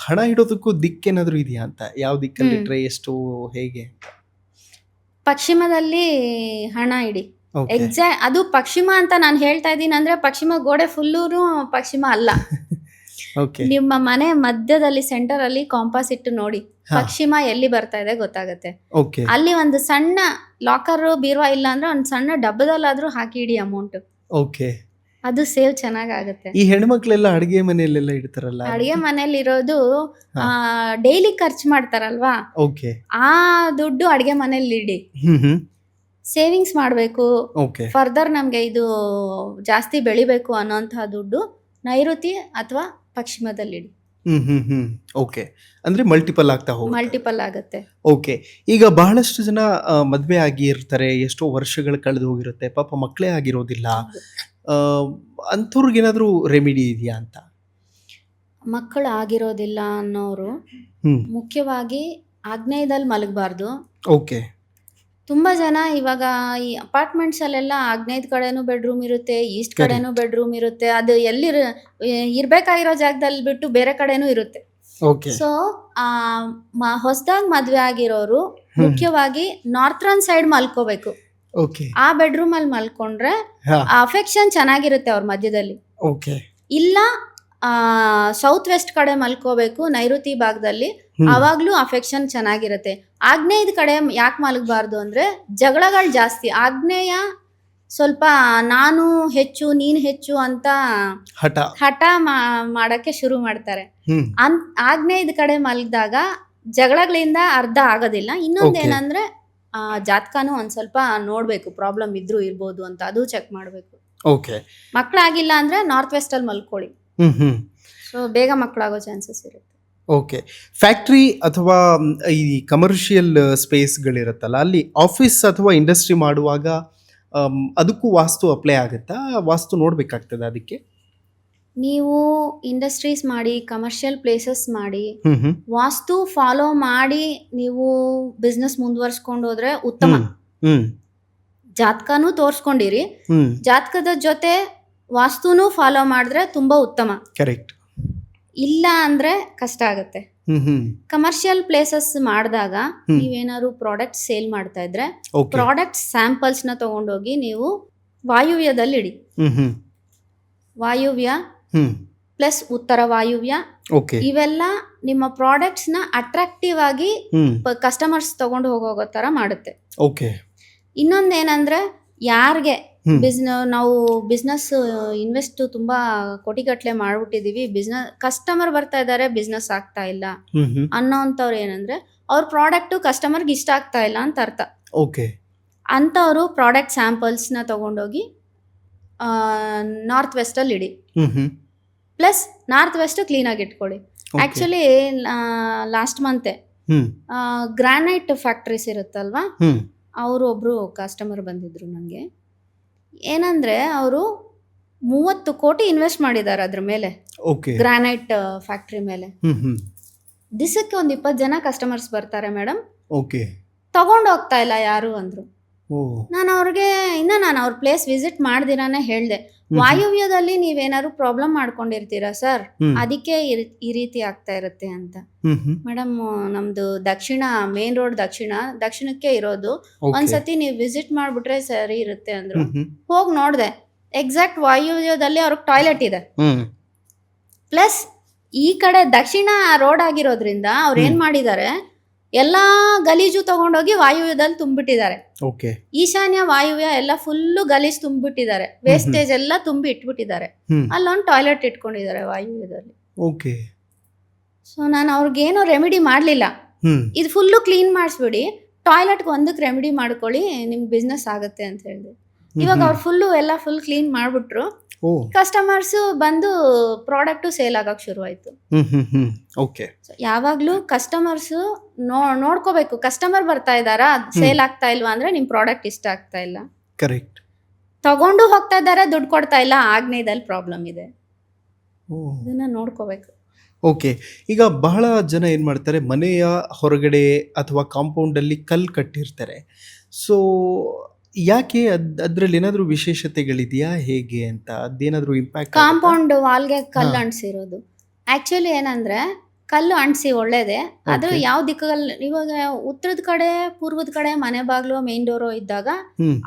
ಹಣ ಇಡೋದಕ್ಕೂ ದಿಕ್ಕೇನಾದ್ರೂ ಇದೆಯಾ ಅಂತ? ಯಾವ ದಿಕ್ಕಲ್ಲಿ ಇಟ್ರೆ ಎಷ್ಟು, ಹೇಗೆ? ಪಶ್ಚಿಮದಲ್ಲಿ ಹಣ ಇಡಿ. ಅದು ಪಶ್ಚಿಮ ಅಂತ ನಾನು ಹೇಳ್ತಾ ಇದ್ದೀನಿ ಅಂದ್ರೆ ಪಶ್ಚಿಮ ಗೋಡೆ ಫುಲ್ಲೂ ಪಶ್ಚಿಮ ಅಲ್ಲ. ನಿಮ್ಮ ಮನೆ ಮಧ್ಯದಲ್ಲಿ ಸೆಂಟರ್ ಅಲ್ಲಿ ಕಾಂಪಾಸ್ ಇಟ್ಟು ನೋಡಿ ಪಶ್ಚಿಮ ಎಲ್ಲಿ ಬರ್ತಾ ಇದೆ ಗೊತ್ತಾಗತ್ತೆ. ಅಲ್ಲಿ ಒಂದು ಸಣ್ಣ ಲಾಕರ್ ಬೀರುವಾ ಇಲ್ಲ ಅಂದ್ರೆ ಒಂದು ಸಣ್ಣ ಡಬ್ಬದಲ್ಲಾದ್ರೂ ಹಾಕಿ ಇಡಿ ಅಮೌಂಟ್. ಓಕೆ. ಅದು ಸೇವ್ ಚೆನ್ನಾಗಾಗುತ್ತೆ. ಈ ಹೆಣ್ಮಕ್ಳೆಲ್ಲ ಅಡಿಗೆ ಮನೆಯಲ್ಲೆಲ್ಲ ಇಡ್ತಾರಲ್ಲ, ಅಡಿಗೆ ಮನೇಲಿ ಇರೋದು ಡೈಲಿ ಖರ್ಚು ಮಾಡ್ತಾರಲ್ವಾ, ಆ ದುಡ್ಡು ಅಡಿಗೆ ಮನೇಲಿ ಇಡಿ. ಸೇವಿಂಗ್ಸ್ ಮಾಡಬೇಕು. ಫರ್ದರ್ ನಮ್ಗೆ ಇದು ಜಾಸ್ತಿ ಬೆಳಿಬೇಕು ಅನ್ನೋಂತಹ ದುಡ್ಡು ನೈಋತಿ ಅಥವಾ ಪಶ್ಚಿಮದಲ್ಲಿ ಇಡಿ. ಓಕೆ. ಅಂದ್ರೆ ಮಲ್ಟಿಪಲ್ ಆಗ್ತಾ ಹೋಗುತ್ತೆ. ಮಲ್ಟಿಪಲ್ ಆಗುತ್ತೆ. ಓಕೆ. ಈಗ ಬಹಳಷ್ಟು ಜನ ಮದ್ವೆ ಆಗಿ ಇರ್ತಾರೆ, ಎಷ್ಟೋ ವರ್ಷಗಳು ಕಳೆದು ಹೋಗಿರುತ್ತೆ, ಪಾಪ ಮಕ್ಕಳೇ ಆಗಿರೋದಿಲ್ಲ. ಅಂಥವ್ರಿಗೇನಾದ್ರೂ ರೆಮಿಡಿ ಇದೆಯಾ ಅಂತ? ಮಕ್ಕಳು ಆಗಿರೋದಿಲ್ಲ ಅನ್ನೋರು ಮುಖ್ಯವಾಗಿ ಆಗ್ನೇಯದಲ್ಲಿ ಮಲಗಬಾರ್ದು. ಓಕೆ. ತುಂಬಾ ಜನ ಇವಾಗ ಈ ಅಪಾರ್ಟ್ಮೆಂಟ್ಸ್ ಅಲ್ಲೆಲ್ಲ ಆಗ್ನೇಯದ ಕಡೆನೂ ಬೆಡ್ರೂಮ್ ಇರುತ್ತೆ, ಈಸ್ಟ್ ಕಡೆನೂ ಬೆಡ್ರೂಮ್ ಇರುತ್ತೆ. ಅದು ಎಲ್ಲಿ ಇರ್ಬೇಕಾಗಿರೋ ಜಾಗದಲ್ಲಿ ಬಿಟ್ಟು ಬೇರೆ ಕಡೆನೂ ಇರುತ್ತೆ. ಸೊ ಹೊಸದಾಗಿ ಮದ್ವೆ ಆಗಿರೋರು ಮುಖ್ಯವಾಗಿ ನಾರ್ಥರ್ನ್ ಸೈಡ್ ಮಲ್ಕೋಬೇಕು. ಆ ಬೆಡ್ರೂಮ್ ಅಲ್ಲಿ ಮಲ್ಕೊಂಡ್ರೆ ಅಫೆಕ್ಷನ್ ಚೆನ್ನಾಗಿರುತ್ತೆ ಅವ್ರ ಮಧ್ಯದಲ್ಲಿ. ಇಲ್ಲ ಸೌತ್ ವೆಸ್ಟ್ ಕಡೆ ಮಲ್ಕೋಬೇಕು, ನೈಋತಿ ಭಾಗದಲ್ಲಿ, ಅವಾಗ್ಲೂ ಅಫೆಕ್ಷನ್ ಚೆನ್ನಾಗಿರುತ್ತೆ. ಆಗ್ನೇಯದ ಕಡೆ ಯಾಕೆ ಮಲಗಬಾರ್ದು ಅಂದ್ರೆ ಜಗಳಗಳು ಜಾಸ್ತಿ. ಆಗ್ನೇಯ ಸ್ವಲ್ಪ ನಾನು ಹೆಚ್ಚು ನೀನ್ ಹೆಚ್ಚು ಅಂತ ಹಠ ಮಾಡಕ್ಕೆ ಶುರು ಮಾಡ್ತಾರೆ. ಆಗ್ನೇಯದ ಕಡೆ ಮಲಗಿದಾಗ ಜಗಳಗಳಿಂದ ಅರ್ಧ ಆಗೋದಿಲ್ಲ. ಇನ್ನೊಂದೇನಂದ್ರೆ ಜಾತಕನೂ ಒಂದ್ ಸ್ವಲ್ಪ ನೋಡ್ಬೇಕು, ಪ್ರಾಬ್ಲಮ್ ಇದ್ರೂ ಇರ್ಬೋದು ಅಂತ, ಅದು ಚೆಕ್ ಮಾಡ್ಬೇಕು. ಮಕ್ಕಳಾಗಿಲ್ಲ ಅಂದ್ರೆ ನಾರ್ತ್ ವೆಸ್ಟ್ ಅಲ್ಲಿ ಮಲ್ಕೊಳ್ಳಿ, ಸೊ ಬೇಗ ಮಕ್ಕಳಾಗೋ ಚಾನ್ಸಸ್ ಇರುತ್ತೆ. ಓಕೆ. ಫ್ಯಾಕ್ಟ್ರಿ ಅಥವಾ ಈ ಕಮರ್ಷಿಯಲ್ ಸ್ಪೇಸ್ಗಳಿರುತ್ತಲ್ಲ, ಅಲ್ಲಿ ಆಫೀಸ್ ಅಥವಾ ಇಂಡಸ್ಟ್ರಿ ಮಾಡುವಾಗ ಅದಕ್ಕೂ ವಾಸ್ತು ಅಪ್ಲೈ ಆಗುತ್ತಾ? ವಾಸ್ತು ನೋಡ್ಬೇಕಾಗ್ತದೆ ಅದಕ್ಕೆ? ನೀವು ಇಂಡಸ್ಟ್ರೀಸ್ ಮಾಡಿ, ಕಮರ್ಷಿಯಲ್ ಪ್ಲೇಸಸ್ ಮಾಡಿ, ವಾಸ್ತು ಫಾಲೋ ಮಾಡಿ ನೀವು ಬಿಸ್ನೆಸ್ ಮುಂದುವರ್ಸ್ಕೊಂಡು ಹೋದ್ರೆ ಉತ್ತಮ. ಜಾತಕನೂ ತೋರ್ಸ್ಕೊಂಡಿರಿ, ಜಾತಕದ ಜೊತೆ ವಾಸ್ತುನೂ ಫಾಲೋ ಮಾಡಿದ್ರೆ ತುಂಬಾ ಉತ್ತಮ. ಕರೆಕ್ಟ್. ಇಲ್ಲ ಅಂದ್ರೆ ಕಷ್ಟ ಆಗುತ್ತೆ. ಕಮರ್ಷಿಯಲ್ ಪ್ಲೇಸಸ್ ಮಾಡಿದಾಗ ನೀವೇನಾದ್ರು ಪ್ರಾಡಕ್ಟ್ ಸೇಲ್ ಮಾಡ್ತಾ ಇದ್ರೆ ಪ್ರಾಡಕ್ಟ್ ಸ್ಯಾಂಪಲ್ಸ್ ನ ತಗೊಂಡೋಗಿ ನೀವು ವಾಯುವ್ಯದಲ್ಲಿ ಇಡಿ. ವಾಯುವ್ಯ ಪ್ಲಸ್ ಉತ್ತರ ವಾಯುವ್ಯ, ಇವೆಲ್ಲ ನಿಮ್ಮ ಪ್ರಾಡಕ್ಟ್ಸ್ ನ ಅಟ್ರಾಕ್ಟಿವ್ ಆಗಿ ಕಸ್ಟಮರ್ಸ್ ತಗೊಂಡು ಹೋಗೋ ತರ ಮಾಡುತ್ತೆ. ಇನ್ನೊಂದೇನಂದ್ರೆ ಯಾರಿಗೆ ನಾವು ಬಿಸ್ನೆಸ್ ಇನ್ವೆಸ್ಟ್ ತುಂಬಾ ಕೋಟಿಗಟ್ಲೆ ಮಾಡ್ಬಿಟ್ಟಿದೀವಿ, ಬಿಸ್ನೆಸ್ ಕಸ್ಟಮರ್ ಬರ್ತಾ ಇದಾರೆ, ಬಿಸ್ನೆಸ್ ಆಗ್ತಾ ಇಲ್ಲ ಅನ್ನೋಂಥವ್ರು ಏನಂದ್ರೆ ಅವ್ರ ಪ್ರಾಡಕ್ಟ್ ಕಸ್ಟಮರ್ಗೆ ಇಷ್ಟ ಆಗ್ತಾ ಇಲ್ಲ ಅಂತ ಅರ್ಥ. ಅಂತವ್ರು ಪ್ರಾಡಕ್ಟ್ ಸ್ಯಾಂಪಲ್ಸ್ ನ ತಗೊಂಡೋಗಿ ನಾರ್ತ್ ವೆಸ್ಟ್ ಅಲ್ಲಿ ಇಡಿ. ಪ್ಲಸ್ ನಾರ್ತ್ ವೆಸ್ಟ್ ಕ್ಲೀನ್ ಆಗಿ ಇಟ್ಕೊಳ್ಳಿ. ಆಕ್ಚುಲಿ ಲಾಸ್ಟ್ ಮಂತೆ ಗ್ರಾನೈಟ್ ಫ್ಯಾಕ್ಟ್ರೀಸ್ ಇರುತ್ತಲ್ವಾ, ಅವರು ಒಬ್ರು ಕಸ್ಟಮರ್ ಬಂದಿದ್ರು ನನಗೆ. ಏನಂದ್ರೆ ಅವರು 30 ಕೋಟಿ ಇನ್ವೆಸ್ಟ್ ಮಾಡಿದ್ದಾರೆ ಅದ್ರ ಮೇಲೆ, ಗ್ರಾನೈಟ್ ಫ್ಯಾಕ್ಟ್ರಿ ಮೇಲೆ. ದಿಸಕ್ಕೆ ಒಂದು 20 ಜನ ಕಸ್ಟಮರ್ಸ್ ಬರ್ತಾರೆ ಮೇಡಮ್, ತಗೊಂಡು ಹೋಗ್ತಾ ಇಲ್ಲ ಯಾರು ಅಂದ್ರು. ಓ ನಾನು ಅವ್ರ ಪ್ಲೇಸ್ ವಿಸಿಟ್ ಮಾಡ್ದಿರಾನೆ ಹೇಳ್ದೆ, ವಾಯುವ್ಯದಲ್ಲಿ ನೀವೇನಾದ್ರು ಪ್ರಾಬ್ಲಮ್ ಮಾಡ್ಕೊಂಡಿರ್ತೀರಾ ಸರ್, ಅದಕ್ಕೆ ಈ ರೀತಿ ಆಗ್ತಾ ಇರುತ್ತೆ ಅಂತ. ಮೇಡಮ್, ನಮ್ದು ಮೇನ್ ರೋಡ್ ದಕ್ಷಿಣಕ್ಕೆ ಇರೋದು, ಒಂದ್ಸತಿ ನೀವು ವಿಸಿಟ್ ಮಾಡ್ಬಿಟ್ರೆ ಸರಿ ಇರುತ್ತೆ ಅಂದ್ರು. ಹೋಗಿ ನೋಡ್ದೆ, ಎಕ್ಸಾಕ್ಟ್ ವಾಯುವ್ಯದಲ್ಲಿ ಅವ್ರಿಗೆ ಟಾಯ್ಲೆಟ್ ಇದೆ. ಪ್ಲಸ್ ಈ ಕಡೆ ದಕ್ಷಿಣ ರೋಡ್ ಆಗಿರೋದ್ರಿಂದ ಅವ್ರು ಏನ್ ಮಾಡಿದ್ದಾರೆ, ಎಲ್ಲಾ ಗಲೀಜು ತಗೊಂಡೋಗಿ ವಾಯುವ್ಯದಲ್ಲಿ ತುಂಬಿಟ್ಟಿದ್ದಾರೆ. ಈಶಾನ್ಯ ವಾಯುವ್ಯ ಎಲ್ಲ ಫುಲ್ಲು ಗಲೀಜ್ ತುಂಬಿಟ್ಟಿದ್ದಾರೆ, ವೇಸ್ಟೇಜ್ ಎಲ್ಲ ತುಂಬಿ ಇಟ್ಬಿಟ್ಟಿದ್ದಾರೆ. ಅಲ್ಲೊಂದು ಟಾಯ್ಲೆಟ್ ಇಟ್ಕೊಂಡಿದ್ದಾರೆ ವಾಯುವ್ಯದಲ್ಲಿ. ಸೊ ನಾನು ಅವ್ರಿಗೇನೋ ರೆಮಿಡಿ ಮಾಡ್ಲಿಲ್ಲ, ಇದು ಫುಲ್ಲು ಕ್ಲೀನ್ ಮಾಡಿಸ್ಬಿಡಿ, ಟಾಯ್ಲೆಟ್ಗೆ ಒಂದಕ್ಕೆ ರೆಮಿಡಿ ಮಾಡ್ಕೊಳ್ಳಿ, ನಿಮ್ಗೆ ಬಿಸ್ನೆಸ್ ಆಗುತ್ತೆ ಅಂತ ಹೇಳಿದೆ. ಇವಾಗ ಅವ್ರು ಫುಲ್ ಕ್ಲೀನ್ ಮಾಡ್ಬಿಟ್ರು. ಕಸ್ಟಮರ್ಸ್ ಬಂದು ಪ್ರಾಡಕ್ಟ್ ಸೇಲ್ ಆಗಕ್ ಶುರು ಆಯ್ತು. ಯಾವಾಗ್ಲೂ ಕಸ್ಟಮರ್ಸ್ ನೋಡ್ಕೋಬೇಕು, ಕಸ್ಟಮರ್ ಬರ್ತಾ ಇದಾರಾ, ಸೇಲ್ ಆಗ್ತಾ ಇಲ್ವಾ ಅಂದ್ರೆ ನಿಮ್ ಪ್ರಾಡಕ್ಟ್ ಇಷ್ಟ ಆಗ್ತಾ ಇಲ್ಲ, ಕರೆಕ್ಟ್, ತಗೊಂಡು ಹೋಗ್ತಾ ಇದಾರೆ, ದುಡ್ಡು ಕೊಡ್ತಾ ಇಲ್ಲ, ಆಗ್ನೇಯದಲ್ಲಿ ಪ್ರಾಬ್ಲಮ್ ಇದೆ, ಇದನ್ನ ನೋಡ್ಕೋಬೇಕು. ಓಕೆ, ಈಗ ಬಹಳ ಜನ ಏನು ಮಾಡ್ತಾರೆ, ಮನೆಯ ಹೊರಗಡೆ ಅಥವಾ ಕಾಂಪೌಂಡಲ್ಲಿ ಕಲ್ಲು ಕಟ್ಟಿರ್ತಾರೆ. ಸೊ ಯಾಕೆ ಅದರಲ್ಲಿ ಏನಾದರೂ ವಿಶೇಷತೆಗಳಿದೆಯಾ ಹೇಗೆ ಅಂತ, ಅದೇನಾದರೂ ಇಂಪ್ಯಾಕ್ಟ್? ಕಾಂಪೌಂಡ್ ವಾಲ್ಗೆ ಕಲ್ಲು ಅಂಟಿಸಿರೋದು ಆಕ್ಚುಲಿ ಏನಂದ್ರೆ, ಕಲ್ಲು ಅಂಟಿಸಿ ಒಳ್ಳೇದೇ, ಆದ್ರೆ ಯಾವ ದಿಕ್ಕಲ್ಲಿ, ಇವಾಗ ಉತ್ತರದ ಕಡೆ ಪೂರ್ವದ ಕಡೆ ಮನೆ ಬಾಗ್ಲು ಮೇನ್ ಡೋರು ಇದ್ದಾಗ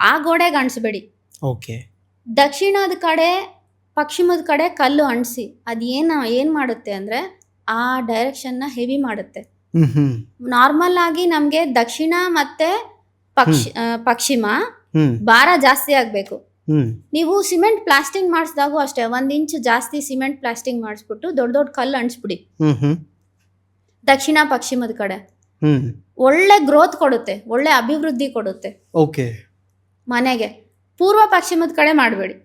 ಆ ಗೋಡೆಗೆ ಅಂಟಿಸ್ಬೇಡಿ. ದಕ್ಷಿಣದ ಕಡೆ ಪಶ್ಚಿಮದ ಕಡೆ ಕಲ್ಲು ಅಂಟಿಸಿ, ಏನ್ ಮಾಡುತ್ತೆ ಅಂದ್ರೆ ಆ ಡೈರೆಕ್ಷನ್ ನ ಹೆವಿ ಮಾಡುತ್ತೆ. ನಾರ್ಮಲ್ ಆಗಿ ನಮ್ಗೆ ದಕ್ಷಿಣ ಮತ್ತೆ ಪಶ್ಚಿಮ ಭಾರ ಜಾಸ್ತಿ ಆಗ್ಬೇಕು. ನೀವು ಸಿಮೆಂಟ್ ಪ್ಲಾಸ್ಟಿಂಗ್ ಮಾಡಿಸಿದಾಗೂ ಅಷ್ಟೇ, 1 ಇಂಚ್ ಜಾಸ್ತಿ ಸಿಮೆಂಟ್ ಪ್ಲಾಸ್ಟಿಂಗ್ ಮಾಡಿಸ್ಬಿಟ್ಟು ದೊಡ್ಡ ದೊಡ್ಡ ಕಲ್ಲು ಅಂಟಿಸ್ಬಿಡಿ ದಕ್ಷಿಣ ಪಶ್ಚಿಮದ ಕಡೆ. ಒಳ್ಳೆ ಗ್ರೋತ್ ಕೊಡುತ್ತೆ, ಒಳ್ಳೆ ಅಭಿವೃದ್ಧಿ ಕೊಡುತ್ತೆ ಮನೆಗೆ. ಪೂರ್ವ ಪಶ್ಚಿಮದ ಕಡೆ ಮಾಡಬೇಡಿ,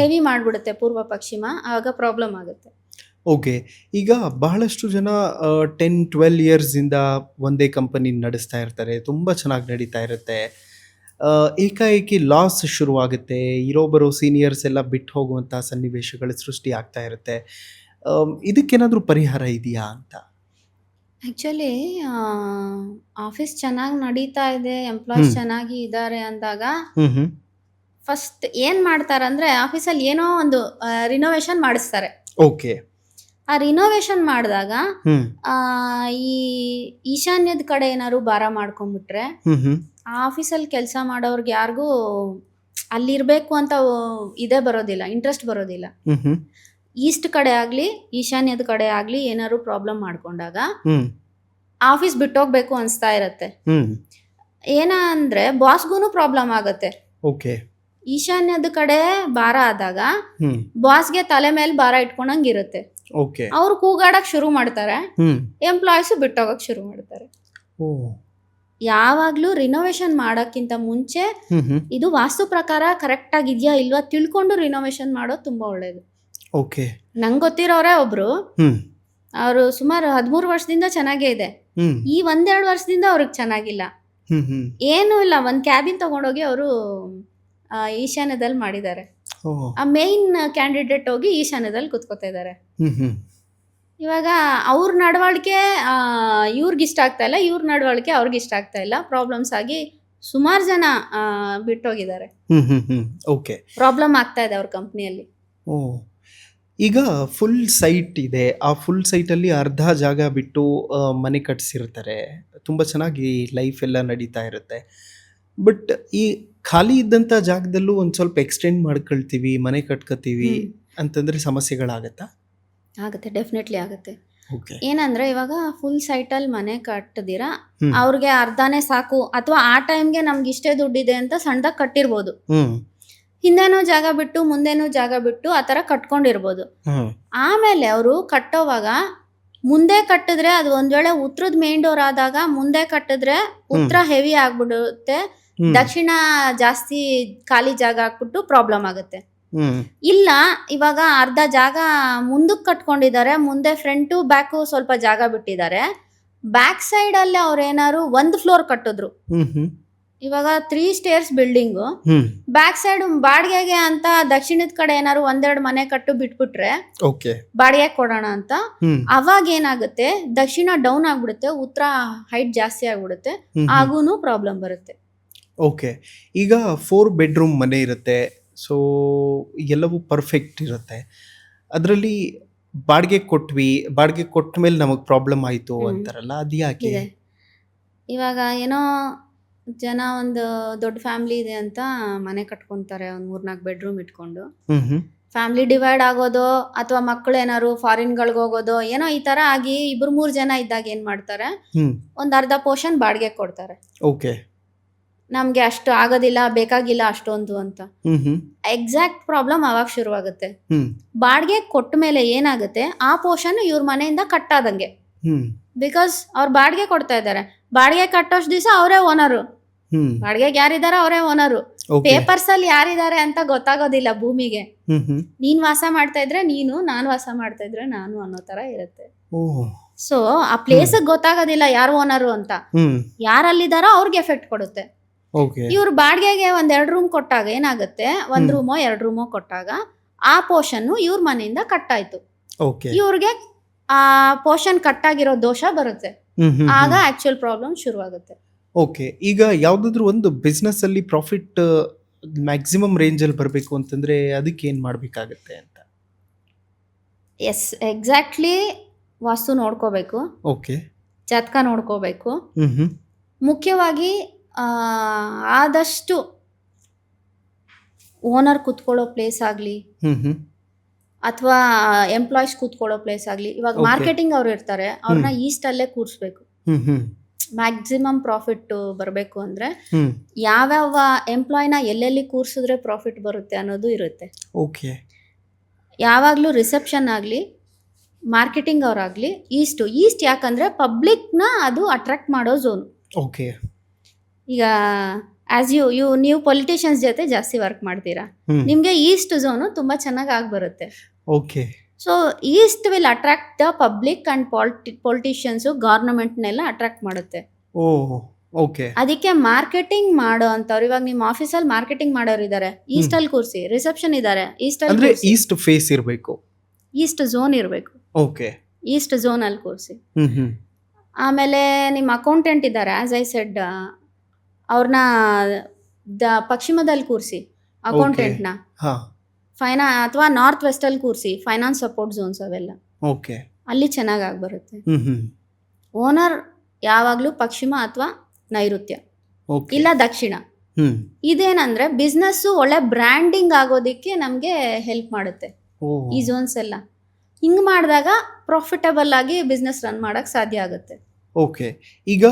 ಹೆವಿ ಮಾಡ್ಬಿಡುತ್ತೆ ಪೂರ್ವ ಪಶ್ಚಿಮ, ಆಗ ಪ್ರಾಬ್ಲಮ್ ಆಗುತ್ತೆ. ಓಕೆ, ಈಗ ಬಹಳಷ್ಟು ಜನ 10-12 ಇಯರ್ಸಿಂದ ಒಂದೇ ಕಂಪನಿ ನಡೆಸ್ತಾ ಇರ್ತಾರೆ, ತುಂಬ ಚೆನ್ನಾಗಿ ನಡೀತಾ ಇರುತ್ತೆ. ಏಕಾಏಕಿ ಲಾಸ್ ಶುರುವಾಗುತ್ತೆ, ಇರೋಬರೋ ಸೀನಿಯರ್ಸ್ ಎಲ್ಲ ಬಿಟ್ಟು ಹೋಗುವಂಥ ಸನ್ನಿವೇಶಗಳು ಸೃಷ್ಟಿ ಆಗ್ತಾ ಇರುತ್ತೆ. ಇದಕ್ಕೇನಾದರೂ ಪರಿಹಾರ ಇದೆಯಾ ಅಂತ? ಆ್ಯಕ್ಚುಲಿ ಆಫೀಸ್ ಚೆನ್ನಾಗಿ ನಡೀತಾ ಇದೆ, ಎಂಪ್ಲಾಯೀಸ್ ಚೆನ್ನಾಗಿ ಇದ್ದಾರೆ ಅಂದಾಗ ಫಸ್ಟ್ ಏನು ಮಾಡ್ತಾರಂದ್ರೆ, ಆಫೀಸಲ್ಲಿ ಏನೋ ಒಂದು ರಿನೋವೇಷನ್ ಮಾಡಿಸ್ತಾರೆ. ಆ ರಿನೋವೇಷನ್ ಮಾಡಿದಾಗ ಈ ಈಶಾನ್ಯದ ಕಡೆ ಏನಾದ್ರು ಭಾರ ಮಾಡ್ಕೊಂಡ್ಬಿಟ್ರೆ ಆ ಆಫೀಸಲ್ಲಿ ಕೆಲಸ ಮಾಡೋರ್ಗೆ ಯಾರಿಗೂ ಅಲ್ಲಿರ್ಬೇಕು ಅಂತ ಬರೋದಿಲ್ಲ, ಇಂಟ್ರೆಸ್ಟ್ ಬರೋದಿಲ್ಲ. ಈಸ್ಟ್ ಕಡೆ ಆಗ್ಲಿ ಈಶಾನ್ಯದ ಕಡೆ ಆಗ್ಲಿ ಏನಾದ್ರು ಪ್ರಾಬ್ಲಮ್ ಮಾಡ್ಕೊಂಡಾಗ ಆಫೀಸ್ ಬಿಟ್ಟೋಗ್ಬೇಕು ಅನ್ಸ್ತಾ ಇರತ್ತೆ. ಏನಂದ್ರೆ ಬಾಸ್ಗೂ ಪ್ರಾಬ್ಲಮ್ ಆಗತ್ತೆ. ಈಶಾನ್ಯದ ಕಡೆ ಭಾರ ಆದಾಗ ಬಾಸ್ಗೆ ತಲೆ ಮೇಲೆ ಭಾರ ಇಟ್ಕೊಂಡಂಗಿರುತ್ತೆ. ಅವ್ರು ಕೂಗಾಡಕ್ ಶುರು ಮಾಡ್ತಾರೆ, ಎಂಪ್ಲಾಯೀಸ್ ಬಿಟ್ಟೋಗಕ್ ಶುರು ಮಾಡ್ತಾರೆ. ಯಾವಾಗ್ಲೂ ರಿನೋವೇಷನ್ ಮಾಡಕ್ಕಿಂತ ಮುಂಚೆ ಇದು ವಾಸ್ತು ಪ್ರಕಾರ ಕರೆಕ್ಟ್ ಆಗಿದ್ಯಾ ಇಲ್ವಾ ತಿಳ್ಕೊಂಡು ರಿನೋವೇಷನ್ ಮಾಡೋದು ತುಂಬಾ ಒಳ್ಳೇದು. ನಂಗೆ ಗೊತ್ತಿರೋರೇ ಒಬ್ರು, ಅವರು ಸುಮಾರು 13 ವರ್ಷದಿಂದ ಚೆನ್ನಾಗೇ ಇದೆ, ಈ 1-2 ವರ್ಷದಿಂದ ಅವ್ರಿಗೆ ಚೆನ್ನಾಗಿಲ್ಲ. ಏನು ಇಲ್ಲ, ಒಂದ್ ಕ್ಯಾಬಿನ್ ತಗೊಂಡೋಗಿ ಅವರು ಈಶಾನ್ಯದಲ್ಲಿ ಮಾಡಿದ್ದಾರೆ. ಆ ಮೇನ್ ಕ್ಯಾಂಡಿಡೇಟ್ ಹೋಗಿ ಈಶಾನ್ಯದಲ್ಲಿ ಕುತ್ಕೋತಾ ಇದ್ದಾರೆ. ಇವಾಗ ಅವ್ರ ನಡವಳಿಕೆ ಇವ್ರಿಗೆ ಇಷ್ಟ ಆಗ್ತಾ ಇಲ್ಲ, ಇವ್ರ ನಡವಳಿಕೆ ಅವ್ರಿಗೆ ಇಷ್ಟ ಆಗ್ತಾ ಇಲ್ಲ, ಪ್ರಾಬ್ಲಮ್ಸ್ ಆಗಿ ಸುಮಾರು ಜನ ಬಿಟ್ಟೋಗಿದ್ದಾರೆ. ಪ್ರಾಬ್ಲಮ್ ಆಗ್ತಾ ಇದೆ ಅವ್ರ ಕಂಪ್ನಿಯಲ್ಲಿ. ಈಗ ಫುಲ್ ಸೈಟ್ ಇದೆ, ಆ ಫುಲ್ ಸೈಟಲ್ಲಿ ಅರ್ಧ ಜಾಗ ಬಿಟ್ಟು ಮನೆ ಕಟ್ಸಿರ್ತಾರೆ, ತುಂಬ ಚೆನ್ನಾಗಿ ಲೈಫ್ ಎಲ್ಲ ನಡೀತಾ ಇರುತ್ತೆ. ಬಟ್ ಈ ಖಾಲಿ ಇದ್ದಂಥ ಜಾಗದಲ್ಲೂ ಒಂದು ಸ್ವಲ್ಪ ಎಕ್ಸ್ಟೆಂಡ್ ಮಾಡ್ಕೊಳ್ತೀವಿ, ಮನೆ ಕಟ್ಕೋತೀವಿ ಅಂತಂದ್ರೆ ಸಮಸ್ಯೆಗಳಾಗತ್ತಾ? ಆಗುತ್ತೆ, ಡೆಫಿನೆಟ್ಲಿ ಆಗುತ್ತೆ. ಏನಂದ್ರೆ ಇವಾಗ ಫುಲ್ ಸೈಟಲ್ಲಿ ಮನೆ ಕಟ್ಟದಿರ ಅವ್ರಿಗೆ ಅರ್ಧನೇ ಸಾಕು, ಅಥವಾ ಆ ಟೈಮ್ಗೆ ನಮ್ಗೆ ಇಷ್ಟೇ ದುಡ್ಡಿದೆ ಅಂತ ಸಣ್ಣದಾಗ ಕಟ್ಟಿರ್ಬೋದು, ಹಿಂದೆನೂ ಜಾಗ ಬಿಟ್ಟು ಮುಂದೆನೂ ಜಾಗ ಬಿಟ್ಟು ಆ ಥರ ಕಟ್ಕೊಂಡಿರ್ಬೋದು. ಆಮೇಲೆ ಅವರು ಕಟ್ಟೋವಾಗ ಮುಂದೆ ಕಟ್ಟಿದ್ರೆ ಅದು ಒಂದ್ ವೇಳೆ ಉತ್ತರದ ಮೇನ್ ಡೋರ್ ಆದಾಗ ಮುಂದೆ ಕಟ್ಟಿದ್ರೆ ಉತ್ತರ ಹೆವಿ ಆಗ್ಬಿಡುತ್ತೆ, ದಕ್ಷಿಣ ಜಾಸ್ತಿ ಖಾಲಿ ಜಾಗ ಹಾಕ್ಬಿಟ್ಟು ಪ್ರಾಬ್ಲಮ್ ಆಗುತ್ತೆ. ಇಲ್ಲ ಇವಾಗ ಅರ್ಧ ಜಾಗ ಮುಂದಕ್ಕೆ ಕಟ್ಕೊಂಡಿದ್ದಾರೆ, ಮುಂದೆ ಫ್ರಂಟು ಬ್ಯಾಕು ಸ್ವಲ್ಪ ಜಾಗ ಬಿಟ್ಟಿದ್ದಾರೆ, ಬ್ಯಾಕ್ ಸೈಡ್ ಅಲ್ಲಿ ಅವ್ರೇನಾದ್ರು 1 ಫ್ಲೋರ್ ಕಟ್ಟಿದ್ರು, ಇವಾಗ 3 ಸ್ಟೇರ್ಸ್ ಬಿಲ್ಡಿಂಗು, ಬ್ಯಾಕ್ ಸೈಡ್ ಬಾಡಿಗೆಗೆ ಅಂತ ದಕ್ಷಿಣದ ಕಡೆ ಏನಾದ್ರು 1-2 ಮನೆ ಕಟ್ಟು ಬಿಟ್ಬಿಟ್ರೆ ಬಾಡಿಗೆ ಕೊಡೋಣ ಅಂತ, ಅವಾಗ ಏನಾಗುತ್ತೆ ದಕ್ಷಿಣ ಡೌನ್ ಆಗ್ಬಿಡುತ್ತೆ, ಉತ್ತರ ಹೈಟ್ ಜಾಸ್ತಿ ಆಗ್ಬಿಡುತ್ತೆ, ಆಗೂನು ಪ್ರಾಬ್ಲಮ್ ಬರುತ್ತೆ. ಓಕೆ. ಈಗ 4 ಬೆಡ್‌ರೂಮ್ ಮನೆ ಇರುತ್ತೆ. ಸೊ ಎಲ್ಲವೂ ಪರ್ಫೆಕ್ಟ್ ಇರುತ್ತೆ. ಅದರಲ್ಲಿ ಬಾಡಿಗೆ ಕೊಟ್ವಿ. ಬಾಡಿಗೆ ಕೊಟ್ಟ ಮೇಲೆ ನಮಗೆ ಪ್ರಾಬ್ಲಮ್ ಆಯಿತು ಅಂತಾರಲ್ಲ, ಅದು ಯಾಕೆ? ಇದೆ. ಇವಾಗ ಏನೋ ಜನ ಒಂದು ದೊಡ್ಡ ಫ್ಯಾಮಿಲಿ ಇದೆ ಅಂತ ಮನೆ ಕಟ್ಕೊಂತಾರೆ, ಒಂದು 3-4 ಬೆಡ್ರೂಮ್ ಇಟ್ಕೊಂಡು. ಫ್ಯಾಮಿಲಿ ಡಿವೈಡ್ ಆಗೋದು ಅಥವಾ ಮಕ್ಕಳು ಏನಾದ್ರು ಫಾರಿನ್ಗಳಿಗೆ ಹೋಗೋದು ಏನೋ ಈ ತರ ಆಗಿ 2-3 ಜನ ಇದ್ದಾಗ ಏನ್ ಮಾಡ್ತಾರೆ, ಒಂದು ಅರ್ಧ ಪೋರ್ಷನ್ ಬಾಡಿಗೆ ಕೊಡ್ತಾರೆ. ಓಕೆ. ನಮ್ಗೆ ಅಷ್ಟು ಆಗೋದಿಲ್ಲ, ಬೇಕಾಗಿಲ್ಲ ಅಷ್ಟೊಂದು ಅಂತ. ಎಕ್ಸಾಕ್ಟ್ ಪ್ರಾಬ್ಲಮ್ ಅವಾಗ ಶುರುವಾಗುತ್ತೆ. ಬಾಡಿಗೆ ಕೊಟ್ಟ ಮೇಲೆ ಏನಾಗುತ್ತೆ, ಆ ಪೋರ್ಷನ್ ಇವ್ರ ಮನೆಯಿಂದ ಕಟ್ ಆದಂಗೆ. ಬಿಕಾಸ್ ಅವ್ರು ಬಾಡಿಗೆ ಕೊಡ್ತಾ ಇದ್ದಾರೆ. ಬಾಡಿಗೆ ಕಟ್ಟೋಷ್ಟು ದಿವಸ ಅವರೇ ಓನರು. ಬಾಡಿಗೆಗೆ ಯಾರಿದಾರ ಅವರೇ ಓನರು. ಪೇಪರ್ಸ್ ಅಲ್ಲಿ ಯಾರಿದ್ದಾರೆ ಅಂತ ಗೊತ್ತಾಗೋದಿಲ್ಲ ಭೂಮಿಗೆ. ನೀನ್ ವಾಸ ಮಾಡ್ತಾ ಇದ್ರೆ ನೀನು, ನಾನು ವಾಸ ಮಾಡ್ತಾ ಇದ್ರೆ ನಾನು ಅನ್ನೋ ತರ ಇರುತ್ತೆ. ಸೊ ಆ ಪ್ಲೇಸ್ ಗೊತ್ತಾಗೋದಿಲ್ಲ ಯಾರು ಓನರು ಅಂತ. ಯಾರಲ್ಲಿದಾರೋ ಅವ್ರಿಗೆ ಎಫೆಕ್ಟ್ ಕೊಡುತ್ತೆ. ಇವ್ರು ಬಾಡಿಗೆಗೆ 1-2 ರೂಮ್ ಕೊಟ್ಟಾಗ ಏನಾಗುತ್ತೆ, 1 ರೂಮೋ 2 ರೂಮೋ ಕೊಟ್ಟಾಗ ಆ ಪೋರ್ಷನ್ ಇವ್ರ ಮನೆಯಿಂದ ಕಟ್ ಆಯ್ತು. ಇವ್ರಿಗೆ ಆ ಪೋರ್ಷನ್ ಕಟ್ ಆಗಿರೋ ದೋಷ ಬರುತ್ತೆ. ಆಗ ಆಕ್ಚುಯಲ್ ಪ್ರಾಬ್ಲಮ್ ಶುರುವಾಗುತ್ತೆ. ಓಕೆ. ಈಗ ಯಾವ್ದಾದ್ರು ಒಂದು ಬಿಸ್ನೆಸ್ ಅಲ್ಲಿ ಪ್ರಾಫಿಟ್ ಮ್ಯಾಕ್ಸಿಮಮ್ ರೇಂಜ್ ಅಲ್ಲಿ ಬರಬೇಕು ಅಂತಂದ್ರೆ ಅದಕ್ಕೆ ಏನ್ ಮಾಡ್ಬೇಕಾಗತ್ತೆ ಅಂತ? ಎಸ್, ಎಕ್ಸಾಕ್ಟ್ಲಿ ವಾಸ್ತು ನೋಡ್ಕೋಬೇಕು. ಓಕೆ. ಜಾತಕ ನೋಡ್ಕೋಬೇಕು. ಮುಖ್ಯವಾಗಿ ಆದಷ್ಟು ಓನರ್ ಕೂತ್ಕೊಳ್ಳೋ ಪ್ಲೇಸ್ ಆಗಲಿ ಅಥವಾ ಎಂಪ್ಲಾಯ್ಸ್ ಕೂತ್ಕೊಳ್ಳೋ ಪ್ಲೇಸ್ ಆಗಲಿ. ಇವಾಗ ಮಾರ್ಕೆಟಿಂಗ್ ಅವ್ರು ಇರ್ತಾರೆ, ಅವ್ರನ್ನ ಈಸ್ಟ್ ಅಲ್ಲೇ ಕೂರಿಸ್ಬೇಕು. ಮ್ಯಾಕ್ಸಿಮಮ್ ಪ್ರಾಫಿಟ್ ಬರಬೇಕು ಅಂದ್ರೆ ಯಾವ್ಯಾವ ಎಂಪ್ಲಾಯ್ನ ಎಲ್ಲೆಲ್ಲಿ ಕೂರಿಸಿದ್ರೆ ಪ್ರಾಫಿಟ್ ಬರುತ್ತೆ ಅನ್ನೋದು ಇರುತ್ತೆ. ಓಕೆ. ಯಾವಾಗಲೂ ರಿಸೆಪ್ಷನ್ ಆಗಲಿ, ಮಾರ್ಕೆಟಿಂಗ್ ಅವರಾಗಲಿ ಈಸ್ಟ್ ಯಾಕಂದ್ರೆ ಪಬ್ಲಿಕ್ನ ಅದು ಅಟ್ರಾಕ್ಟ್ ಮಾಡೋ ಝೋನ್. ಓಕೆ. ಈಗ ಆಸ್ ನೀವು ಪೊಲಿಟಿಷಿಯನ್ಸ್ ಜೊತೆ ಜಾಸ್ತಿ ವರ್ಕ್ ಮಾಡ್ತೀರಾ, ನಿಮ್ಗೆ ಈಸ್ಟ್ ಝೋನು ತುಂಬಾ ಚೆನ್ನಾಗಿ ಬರುತ್ತೆ. Okay. So east will attract the public and politicians, ಗವರ್ನಮೆಂಟ್ನೆಲ್ಲ ಅಟ್ರಾಕ್ಟ್ ಮಾಡುತ್ತೆ. ಓಕೆ. ಅದಕ್ಕೆ ಮಾರ್ಕೆಟಿಂಗ್ ಮಾಡೋ ಅಂತವ್ರು, ಇವಾಗ ನಿಮ್ಮ ಆಫೀಸಲ್ಲಿ ಮಾರ್ಕೆಟಿಂಗ್ ಮಾಡೋರು ಇದ್ದಾರೆ, ಈಸ್ಟ್ ಅಲ್ಲಿ ಕೂರಿಸಿ. ರಿಸೆಪ್ಷನ್ ಇದ್ದಾರೆ, ಈಸ್ಟ್ ಅಲ್ಲಿ, ಈಸ್ಟ್ ಫೇಸ್ ಇರಬೇಕು, ಈಸ್ಟ್ ಝೋನ್ ಇರಬೇಕು. ಓಕೆ. ಈಸ್ಟ್ ಝೋನ್ ಅಲ್ಲಿ ಕೂರಿಸಿ. ಆಮೇಲೆ ನಿಮ್ಮ ಅಕೌಂಟೆಂಟ್ ಇದ್ದಾರೆ, ಆಸ್ ಐ ಸೆಡ್, ಅವ್ರನ್ನ ಪಶ್ಚಿಮದಲ್ಲಿ ಕೂರಿಸಿ ಅಕೌಂಟೆಂಟ್ನ. ಅಥವಾ ನಾರ್ತ್ ವೆಸ್ಟ್ ಅಲ್ಲಿ ಕೂರಿಸಿ, ಫೈನಾನ್ಸ್ ಸಪೋರ್ಟ್ ಝೋನ್ಸ್ ಅವೆಲ್ಲ. ಓಕೆ. ಅಲ್ಲಿ ಚೆನ್ನಾಗಿ ಬರುತ್ತೆ. ಓನರ್ ಯಾವಾಗ್ಲೂ ಪಶ್ಚಿಮ ಅಥವಾ ನೈಋತ್ಯ ಇಲ್ಲ ದಕ್ಷಿಣ. ಇದೇನಂದ್ರೆ ಬಿಸ್ನೆಸ್ ಒಳ್ಳೆ ಬ್ರ್ಯಾಂಡಿಂಗ್ ಆಗೋದಿಕ್ಕೆ ನಮ್ಗೆ ಹೆಲ್ಪ್ ಮಾಡುತ್ತೆ ಈ ಝೋನ್ಸ್ ಎಲ್ಲ. ಹಿಂಗ್ ಮಾಡಿದಾಗ ಪ್ರಾಫಿಟಬಲ್ ಆಗಿ ಬಿಸ್ನೆಸ್ ರನ್ ಮಾಡಕ್ ಸಾಧ್ಯ ಆಗುತ್ತೆ. ಓಕೆ. ಈಗ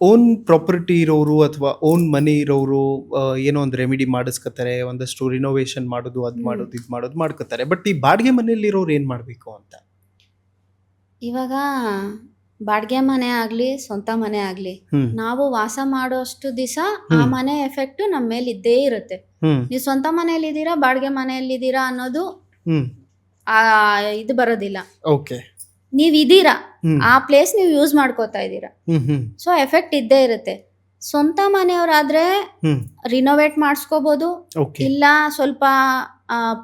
ಓನ್ ಪ್ರಾಪರ್ಟಿ ಇರೋರು ಅಥವಾ ಓನ್ ಮನೆ ಇರೋರು ಏನೋ ಒಂದು ರೆಮಿಡಿ ಮಾಡಿಸ್ಕೊತಾರೆ, ಒಂದಷ್ಟು ರಿನೋವೇಷನ್ ಮಾಡೋದು, ಅದ್ ಮಾಡೋದು, ಇದ್ ಮಾಡೋದು ಮಾಡ್ಕೋತಾರೆ. ಬಟ್ ಈ ಬಾಡಿಗೆ ಮನೆಯಲ್ಲಿ ಇರೋರು ಏನ್ ಮಾಡ್ಬೇಕು ಅಂತ? ಇವಾಗ ಬಾಡಿಗೆ ಮನೆ ಆಗ್ಲಿ ಸ್ವಂತ ಮನೆ ಆಗ್ಲಿ, ನಾವು ವಾಸ ಮಾಡೋಷ್ಟು ದಿವಸ ಆ ಮನೆ ಎಫೆಕ್ಟ್ ನಮ್ಮ ಮೇಲೆ ಇದ್ದೇ ಇರುತ್ತೆ. ನೀವು ಸ್ವಂತ ಮನೆಯಲ್ಲಿ ಇದ್ದೀರಾ, ಬಾಡಿಗೆ ಮನೆಯಲ್ಲಿ ಇದ್ದೀರಾ ಅನ್ನೋದು ಇದು ಬರೋದಿಲ್ಲ. ಓಕೆ. ನೀವ್ ಇದೀರಾ, ಆ ಪ್ಲೇಸ್ ನೀವು ಯೂಸ್ ಮಾಡ್ಕೋತಾ ಇದ್ದೀರಾ, ಸೊ ಎಫೆಕ್ಟ್ ಇದ್ದೇ ಇರುತ್ತೆ. ಸ್ವಂತ ಮನೆಯವರಾದ್ರೆ ರಿನೋವೇಟ್ ಮಾಡಿಸ್ಕೋಬಹುದು, ಇಲ್ಲ ಸ್ವಲ್ಪ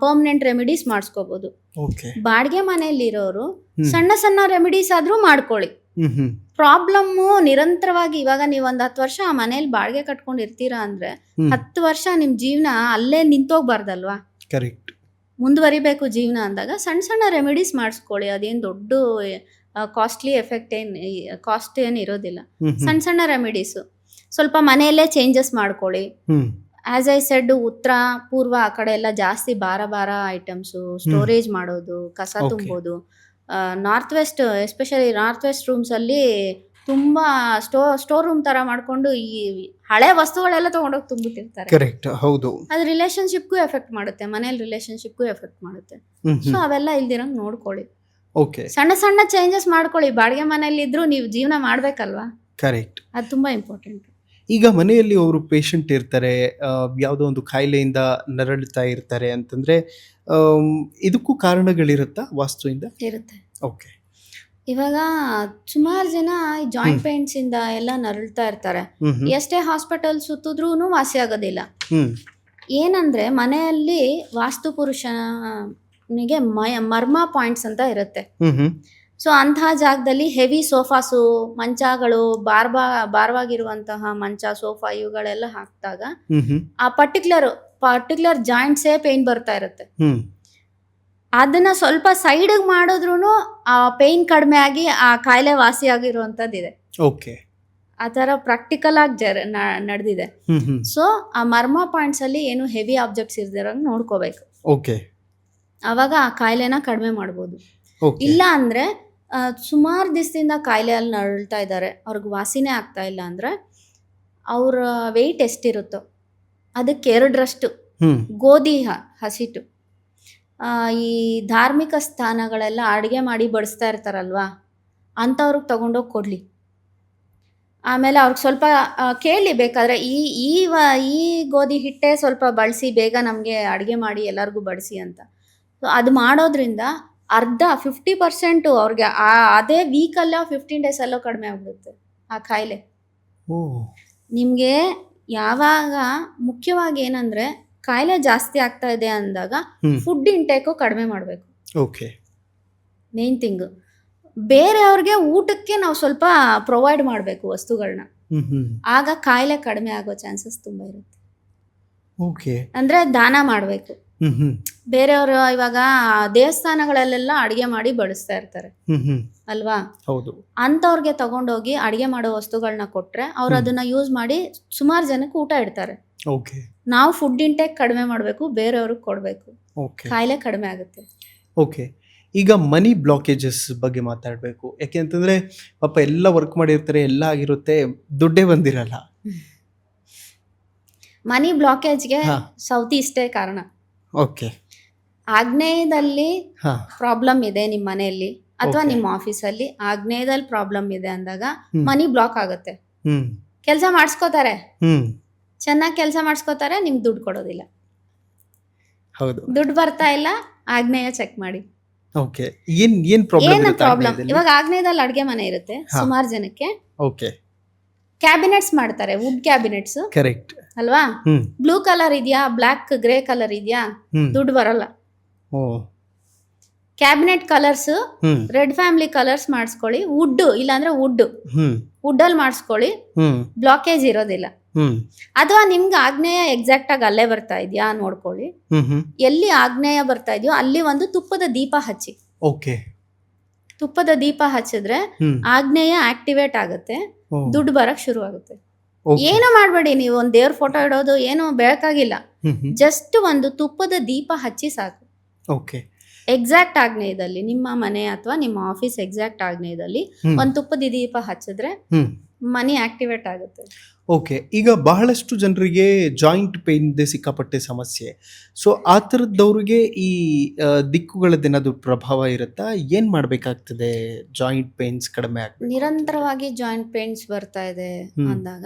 ಪರ್ಮನೆಂಟ್ ರೆಮಿಡೀಸ್ ಮಾಡಿಸ್ಕೋಬಹುದು. ಬಾಡಿಗೆ ಮನೆಯಲ್ಲಿ ಇರೋರು ಸಣ್ಣ ಸಣ್ಣ ರೆಮಿಡೀಸ್ ಆದ್ರೂ ಮಾಡ್ಕೊಳ್ಳಿ. ಪ್ರಾಬ್ಲಮ್ ನಿರಂತರವಾಗಿ, ಇವಾಗ ನೀವ್ 10 ವರ್ಷ ಆ ಮನೇಲಿ ಬಾಡಿಗೆ ಕಟ್ಕೊಂಡು ಇರ್ತೀರಾ ಅಂದ್ರೆ 10 ವರ್ಷ ನಿಮ್ ಜೀವನ ಅಲ್ಲೇ ನಿಂತೋಗ್ಬಾರ್ದಲ್ವಾ? ಕರೆಕ್ಟ್. ಮುಂದುವರಿಬೇಕು ಜೀವನ ಅಂದಾಗ ಸಣ್ಣ ಸಣ್ಣ ರೆಮಿಡೀಸ್ ಮಾಡಿಸ್ಕೊಳ್ಳಿ. ಅದೇನು ದೊಡ್ಡ ಕಾಸ್ಟ್ಲಿ ಎಫೆಕ್ಟ್ ಕಾಸ್ಟ್ ಏನು ಇರೋದಿಲ್ಲ. ಸಣ್ಣ ಸಣ್ಣ ರೆಮಿಡೀಸು ಸ್ವಲ್ಪ ಮನೆಯಲ್ಲೇ ಚೇಂಜಸ್ ಮಾಡ್ಕೊಳ್ಳಿ. ಆಸ್ ಐ ಸೆಡ್, ಉತ್ತರ ಪೂರ್ವ ಆ ಕಡೆ ಎಲ್ಲ ಜಾಸ್ತಿ ಭಾರ ಐಟಮ್ಸು ಸ್ಟೋರೇಜ್ ಮಾಡೋದು, ಕಸ ತುಂಬೋದು. North west, especially north west rooms ಅಲ್ಲಿ ತುಂಬಾ ಸ್ಟೋರ್ ರೂಮ್ ತರ ಮಾಡ್ಕೊಂಡು ಈ ಹಳೆ ವಸ್ತುಗಳೆಲ್ಲ ತಗೊಂಡೋಗಿ ತುಂಬಿಟ್ಟಿರ್ತಾರೆ. ಕರೆಕ್ಟ್, ಹೌದು. ಅದು ರಿಲೇಶನ್ಶಿಪ್ಗೂ ಎಫೆಕ್ಟ್ ಮಾಡುತ್ತೆ, ಮನೇಲಿ ರಿಲೇಶನ್ಶಿಪ್ಗೂ ಎಫೆಕ್ಟ್ ಮಾಡುತ್ತೆ. ಸೊ ಅವೆಲ್ಲ ಇಲ್ದಿರಂಗ್ ನೋಡ್ಕೊಳ್ಳಿ. ಓಕೆ. ಸಣ್ಣ ಸಣ್ಣ ಚೇಂಜಸ್ ಮಾಡ್ಕೊಳ್ಳಿ. ಬಾಡಿಗೆ ಮನೆಯಲ್ಲಿ ಇದ್ರೂ ನೀವು ಜೀವನ ಮಾಡ್ಬೇಕಲ್ವಾ? ಕರೆಕ್ಟ್. ಅದು ತುಂಬಾ ಇಂಪಾರ್ಟೆಂಟ್. ಈಗ ಮನೆಯಲ್ಲಿ ಅವರು ಪೇಷಂಟ್ ಇರ್ತಾರೆ, ಯಾವುದೋ ಒಂದು ಕಾಯಿಲೆಯಿಂದ ನರಳುತ್ತಾ ಇರ್ತಾರೆ ಅಂತಂದ್ರೆ ಇದಕ್ಕೂ ಕಾರಣಗಳಿರುತ್ತಾ ವಾಸ್ತುವಿಂದ? ಇರುತ್ತೆ. ಓಕೆ. ಇವಾಗ ಸುಮಾರು ಜನ ಜಾಯಿಂಟ್ ಪೇನ್ಸ್ ಇಂದ ಎಲ್ಲ ನರಳ್ತಾ ಇರ್ತಾರೆ. ಎಷ್ಟೇ ಹಾಸ್ಪಿಟಲ್ ಸುತ್ತಿದ್ರೂ ವಾಸಿ ಆಗೋದಿಲ್ಲ. ಏನಂದ್ರೆ ಮನೆಯಲ್ಲಿ ವಾಸ್ತು ಪುರುಷನಿಗೆ ಮರ್ಮ ಪಾಯಿಂಟ್ಸ್ ಅಂತ ಇರುತ್ತೆ. ಸೊ ಅಂತಹ ಜಾಗದಲ್ಲಿ ಹೆವಿ ಸೋಫಾಸು, ಮಂಚಗಳು, ಭಾರವಾಗಿರುವಂತಹ ಮಂಚ, ಸೋಫಾ ಇವುಗಳೆಲ್ಲ ಹಾಕಿದಾಗ ಆ ಪರ್ಟಿಕ್ಯುಲರ್ ಜಾಯಿಂಟ್ಸೇ ಪೇನ್ ಬರ್ತಾ ಇರುತ್ತೆ. ಅದನ್ನ ಸ್ವಲ್ಪ ಸೈಡಿಗೆ ಮಾಡಿದ್ರು ಆ ಪೇನ್ ಕಡಿಮೆ ಆಗಿ ಆ ಕಾಯಿಲೆ ವಾಸಿಯಾಗಿರುವಂಥದ್ದಿದೆ. ಓಕೆ. ಆ ಥರ ಪ್ರಾಕ್ಟಿಕಲ್ ಆಗಿ ನಡೆದಿದೆ. ಸೊ ಆ ಮರ್ಮ ಪಾಯಿಂಟ್ಸ್ ಅಲ್ಲಿ ಏನು ಹೆವಿ ಆಬ್ಜೆಕ್ಟ್ಸ್ ಇರ್ದಿರಂಗೆ ನೋಡ್ಕೋಬೇಕು. ಓಕೆ. ಅವಾಗ ಆ ಕಾಯಿಲೆನ ಕಡಿಮೆ ಮಾಡ್ಬೋದು. ಇಲ್ಲ ಅಂದ್ರೆ ಸುಮಾರು ದಿವಸದಿಂದ ಕಾಯಿಲೆಯಲ್ಲಿ ನರಳ್ತಾ ಇದ್ದಾರೆ, ಅವ್ರಿಗೆ ವಾಸಿನೇ ಆಗ್ತಾ ಇಲ್ಲ ಅಂದ್ರೆ ಅವ್ರ ವೆಯ್ಟ್ ಎಷ್ಟಿರುತ್ತೋ ಅದಕ್ಕೆ 2ರಷ್ಟು ಗೋಧಿ ಹಸಿಟ್ಟು ಈ ಧಾರ್ಮಿಕ ಸ್ಥಾನಗಳೆಲ್ಲ ಅಡುಗೆ ಮಾಡಿ ಬಡಿಸ್ತಾ ಇರ್ತಾರಲ್ವಾ, ಅಂಥವ್ರಿಗೆ ತಗೊಂಡೋಗಿ ಕೊಡಲಿ. ಆಮೇಲೆ ಅವ್ರಿಗೆ ಸ್ವಲ್ಪ ಕೇಳಿ ಬೇಕಾದರೆ ಈ ಗೋಧಿ ಹಿಟ್ಟೇ ಸ್ವಲ್ಪ ಬಳಸಿ ಬೇಗ ನಮಗೆ ಅಡುಗೆ ಮಾಡಿ ಎಲ್ಲರಿಗೂ ಬಡಿಸಿ ಅಂತ. ಸೊ ಅದು ಮಾಡೋದ್ರಿಂದ 50% ಅವ್ರಿಗೆ ಅದೇ ವೀಕಲ್ಲೋ 15 ಡೇಸಲ್ಲೋ ಕಡಿಮೆ ಆಗ್ಬಿಡುತ್ತೆ ಆ ಕಾಯಿಲೆ. ನಿಮಗೆ ಯಾವಾಗ ಮುಖ್ಯವಾಗಿ ಏನಂದರೆ ಕಾಯಿಲೆ ಜಾಸ್ತಿ ಆಗ್ತಾ ಇದೆ ಅಂದಾಗ ಫುಡ್ ಇಂಟೇಕು ಕಡಿಮೆ ಮಾಡಬೇಕು. ಓಕೆ. ಮೇನ್ ಥಿಂಗು ಬೇರೆಯವ್ರಿಗೆ ಊಟಕ್ಕೆ ನಾವು ಸ್ವಲ್ಪ ಪ್ರೊವೈಡ್ ಮಾಡಬೇಕು ವಸ್ತುಗಳನ್ನ, ಆಗ ಕಾಯಿಲೆ ಕಡಿಮೆ ಆಗೋ ಚಾನ್ಸಸ್ ತುಂಬ ಇರುತ್ತೆ. ಓಕೆ. ಅಂದರೆ ದಾನ ಮಾಡಬೇಕು. ಬೇರೆಯವರು ಇವಾಗ ದೇವಸ್ಥಾನಗಳಲ್ಲೆಲ್ಲ ಅಡುಗೆ ಮಾಡಿ ಬಡಿಸ್ತಾ ಇರ್ತಾರೆ ಅಲ್ವಾ, ಹೌದು. ಅಂಥವ್ರಿಗೆ ತಗೊಂಡೋಗಿ ಅಡುಗೆ ಮಾಡೋ ವಸ್ತುಗಳನ್ನ ಕೊಟ್ರೆ ಅವ್ರು ಅದನ್ನ ಯೂಸ್ ಮಾಡಿ ಸುಮಾರು ಜನಕ್ಕೆ ಊಟ ಇಡ್ತಾರೆ. ಓಕೆ. ನಾವು ಫುಡ್ ಇಂಟೇಕ್ ಕಡಿಮೆ ಮಾಡಬೇಕು, ಬೇರೆಯವ್ರಿಗೆ ಕೊಡಬೇಕು, ಕಾಯಿಲೆ ಕಡಿಮೆ ಆಗುತ್ತೆ. ಓಕೆ. ಈಗ ಮನಿ ಬ್ಲಾಕೇಜಸ್ ಬಗ್ಗೆ ಮಾತಾಡಬೇಕು. ಯಾಕೆಂತಂದ್ರೆ ಪಾಪ ಎಲ್ಲ ವರ್ಕ್ ಮಾಡಿರ್ತಾರೆ, ಎಲ್ಲ ಆಗಿರುತ್ತೆ, ದುಡ್ಡೇ ಬಂದಿರಲ್ಲ. ಮನಿ ಬ್ಲಾಕೇಜ್ಗೆ ಸೌತ್ ಈಸ್ಟೇ ಕಾರಣ. ಓಕೆ. ಆಗ್ನೇಯದಲ್ಲಿ ಪ್ರಾಬ್ಲಮ್ ಇದೆ ನಿಮ್ಮ ಮನೆಯಲ್ಲಿ ಅಥವಾ ನಿಮ್ಮ ಆಫೀಸಲ್ಲಿ, ಆಗ್ನೇಯದಲ್ಲಿ ಪ್ರಾಬ್ಲಮ್ ಇದೆ ಅಂದಾಗ ಮನಿ ಬ್ಲಾಕ್ ಆಗುತ್ತೆ. ಕೆಲಸ ಮಾಡಿಸ್ಕೋತಾರೆ, ಚೆನ್ನಾಗಿ ಕೆಲಸ ಮಾಡಿಸ್ಕೋತಾರೆ, ನಿಮ್ಗೆ ದುಡ್ಡು ಕೊಡೋದಿಲ್ಲ. ಹೌದು. ದುಡ್ಡು ಬರ್ತಾ ಇಲ್ಲ, ಆಗ್ನೇಯ ಚೆಕ್ ಮಾಡಿ. ಓಕೆ. ಏನು ಪ್ರಾಬ್ಲಮ್? ಇವಾಗ ಆಗ್ನೇಯದಲ್ಲಿ ಅಡುಗೆ ಮನೆ ಇರುತ್ತೆ ಸುಮಾರು ಜನಕ್ಕೆ. ಓಕೆ. ಕ್ಯಾಬಿನೆಟ್ಸ್ ಮಾಡ್ತಾರೆ, ವುಡ್ ಕ್ಯಾಬಿನೆಟ್ಸ್. ಕರೆಕ್ಟ್ ಅಲ್ವಾ? ಬ್ಲೂ ಕಲರ್ ಇದೆಯಾ, ಬ್ಲ್ಯಾಕ್ ಗ್ರೇ ಕಲರ್ ಇದೆಯಾ, ದುಡ್ಡು ಬರಲ್ಲ. Cabinet colours red family colours ಮಾಡಿಸ್ಕೊಳ್ಳಿ. ವುಡ್ ಇಲ್ಲಾಂದ್ರೆ ವುಡ್ ಅಲ್ಲಿ ಮಾಡಿಸ್ಕೊಳ್ಳಿ, ಬ್ಲಾಕೇಜ್ ಇರೋದಿಲ್ಲ. ಅಥವಾ ನಿಮ್ಗೆ ಆಗ್ನೇಯ ಎಕ್ಸಾಕ್ಟ್ ಆಗಿ ಅಲ್ಲೇ ಬರ್ತಾ ಇದೆಯಾ ನೋಡ್ಕೊಳ್ಳಿ. ಎಲ್ಲಿ ಆಗ್ನೇಯ ಬರ್ತಾ ಇದೆಯೋ ಅಲ್ಲಿ ಒಂದು ತುಪ್ಪದ ದೀಪ ಹಚ್ಚಿ. ಓಕೆ. ತುಪ್ಪದ ದೀಪ ಹಚ್ಚಿದ್ರೆ ಆಗ್ನೇಯ ಆಕ್ಟಿವೇಟ್ ಆಗುತ್ತೆ, ದುಡ್ಡು ಬರಕ್ ಶುರು ಆಗುತ್ತೆ. ಏನು ಮಾಡಬೇಡಿ, ನೀವು ಒಂದು ದೇವ್ರ ಫೋಟೋ ಇಡೋದು ಏನು ಬೇಕಾಗಿಲ್ಲ, ಜಸ್ಟ್ ಒಂದು ತುಪ್ಪದ ದೀಪ ಹಚ್ಚಿ ಸಾಕು. ಓಕೆ. ಎಕ್ಸಾಕ್ಟ್ ಆಗ್ನೇಯದಲ್ಲಿ ನಿಮ್ಮ ಮನೆ ಅಥವಾ ನಿಮ್ಮ ಆಫೀಸ್ ಎಕ್ಸಾಕ್ಟ್ ಆಗ್ನೇಯದಲ್ಲಿ ಒಂದು ತುಪ್ಪದ ದೀಪ ಹಚ್ಚಿದ್ರೆ ಮನಿ ಆಕ್ಟಿವೇಟ್ ಆಗುತ್ತೆ. ಓಕೆ. ಈಗ ಬಹಳಷ್ಟು ಜನರಿಗೆ ಜಾಯಿಂಟ್ ಪೇನ್ ಸಿಕ್ಕಾಪಟ್ಟೆ ಸಮಸ್ಯೆ. ಸೊ ಆ ಥರದ್ದವ್ರಿಗೆ ಈ ದಿಕ್ಕುಗಳದ್ದೇನಾದ್ರು ಪ್ರಭಾವ ಇರುತ್ತಾ? ಏನು ಮಾಡಬೇಕಾಗ್ತದೆ ಜಾಯಿಂಟ್ ಪೇನ್ಸ್ ಕಡಿಮೆ ಆಗ್ತದೆ? ನಿರಂತರವಾಗಿ ಜಾಯಿಂಟ್ ಪೇನ್ಸ್ ಬರ್ತಾ ಇದೆ ಅಂದಾಗ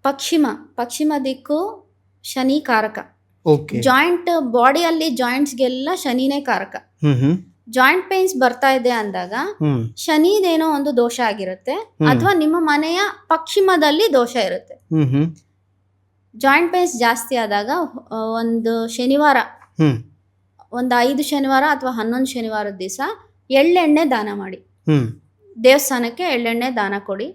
ಪಶ್ಚಿಮ ದಿಕ್ಕು ಶನಿ ಕಾರಕ. ಓಕೆ. ಜಾಯಿಂಟ್ ಬಾಡಿಯಲ್ಲಿ ಜಾಯಿಂಟ್ಸ್ಗೆಲ್ಲ ಶನಿನೇ ಕಾರಕ. ಜಾಯಿಂಟ್ ಪೇನ್ಸ್ ಬರ್ತಾ ಇದೆ ಅಂದಾಗ ಶನಿದೇನೋ ಒಂದು ದೋಷ ಆಗಿರುತ್ತೆ, ಅಥವಾ ನಿಮ್ಮ ಮನೆಯ ಪಶ್ಚಿಮದಲ್ಲಿ ದೋಷ ಇರುತ್ತೆ. ಜಾಯಿಂಟ್ ಪೇನ್ಸ್ ಜಾಸ್ತಿ ಆದಾಗ ಒಂದು ಶನಿವಾರ, ಒಂದು 5 ಶನಿವಾರ ಅಥವಾ 11 ಶನಿವಾರದ ದಿವಸ ಎಳ್ಳೆಣ್ಣೆ ದಾನ ಮಾಡಿ, ದೇವಸ್ಥಾನಕ್ಕೆ ಎಳ್ಳೆಣ್ಣೆ ದಾನ ಕೊಡಿ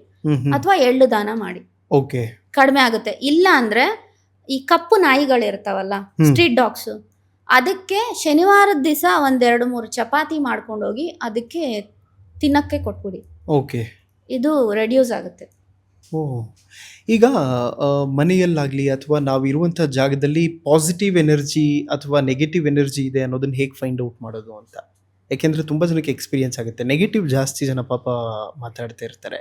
ಅಥವಾ ಎಳ್ಳು ದಾನ ಮಾಡಿ. ಓಕೆ. ಕಡಿಮೆ ಆಗುತ್ತೆ. ಇಲ್ಲ ಅಂದ್ರೆ ಈ ಕಪ್ಪು ನಾಯಿಗಳಿರ್ತಾವಲ್ಲ, ಸ್ಟ್ರೀಟ್ ಡಾಗ್ಸ್, ಅದಕ್ಕೆ ಶನಿವಾರದ ದಿವಸ 1-2-3 ಚಪಾತಿ ಮಾಡ್ಕೊಂಡೋಗಿ ಅದಕ್ಕೆ ತಿನ್ನಕ್ಕೆ ಕೊಟ್ಬಿಡಿ. ಓಕೆ. ಇದು ರೆಡ್ಯೂಸ್ ಆಗುತ್ತೆ. ಈಗ ಮನೆಯಲ್ಲಾಗಲಿ ಅಥವಾ ನಾವಿರುವಂಥ ಜಾಗದಲ್ಲಿ ಪಾಸಿಟಿವ್ ಎನರ್ಜಿ ಅಥವಾ ನೆಗೆಟಿವ್ ಎನರ್ಜಿ ಇದೆ ಅನ್ನೋದನ್ನ ಹೇಗೆ ಫೈಂಡ್ ಔಟ್ ಮಾಡೋದು ಅಂತ? ಯಾಕೆಂದರೆ ತುಂಬ ಜನಕ್ಕೆ ಎಕ್ಸ್ಪೀರಿಯನ್ಸ್ ಆಗುತ್ತೆ, ನೆಗೆಟಿವ್ ಜಾಸ್ತಿ ಜನ ಪಾಪ ಮಾತಾಡ್ತಾ ಇರ್ತಾರೆ.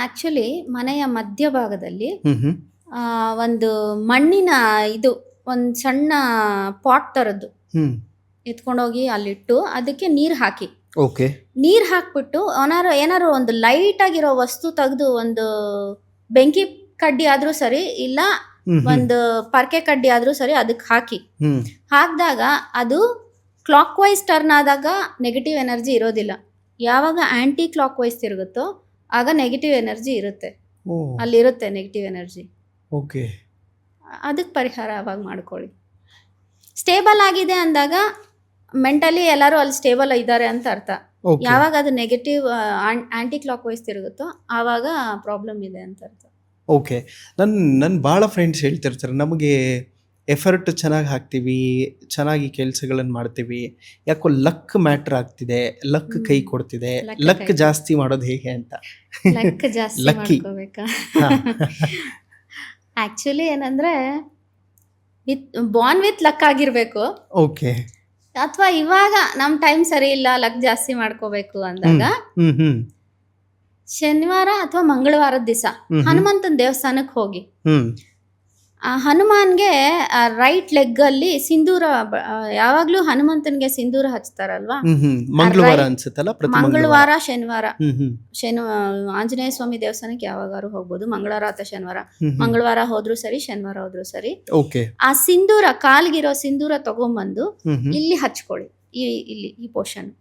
ಆ್ಯಕ್ಚುಲಿ ಮನೆಯ ಮಧ್ಯಭಾಗದಲ್ಲಿ ಒಂದು ಮಣ್ಣಿನ ಒಂದು ಸಣ್ಣ ಪಾಟ್ ಥರದ್ದು ಎತ್ಕೊಂಡೋಗಿ ಅಲ್ಲಿಟ್ಟು ಅದಕ್ಕೆ ನೀರು ಹಾಕಿ. ಓಕೆ. ನೀರು ಹಾಕ್ಬಿಟ್ಟು ಏನಾರು ಒಂದು ಲೈಟ್ ಆಗಿರೋ ವಸ್ತು ತೆಗೆದು, ಒಂದು ಬೆಂಕಿ ಕಡ್ಡಿ ಆದ್ರೂ ಸರಿ, ಇಲ್ಲ ಒಂದು ಪರ್ಕೆ ಕಡ್ಡಿ ಆದ್ರೂ ಸರಿ, ಅದಕ್ಕೆ ಹಾಕಿದಾಗ ಅದು ಕ್ಲಾಕ್ ವೈಸ್ ಟರ್ನ್ ಆದಾಗ ನೆಗೆಟಿವ್ ಎನರ್ಜಿ ಇರೋದಿಲ್ಲ. ಯಾವಾಗ ಆಂಟಿ ಕ್ಲಾಕ್ ವೈಸ್ ತಿರುಗುತ್ತೋ ಆಗ ನೆಗೆಟಿವ್ ಎನರ್ಜಿ ಇರುತ್ತೆ, ಅಲ್ಲಿರುತ್ತೆ ನೆಗೆಟಿವ್ ಎನರ್ಜಿ. ಓಕೆ. ಅದಕ್ಕೆ ಪರಿಹಾರ ಅವಾಗ ಮಾಡ್ಕೊಳ್ಳಿ. ಸ್ಟೇಬಲ್ ಆಗಿದೆ ಅಂದಾಗ ಮೆಂಟಲಿ ಎಲ್ಲರೂ ಅಲ್ಲಿ ಸ್ಟೇಬಲ್ ಇದ್ದಾರೆ ಅಂತ ಅರ್ಥ. ಓಕೆ ಯಾವಾಗ ಅದು ನೆಗೆಟಿವ್ ಆಂಟಿ ಕ್ಲಾಕ್ ವೈಸ್ ತಿರುಗುತ್ತೋ ಆವಾಗ ಪ್ರಾಬ್ಲಮ್ ಇದೆ ಅಂತ ಅರ್ಥ. ಓಕೆ ನನ್ನ ಭಾಳ ಫ್ರೆಂಡ್ಸ್ ಹೇಳ್ತಿರ್ತಾರೆ, ನಮಗೆ ಎಫರ್ಟ್ ಚೆನ್ನಾಗಿ ಹಾಕ್ತೀವಿ, ಚೆನ್ನಾಗಿ ಕೆಲಸಗಳನ್ನು ಮಾಡ್ತೀವಿ, ಯಾಕೋ ಲಕ್ ಮ್ಯಾಟ್ರ್ ಆಗ್ತಿದೆ, ಲಕ್ ಕೈ ಕೊಡ್ತಿದೆ, Luck ಲಕ್ ಕೈ ಜಾಸ್ತಿ ಮಾಡೋದು ಹೇಗೆ ಅಂತ. ಲಕ್ ಜಾಸ್ತಿ Lucky. ಮಾಡ್ಕೋಬೇಕಾ? ಹಾ. ಆಕ್ಚುಲಿ ಏನಂದ್ರೆ ಬಾರ್ನ್ ವಿತ್ ಲಕ್ ಆಗಿರ್ಬೇಕು. ಓಕೆ ಅಥವಾ ಇವಾಗ ನಮ್ ಟೈಮ್ ಸರಿ ಇಲ್ಲ, ಲಕ್ ಜಾಸ್ತಿ ಮಾಡ್ಕೋಬೇಕು ಅಂದಾಗ ಹ್ಮ್ ಹ್ಮ್ ಶನಿವಾರ ಅಥವಾ ಮಂಗಳವಾರದ ದಿವಸ ಹ್ಮ್. ಹನುಮಂತನ ದೇವಸ್ಥಾನಕ್ಕೆ ಹೋಗಿ ಹ್ಮ್ ಆ ಹನುಮಾನ್ಗೆ ರೈಟ್ ಲೆಗ್ ಅಲ್ಲಿ ಸಿಂಧೂರ ಯಾವಾಗ್ಲೂ ಹನುಮಂತನ್ಗೆ ಸಿಂಧೂರ ಹಚ್ತಾರಲ್ವಾ? ಮಂಗಳವಾರ Right. ಅನ್ಸುತ್ತಲ್ಲ, ಪ್ರತಿ ಮಂಗಳವಾರ ಶನಿವಾರ ಹ್ಮ್ ಆಂಜನೇಯ ಸ್ವಾಮಿ ದೇವಸ್ಥಾನಕ್ಕೆ ಯಾವಾಗಾರು ಹೋಗ್ಬೋದು, ಮಂಗಳವಾರ ಅಥವಾ ಶನಿವಾರ. ಹ್ಮ್ ಮಂಗಳವಾರ ಹೋದ್ರು ಸರಿ, ಶನಿವಾರ ಹೋದ್ರು ಸರಿ. ಓಕೆ ಆ ಸಿಂಧೂರ ಕಾಲ್ಗಿರೋ ಸಿಂಧೂರ ತಗೊಂಬಂದು ಹ್ಮ್ ಇಲ್ಲಿ ಹಚ್ಕೊಳ್ಳಿ, ಇಲ್ಲಿ ಈ ಪೋರ್ಷನ್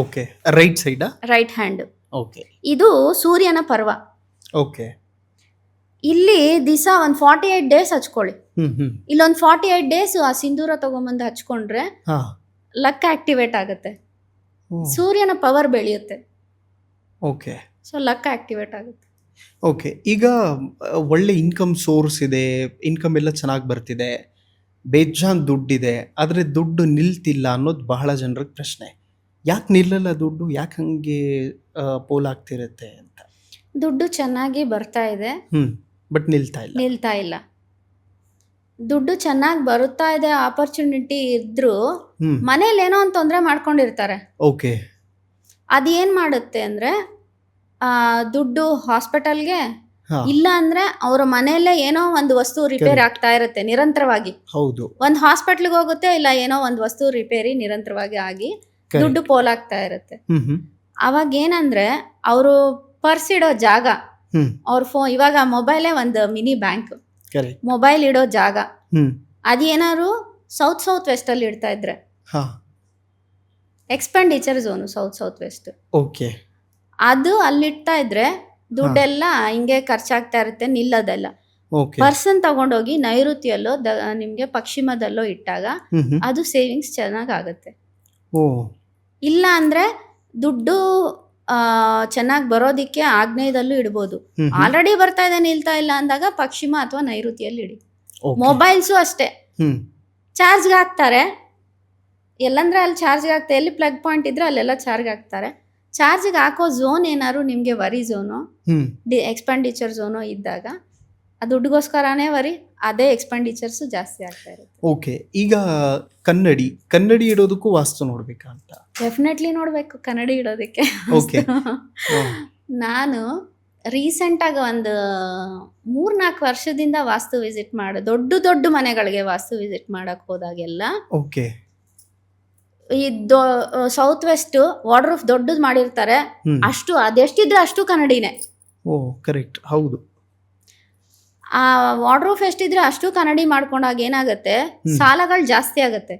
ಓಕೆ ರೈಟ್ ಸೈಡಾ? Right hand. ಓಕೆ ಇದು ಸೂರ್ಯನ ಪರ್ವ. ಓಕೆ ಇಲ್ಲಿ ದಿವಸ ಒಂದು 48 ಡೇಸ್ ಹಚ್ಕೊಳ್ಳಿ. ಹ್ಮ್ ಇಲ್ಲೊಂದು 48 ಡೇಸ್ ಆ ಸಿಂಧೂರ ತಗೊಂಬಂದು ಹಚ್ಕೊಂಡ್ರೆ ಹಾ ಲಕ್ ಆಕ್ಟಿವೇಟ್ ಆಗುತ್ತೆ, ಓ, ಸೂರ್ಯನ ಪವರ್ ಬೆಳೆಯುತ್ತೆ, ಓಕೆ ಸೊ ಲಕ್ ಆಕ್ಟಿವೇಟ್ ಆಗುತ್ತೆ. ಓಕೆ ಈಗ ಒಳ್ಳೆ ಇನ್ಕಮ್ ಸೋರ್ಸ್ ಇದೆ, ಇನ್ಕಮ್ ಎಲ್ಲ ಚೆನ್ನಾಗಿ ಬರ್ತಿದೆ, ಬೇಜಾನ್ ದುಡ್ಡಿದೆ, ಆದರೆ ದುಡ್ಡು ನಿಲ್ತಿಲ್ಲ ಅನ್ನೋದು ಬಹಳ ಜನರಿಗೆ ಪ್ರಶ್ನೆ. ಯಾಕೆ ನಿಲ್ಲಲ್ಲ ದುಡ್ಡು, ಯಾಕೆ ಹಂಗೆ ಪೋಲಾಗ್ತಿರುತ್ತೆ ಅಂತ? ದುಡ್ಡು ಚೆನ್ನಾಗಿ ಬರ್ತಾ ಇದೆ, ಬಟ್ ನಿಲ್ತಾ ಇಲ್ಲ. ನಿಲ್ತಾ ಇಲ್ಲ. ದುಡ್ಡು ಚೆನ್ನಾಗಿ ಬರುತ್ತಾ ಇದೆ, ಆಪರ್ಚುನಿಟಿ ಇದ್ರೂ ಹ್ಮ್ ಮನೇಲಿ ಏನೋ ಒಂದು ತೊಂದರೆ ಮಾಡ್ಕೊಂಡಿರ್ತಾರೆ. ಓಕೆ ಅದೇನ್ ಮಾಡುತ್ತೆ ಅಂದ್ರೆ ದುಡ್ಡು ಹಾಸ್ಪಿಟಲ್ಗೆ, ಹಾ ಇಲ್ಲ ಅಂದ್ರೆ ಅವರ ಮನೆಯಲ್ಲೇ ಏನೋ ಒಂದು ವಸ್ತು ರಿಪೇರಿ ಆಗ್ತಾ ಇರುತ್ತೆ ನಿರಂತರವಾಗಿ. ಹೌದು ಒಂದು ಹಾಸ್ಪಿಟ್ಲಿಗೆ ಹೋಗುತ್ತೆ, ಇಲ್ಲ ಏನೋ ಒಂದು ವಸ್ತು ರಿಪೇರಿ ನಿರಂತರವಾಗಿ ಆಗಿ ದುಡ್ಡು ಪೋಲಾಗ್ತಾ ಇರುತ್ತೆ. ಹ್ಮ್ ಅವಾಗ ಏನಂದ್ರೆ ಅವರು ಪರ್ಸ್ ಇಡೋ ಜಾಗ, ಹ್ಮ್ ಅವ್ರ ಇವಾಗ ಮೊಬೈಲೇ ಒಂದು ಮಿನಿ ಬ್ಯಾಂಕ್, ಕರೆಕ್ಟ್ ಮೊಬೈಲ್ ಇಡೋ ಜಾಗ ಹ್ಮ್ ಅದೇನಾದ್ರು ಸೌತ್ ವೆಸ್ಟ್ ಅಲ್ಲಿ ಇಡ್ತಾ ಇದ್ರೆ ಹಾ expenditure zone south west, okay ಅದು ಅಲ್ಲಿಡ್ತಾ ಇದ್ರೆ ದುಡ್ಡೆಲ್ಲ ಹಿಂಗೆ ಖರ್ಚಾಗ್ತಾ ಇರುತ್ತೆ, ನಿಲ್ಲೋದೆಲ್ಲ. ಓಕೆ ಪರ್ಸನ್ ತಗೊಂಡೋಗಿ ನೈಋತ್ಯಲ್ಲೋ ನಿಮ್ಗೆ ಪಶ್ಚಿಮದಲ್ಲೋ ಇಟ್ಟಾಗ ಹ್ಮ್ ಅದು ಸೇವಿಂಗ್ಸ್ ಚೆನ್ನಾಗ್ ಆಗುತ್ತೆ. ಓ ಇಲ್ಲ ಅಂದ್ರೆ ದುಡ್ಡು ಚೆನ್ನಾಗಿ ಬರೋದಿಕ್ಕೆ ಆಗ್ನೇಯದಲ್ಲೂ ಇಡ್ಬೋದು. ಆಲ್ರೆಡಿ ಬರ್ತಾ ಇದೆ ನಿಲ್ತಾ ಇಲ್ಲ ಅಂದಾಗ ಪಶ್ಚಿಮ ಅಥವಾ ನೈಋತ್ಯಲ್ಲಿ ಇಡಿ. ಮೊಬೈಲ್ಸು ಅಷ್ಟೇ, ಹ್ಮ್ ಚಾರ್ಜ್ಗೆ ಹಾಕ್ತಾರೆ, ಎಲ್ಲಂದ್ರೆ ಅಲ್ಲಿ ಚಾರ್ಜ್ಗೆ ಹಾಕ್ತಾರೆ, ಎಲ್ಲಿ ಪ್ಲಗ್ ಪಾಯಿಂಟ್ ಇದ್ರೆ ಅಲ್ಲೆಲ್ಲ ಚಾರ್ಜ್ ಹಾಕ್ತಾರೆ. ಚಾರ್ಜ್ಗೆ ಹಾಕೋ ಝೋನ್ ಏನಾದ್ರು ನಿಮಗೆ ವರಿ ಝೋನು, ಹ್ಮ್ ಎಕ್ಸ್ಪೆಂಡಿಚರ್ ಝೋನು ಇದ್ದಾಗ ಆ ದುಡ್ಡುಗೋಸ್ಕರನೇ ವರಿ, ಅದೇ ಎಕ್ಸ್ಪೆಂಡಿಚರ್ಸ್ ಜಾಸ್ತಿ ಆಗ್ತಾ ಇರುತ್ತೆ. ಓಕೆ ಈಗ ಕನ್ನಡಿ ಇಡೋದಕ್ಕೂ ವಾಸ್ತು ನೋಡ್ಬೇಕಾ ಅಂತ? ಡೆಫಿನೆಟ್ಲಿ ನೋಡ್ಬೇಕು ಕನ್ನಡಿ ಇಡೋದಕ್ಕೆ. Okay. ನಾನು ರೀಸೆಂಟಾಗಿ ಒಂದು 3-4 ವರ್ಷದಿಂದ ವಾಸ್ತು ವಿಸಿಟ್ ದೊಡ್ಡ ಮನೆಗಳಿಗೆ ವಾಸ್ತು ವಿಸಿಟ್ ಮಾಡಕ್ ಹೋದಾಗೆಲ್ಲ ಓಕೆ ಈ ಸೌತ್ ವೆಸ್ಟ್ ವಾರ್ಡ್ರೂಫ್ ದೊಡ್ಡದು ಮಾಡಿರ್ತಾರೆ, ಅದೆಷ್ಟಿದ್ರೆ ಅಷ್ಟು ಕನ್ನಡಿನೇ. ಓ ಕರೆಕ್ಟ್ ಹೌದು. ಆ ವಾರ್ಡ್ರೂಫ್ ಎಷ್ಟಿದ್ರೆ ಅಷ್ಟು ಕನ್ನಡಿ ಮಾಡ್ಕೊಂಡಾಗ ಏನಾಗುತ್ತೆ, ಸಾಲಗಳು ಜಾಸ್ತಿ ಆಗತ್ತೆ,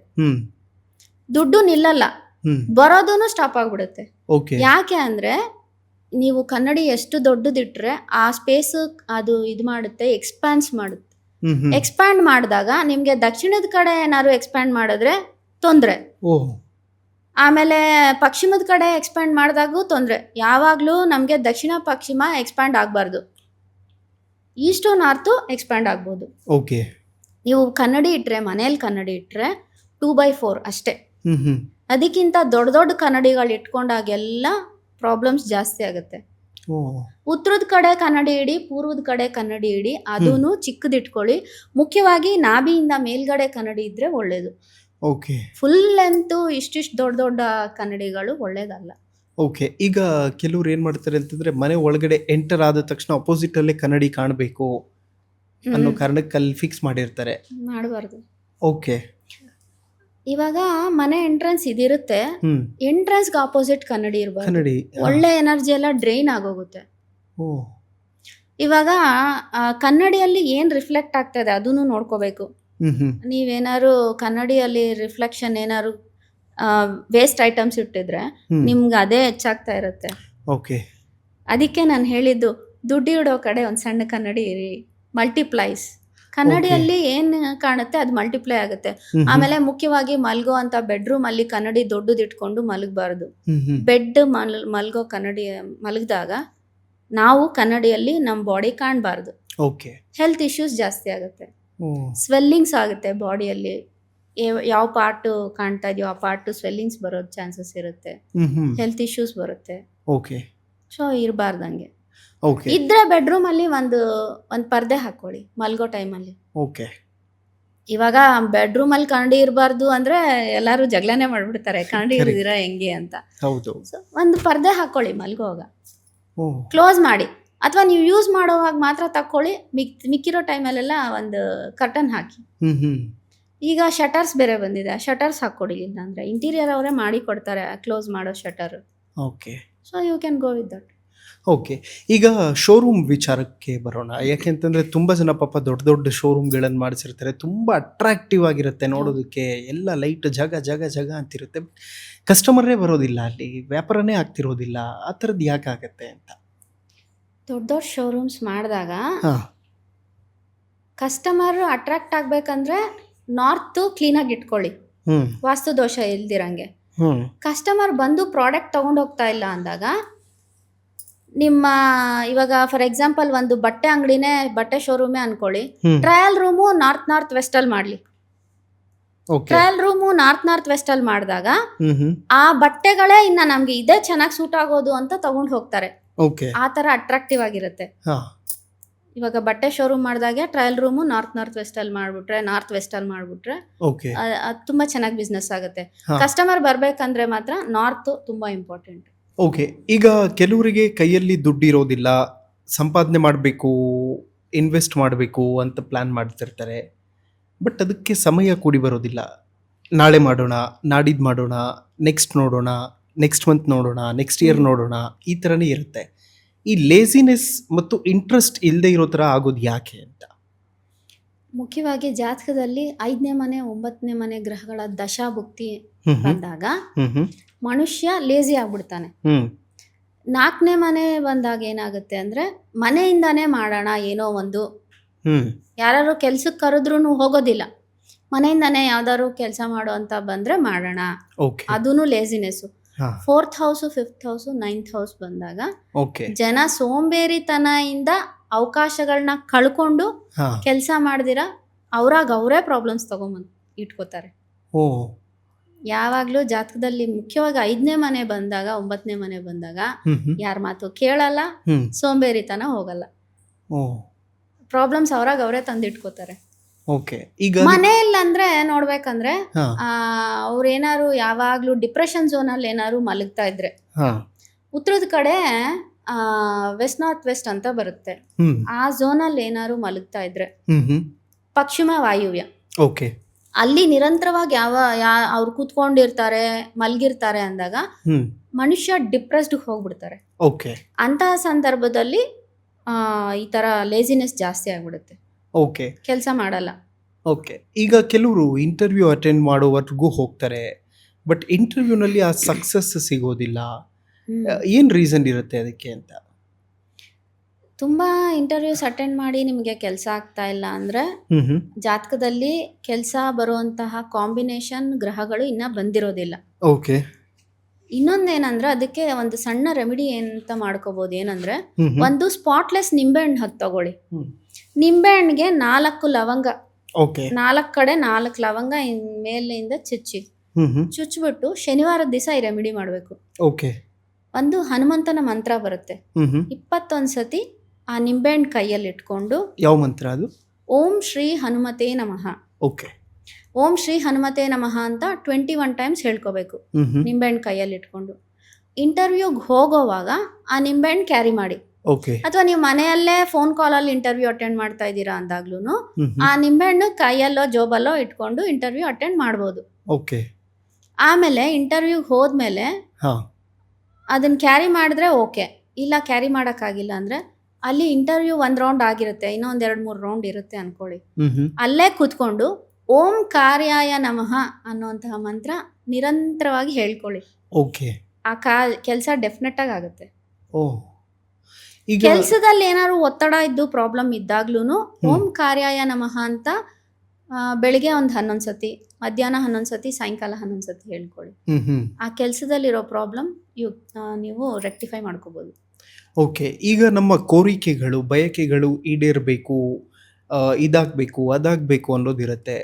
ದುಡ್ಡು ನಿಲ್ಲಲ್ಲ, ಬರೋದೂ ಸ್ಟಾಪ್ ಆಗ್ಬಿಡುತ್ತೆ. ಓಕೆ ಯಾಕೆ ಅಂದ್ರೆ ನೀವು ಕನ್ನಡಿ ಎಷ್ಟು ದೊಡ್ಡದಿಟ್ರೆ ಆ ಸ್ಪೇಸ್ ಅದು ಇದು ಮಾಡುತ್ತೆ, ಎಕ್ಸ್ಪ್ಯಾನ್ಸ್ ಮಾಡುತ್ತೆ. ಎಕ್ಸ್ಪ್ಯಾಂಡ್ ಮಾಡಿದಾಗ ನಿಮ್ಗೆ ದಕ್ಷಿಣದ ಕಡೆ ಏನಾದ್ರು ಎಕ್ಸ್ಪ್ಯಾಂಡ್ ಮಾಡಿದ್ರೆ ತೊಂದರೆ, ಓ ಆಮೇಲೆ ಪಶ್ಚಿಮದ ಕಡೆ ಎಕ್ಸ್ಪ್ಯಾಂಡ್ ಮಾಡಿದಾಗೂ ತೊಂದರೆ. ಯಾವಾಗಲೂ ನಮಗೆ ದಕ್ಷಿಣ ಪಶ್ಚಿಮ ಎಕ್ಸ್ಪ್ಯಾಂಡ್ ಆಗಬಾರ್ದು, ಈಸ್ಟು ನಾರ್ತು ಎಕ್ಸ್ಪ್ಯಾಂಡ್ ಆಗ್ಬೋದು. ಓಕೆ ನೀವು ಕನ್ನಡಿ ಇಟ್ಟರೆ, ಮನೇಲಿ ಕನ್ನಡಿ ಇಟ್ಟರೆ 2/4 ಅಷ್ಟೇ. ಅದಕ್ಕಿಂತ ದೊಡ್ಡ ಕನ್ನಡಿಗಳು ಇಟ್ಕೊಂಡಾಗೆಲ್ಲ ಪ್ರಾಬ್ಲಮ್ಸ್ ಜಾಸ್ತಿ ಆಗುತ್ತೆ. ಉತ್ತರದ ಕಡೆ ಕನ್ನಡಿ ಇಡಿ, ಪೂರ್ವದ ಕಡೆ ಕನ್ನಡಿ ಇಡಿ, ಅದೂ ಚಿಕ್ಕದಿಟ್ಕೊಳ್ಳಿ. ಮುಖ್ಯವಾಗಿ ನಾಭಿಯಿಂದ ಮೇಲ್ಗಡೆ ಕನ್ನಡಿ ಇದ್ರೆ ಒಳ್ಳೇದು. ಓಕೆ ಫುಲ್ ಲೆಂತ್ ಇಷ್ಟಿಷ್ಟು ದೊಡ್ಡ ಕನ್ನಡಿಗಳು ಒಳ್ಳೇದಲ್ಲ. ಓಕೆ ಈಗ ಕೆಲವ್ರು ಏನ್ ಮಾಡ್ತಾರೆ ಅಂತಂದ್ರೆ, ಮನೆ ಒಳಗಡೆ ಎಂಟರ್ ಆದ ತಕ್ಷಣ ಅಪೋಸಿಟ್ ಅಲ್ಲೇ ಕನ್ನಡಿ ಕಾಣಬೇಕು ಅನ್ನೋ ಕಾರಣಕ್ಕೆ ಅಲ್ಲಿ ಫಿಕ್ಸ್ ಮಾಡಿರ್ತಾರೆ. ಮಾಡಬಾರ್ದು. ಓಕೆ ಇವಾಗ ಮನೆ ಎಂಟ್ರೆನ್ಸ್ ಇದಿರುತ್ತೆ, ಎಂಟ್ರೆನ್ಸ್ಗೆ ಆಪೋಸಿಟ್ ಕನ್ನಡಿ ಇರಬಾರ್ದು. ಕನ್ನಡಿ ಒಳ್ಳೆ ಎನರ್ಜಿ ಎಲ್ಲ ಡ್ರೈನ್ ಆಗೋಗುತ್ತೆ. ಓ ಇವಾಗ ಕನ್ನಡಿಯಲ್ಲಿ ಏನ್ ರಿಫ್ಲೆಕ್ಟ್ ಆಗ್ತದೆ ಅದನ್ನು ನೋಡ್ಕೋಬೇಕು. ನೀವೇನಾದ್ರು ಕನ್ನಡಿಯಲ್ಲಿ ರಿಫ್ಲೆಕ್ಷನ್ ಏನಾದ್ರು ವೇಸ್ಟ್ ಐಟಮ್ಸ್ ಇಟ್ಟಿದ್ರೆ ನಿಮ್ಗೆ ಅದೇ ಹೆಚ್ಚಾಗ್ತಾ ಇರುತ್ತೆ. ಓಕೆ ಅದಕ್ಕೆ ನಾನು ಹೇಳಿದ್ದು, ದುಡ್ಡು ಇಡೋ ಕಡೆ ಒಂದು ಸಣ್ಣ ಕನ್ನಡಿ ಇರಿ, ಮಲ್ಟಿಪ್ಲೈಸ್. ಕನ್ನಡಿಯಲ್ಲಿ ಏನ್ ಕಾಣುತ್ತೆ ಅದು ಮಲ್ಟಿಪ್ಲೈ ಆಗುತ್ತೆ. ಆಮೇಲೆ ಮುಖ್ಯವಾಗಿ ಮಲ್ಗೋ ಅಂತ ಬೆಡ್ರೂಮ್ ಅಲ್ಲಿ ಕನ್ನಡಿ ದೊಡ್ಡದು ಇಟ್ಕೊಂಡು ಮಲಗಬಾರ್ದು. ಬೆಡ್ ಮಲ್ಗೋ ಕನ್ನಡಿ ಮಲಗಿದಾಗ ನಾವು ಕನ್ನಡಿಯಲ್ಲಿ ನಮ್ಮ ಬಾಡಿ ಕಾಣಬಾರ್ದು. ಓಕೆ. ಹೆಲ್ತ್ ಇಶ್ಯೂಸ್ ಜಾಸ್ತಿ ಆಗುತ್ತೆ, ಸ್ವೆಲ್ಲಿಂಗ್ಸ್ ಆಗುತ್ತೆ ಬಾಡಿಯಲ್ಲಿ. ಯಾವ ಪಾರ್ಟ್ ಕಾಣ್ತಾ ಇದೆಯೋ ಆ ಪಾರ್ಟ್ ಸ್ವೆಲ್ಲಿಂಗ್ಸ್ ಬರೋದು ಚಾನ್ಸಸ್ ಇರುತ್ತೆ, ಹೆಲ್ತ್ ಇಶ್ಯೂಸ್ ಬರುತ್ತೆ. ಓಕೆ. ಸೊ ಇರಬಾರ್ದಂಗೆ. ಓಕೆ. ಇದ್ರೆ ಬೆಡ್ರೂಮ್ ಅಲ್ಲಿ ಒಂದು ಪರ್ದೆ ಹಾಕೊಳ್ಳಿ ಮಲ್ಗೋ ಟೈಮಲ್ಲಿ. ಓಕೆ. ಇವಾಗ ಬೆಡ್ರೂಮ್ ಅಲ್ಲಿ ಕನ್ನಡಿ ಇರಬಾರ್ದು ಅಂದ್ರೆ ಎಲ್ಲಾರು ಜಗಳನೆ ಮಾಡ್ಬಿಡ್ತಾರೆ, ಕನ್ನಡಿ ಇರಿದಿರಾ ಹೆಂಗೆ ಅಂತ. ಹೌದು. ಒಂದು ಪರ್ದೆ ಹಾಕೊಳ್ಳಿ ಮಲ್ಗೋವಾಗ, ಕ್ಲೋಸ್ ಮಾಡಿ. ಅಥವಾ ನೀವು ಯೂಸ್ ಮಾಡೋವಾಗ ಮಾತ್ರ ತಕ್ಕೊಳ್ಳಿ, ಮಿಕ್ಕಿರೋ ಟೈಮಲ್ಲೆಲ್ಲ ಒಂದು ಕರ್ಟನ್ ಹಾಕಿ. ಈಗ ಶಟರ್ಸ್ ಬೇರೆ ಬಂದಿದೆ, ಶಟರ್ಸ್ ಹಾಕೊಡಿ. ಇಲ್ಲ ಅಂದ್ರೆ ಇಂಟೀರಿಯರ್ ಅವರೇ ಮಾಡಿ ಕೊಡ್ತಾರೆ ಕ್ಲೋಸ್ ಮಾಡೋ shutter. Okay. So you can go with that. Okay. ಈಗ ಶೋರೂಮ್ ವಿಚಾರಕ್ಕೆ ಬರೋಣ. ಯಾಕೆಂತಂದರೆ ತುಂಬ ಜನ ಪಾಪ ದೊಡ್ಡ ದೊಡ್ಡ ಶೋರೂಮ್ಗಳನ್ನು ಮಾಡಿಸಿರ್ತಾರೆ, ತುಂಬ ಅಟ್ರಾಕ್ಟಿವ್ ಆಗಿರುತ್ತೆ ನೋಡೋದಕ್ಕೆ, ಎಲ್ಲ ಲೈಟ್ ಜಗ ಜಗ ಜಗ ಅಂತಿರುತ್ತೆ. ಕಸ್ಟಮರೇ ಬರೋದಿಲ್ಲ, ಅಲ್ಲಿ ವ್ಯಾಪಾರನೇ ಆಗ್ತಿರೋದಿಲ್ಲ. ಆ ಥರದ್ದು ಯಾಕೆ ಆಗುತ್ತೆ ಅಂತ? ದೊಡ್ಡ ದೊಡ್ಡ ಶೋರೂಮ್ಸ್ ಮಾಡಿದಾಗ ಕಸ್ಟಮರ್ ಅಟ್ರಾಕ್ಟ್ ಆಗ್ಬೇಕಂದ್ರೆ ನಾರ್ತ್ ಕ್ಲೀನಾಗಿ ಇಟ್ಕೊಳ್ಳಿ, ವಾಸ್ತು ದೋಷ ಇಲ್ದಿರಂಗೆ. ಕಸ್ಟಮರ್ ಬಂದು ಪ್ರಾಡಕ್ಟ್ ತಗೊಂಡು ಹೋಗ್ತಾ ಇಲ್ಲ ಅಂದಾಗ ನಿಮ್ಮ ಇವಾಗ ಫಾರ್ ಎಕ್ಸಾಂಪಲ್ ಒಂದು ಬಟ್ಟೆ ಅಂಗಡಿನೇ, ಬಟ್ಟೆ ಶೋರೂಮೇ ಅನ್ಕೊಳ್ಳಿ, ಟ್ರಯಲ್ ರೂಮು ನಾರ್ತ್ ವೆಸ್ಟ್ ಅಲ್ಲಿ ಮಾಡ್ಲಿ. ಟ್ರಯಲ್ ರೂಮು ನಾರ್ತ್ ವೆಸ್ಟ್ ಅಲ್ಲಿ ಮಾಡಿದಾಗ ಆ ಬಟ್ಟೆಗಳೇ ಇನ್ನ ನಮ್ಗೆ ಇದೇ ಚೆನ್ನಾಗಿ ಸೂಟ್ ಆಗೋದು ಅಂತ ತಗೊಂಡು ಹೋಗ್ತಾರೆ. ಆ ತರ ಅಟ್ರಾಕ್ಟಿವ್ ಆಗಿರುತ್ತೆ. ಇವಾಗ ಬಟ್ಟೆ ಶೋರೂಮ್ ಮಾಡಿದಾಗ ಟ್ರಯಲ್ ರೂಮು ನಾರ್ತ್ ವೆಸ್ಟ್ ಅಲ್ಲಿ ಮಾಡ್ಬಿಟ್ರೆ, ಅದು ತುಂಬಾ ಚೆನ್ನಾಗಿ ಬಿಸ್ನೆಸ್ ಆಗುತ್ತೆ. ಕಸ್ಟಮರ್ ಬರ್ಬೇಕಂದ್ರೆ ಮಾತ್ರ ನಾರ್ತ್ ತುಂಬಾ ಇಂಪಾರ್ಟೆಂಟ್. ಓಕೆ. ಈಗ ಕೆಲವರಿಗೆ ಕೈಯಲ್ಲಿ ದುಡ್ಡು ಇರೋದಿಲ್ಲ, ಸಂಪಾದನೆ ಮಾಡಬೇಕು, ಇನ್ವೆಸ್ಟ್ ಮಾಡಬೇಕು ಅಂತ ಪ್ಲ್ಯಾನ್ ಮಾಡ್ತಿರ್ತಾರೆ. ಬಟ್ ಅದಕ್ಕೆ ಸಮಯ ಕೂಡಿ ಬರೋದಿಲ್ಲ. ನಾಳೆ ಮಾಡೋಣ, ನಾಡಿದ್ದು ಮಾಡೋಣ, ನೆಕ್ಸ್ಟ್ ನೋಡೋಣ, ನೆಕ್ಸ್ಟ್ ಮಂತ್ ನೋಡೋಣ, ನೆಕ್ಸ್ಟ್ ಇಯರ್ ನೋಡೋಣ, ಈ ಥರನೇ ಇರುತ್ತೆ. ಈ ಲೇಸಿನೆಸ್ ಮತ್ತು ಇಂಟ್ರೆಸ್ಟ್ ಇಲ್ಲದೆ ಇರೋ ಥರ ಆಗೋದು ಯಾಕೆ ಅಂತ? ಮುಖ್ಯವಾಗಿ ಜಾತಕದಲ್ಲಿ 5ನೇ ಮನೆ 9ನೇ ಮನೆ ಗ್ರಹಗಳ ದಶಾಭುಕ್ತಿ ಬಂದಾಗ ಮನುಷ್ಯ ಲೇಜಿ ಆಗ್ಬಿಡ್ತಾನೆ. 4ನೇ ಮನೆ ಬಂದಾಗ ಏನಾಗುತ್ತೆ ಅಂದ್ರೆ ಮನೆಯಿಂದಾನೇ ಮಾಡೋಣ ಏನೋ ಒಂದು, ಯಾರು ಕೆಲ್ಸಕ್ಕೆ ಕರೆದ್ರೂ ಹೋಗೋದಿಲ್ಲ, ಮನೆಯಿಂದಾನೇ ಯಾವ್ದಾದ್ರು ಕೆಲಸ ಮಾಡೋ ಅಂತ ಬಂದ್ರೆ ಮಾಡೋಣ, ಅದೂನು laziness. 4th house 5th house 9th house ಬಂದಾಗ ಜನ ಸೋಂಬೇರಿತನದಿಂದ ಅವಕಾಶಗಳನ್ನ ಕಳ್ಕೊಂಡು ಕೆಲಸ ಮಾಡ್ದಿರ ಅವರೇ ಪ್ರಾಬ್ಲಮ್ಸ್ ತಗೊಂಬಂದು ಇಟ್ಕೋತಾರೆ. ಯಾವಾಗ್ಲೂ ಜಾತಕದಲ್ಲಿ ಮುಖ್ಯವಾಗಿ 5ನೇ ಮನೆ ಬಂದಾಗ 9ನೇ ಮನೆ ಬಂದಾಗ ಯಾರ ಮಾತು ಕೇಳಲ್ಲ, ಸೋಂಬೇರಿತನ ಹೋಗಲ್ಲ, ಪ್ರಾಬ್ಲಮ್ಸ್ ಅವರೇ ತಂದಿಟ್ಕೋತಾರೆ. ಈಗ ಮನೆಯಲ್ಲಿ ಅಂದ್ರೆ ನೋಡ್ಬೇಕಂದ್ರೆ ಅವ್ರೇನಾರು ಯಾವಾಗ್ಲೂ ಡಿಪ್ರೆಷನ್ ಝೋನ್ ಅಲ್ಲಿ ಏನಾರು ಮಲಗ್ತಾ ಇದ್ರೆ ಉತ್ತರದ ಕಡೆ ವೆಸ್ಟ್ ನಾರ್ತ್ ವೆಸ್ಟ್ ಅಂತ ಬರುತ್ತೆ, ಆ ಝೋನ್ ಅಲ್ಲಿ ಏನಾರು ಮಲಗ್ತಾ ಇದ್ರೆ ಪಶ್ಚಿಮ ವಾಯುವ್ಯ, ಅಲ್ಲಿ ನಿರಂತರವಾಗಿ ಅವ್ರು ಕೂತ್ಕೊಂಡಿರ್ತಾರೆ, ಮಲಗಿರ್ತಾರೆ ಅಂದಾಗ ಮನುಷ್ಯ ಡಿಪ್ರೆಸ್ಡ್ ಹೋಗ್ಬಿಡ್ತಾರೆ. ಅಂತಹ ಸಂದರ್ಭದಲ್ಲಿ ಈ ತರ ಲೇಜಿನೆಸ್ ಜಾಸ್ತಿ ಆಗ್ಬಿಡುತ್ತೆ, ಕೆಲಸ ಮಾಡಲ್ಲ. ಈಗ ಕೆಲವರು ಇಂಟರ್ವ್ಯೂ ಅಟೆಂಡ್ ಮಾಡೋವರೆಗೂ ಹೋಗ್ತಾರೆ, ಬಟ್ ಇಂಟರ್ವ್ಯೂನಲ್ಲಿ ಆ ಸಕ್ಸಸ್ ಸಿಗೋದಿಲ್ಲ. ಏನ್ ರೀಸನ್ ಇರುತ್ತೆ ಅದಕ್ಕೆ ಅಂತ? ತುಂಬಾ ಇಂಟರ್ವ್ಯೂಸ್ ಅಟೆಂಡ್ ಮಾಡಿ ನಿಮಗೆ ಕೆಲಸ ಆಗ್ತಾ ಇಲ್ಲ ಅಂದ್ರೆ ಜಾತಕದಲ್ಲಿ ಕೆಲಸ ಬರುವಂತಹ ಕಾಂಬಿನೇಷನ್ ಗ್ರಹಗಳು ಇನ್ನ ಬಂದಿರೋದಿಲ್ಲ. ಇನ್ನೊಂದೇನಂದ್ರೆ ಅದಕ್ಕೆ ಒಂದು ಸಣ್ಣ ರೆಮಿಡಿ ಅಂತ ಮಾಡ್ಕೋಬಹುದು. ಏನಂದ್ರೆ ಒಂದು ಸ್ಪಾಟ್ಲೆಸ್ ನಿಂಬೆಹಣ್ಣು ಹತ್ತು ತಗೊಳ್ಳಿ. ನಿಂಬೆಹಣ್ಣಿಗೆ 4 ಲವಂಗ, 4 ಕಡೆ 4 ಲವಂಗ ಮೇಲಿಂದ ಚುಚ್ಚಿಬಿಟ್ಟು ಶನಿವಾರದ ದಿವಸ ಈ ರೆಮಿಡಿ ಮಾಡಬೇಕು. ಒಂದು ಹನುಮಂತನ ಮಂತ್ರ ಬರುತ್ತೆ, 21 ಸತಿ ಆ ನಿಂಬೆಹಣ್ಣು ಕೈಯಲ್ಲಿ ಇಟ್ಕೊಂಡು. ಯಾವ ಮಂತ್ರ ಅದು? ಓಂ ಶ್ರೀ ಹನುಮತೇ ನಮಃ. ಓಂ ಶ್ರೀ ಹನುಮತೇ ನಮಃ ಅಂತ 21 ಟೈಮ್ಸ್ ಹೇಳ್ಕೋಬೇಕು ನಿಂಬೆಹಣ್ಣು ಕೈಯಲ್ಲಿ ಇಟ್ಕೊಂಡು. ಇಂಟರ್ವ್ಯೂಗೆ ಹೋಗೋವಾಗ ಆ ನಿಂಬೆಹಣ್ಣು ಕ್ಯಾರಿ ಮಾಡಿ, ಅಥವಾ ನೀವು ಮನೆಯಲ್ಲೇ ಫೋನ್ ಕಾಲಲ್ಲಿ ಇಂಟರ್ವ್ಯೂ ಅಟೆಂಡ್ ಮಾಡ್ತಾ ಇದ್ದೀರಾ ಅಂದಾಗ್ಲೂ ಆ ನಿಂಬೆಹಣ್ಣು ಕೈಯಲ್ಲೋ ಜೋಬಲ್ಲೋ ಇಟ್ಕೊಂಡು ಇಂಟರ್ವ್ಯೂ ಅಟೆಂಡ್ ಮಾಡ್ಬೋದು. ಆಮೇಲೆ ಇಂಟರ್ವ್ಯೂಗೆ ಹೋದ್ಮೇಲೆ ಅದನ್ನ ಕ್ಯಾರಿ ಮಾಡಿದ್ರೆ ಓಕೆ, ಇಲ್ಲ ಕ್ಯಾರಿ ಮಾಡೋಕ್ಕಾಗಿಲ್ಲ ಅಂದ್ರೆ ಅಲ್ಲಿ ಇಂಟರ್ವ್ಯೂ 1 ರೌಂಡ್ ಆಗಿರುತ್ತೆ, ಇನ್ನೊಂದ್ 2-3 ರೌಂಡ್ ಇರುತ್ತೆ ಅನ್ಕೊಳ್ಳಿ, ಅಲ್ಲೇ ಕೂತ್ಕೊಂಡು ಓಂ ಕಾರ್ಯಾಯ ನಮಃ ಅನ್ನುವಂತಹ ಮಂತ್ರ ನಿರಂತರವಾಗಿ ಹೇಳ್ಕೊಳ್ಳಿ. ಆ ಕೆಲಸ ಡೆಫಿನೆಟ್ ಆಗಿ ಆಗುತ್ತೆ. ಈಗ ಕೆಲ್ಸದಲ್ಲಿ ಏನಾದ್ರು ಒತ್ತಡ ಇದ್ದು ಪ್ರಾಬ್ಲಮ್ ಇದ್ದಾಗ್ಲೂ ಓಂ ಕಾರ್ಯಾಯ ನಮಃ ಅಂತ ಬೆಳಿಗ್ಗೆ ಒಂದು 11 ಸತಿ, ಮಧ್ಯಾಹ್ನ 11 ಸತಿ, ಸಾಯಂಕಾಲ 11 ಸತಿ ಹೇಳ್ಕೊಳ್ಳಿ. ಆ ಕೆಲಸದಲ್ಲಿರೋ ಪ್ರಾಬ್ಲಮ್ ನೀವು ರೆಕ್ಟಿಫೈ ಮಾಡ್ಕೋಬಹುದು. ಓಕೆ. ಈಗ ನಮ್ಮ ಕೋರಿಕೆಗಳು, ಬಯಕೆಗಳು ಈಡೇರಬೇಕು, ಇದಾಗಬೇಕು, ಅದಾಗಬೇಕು ಅನ್ನೋದಿರುತ್ತೆ.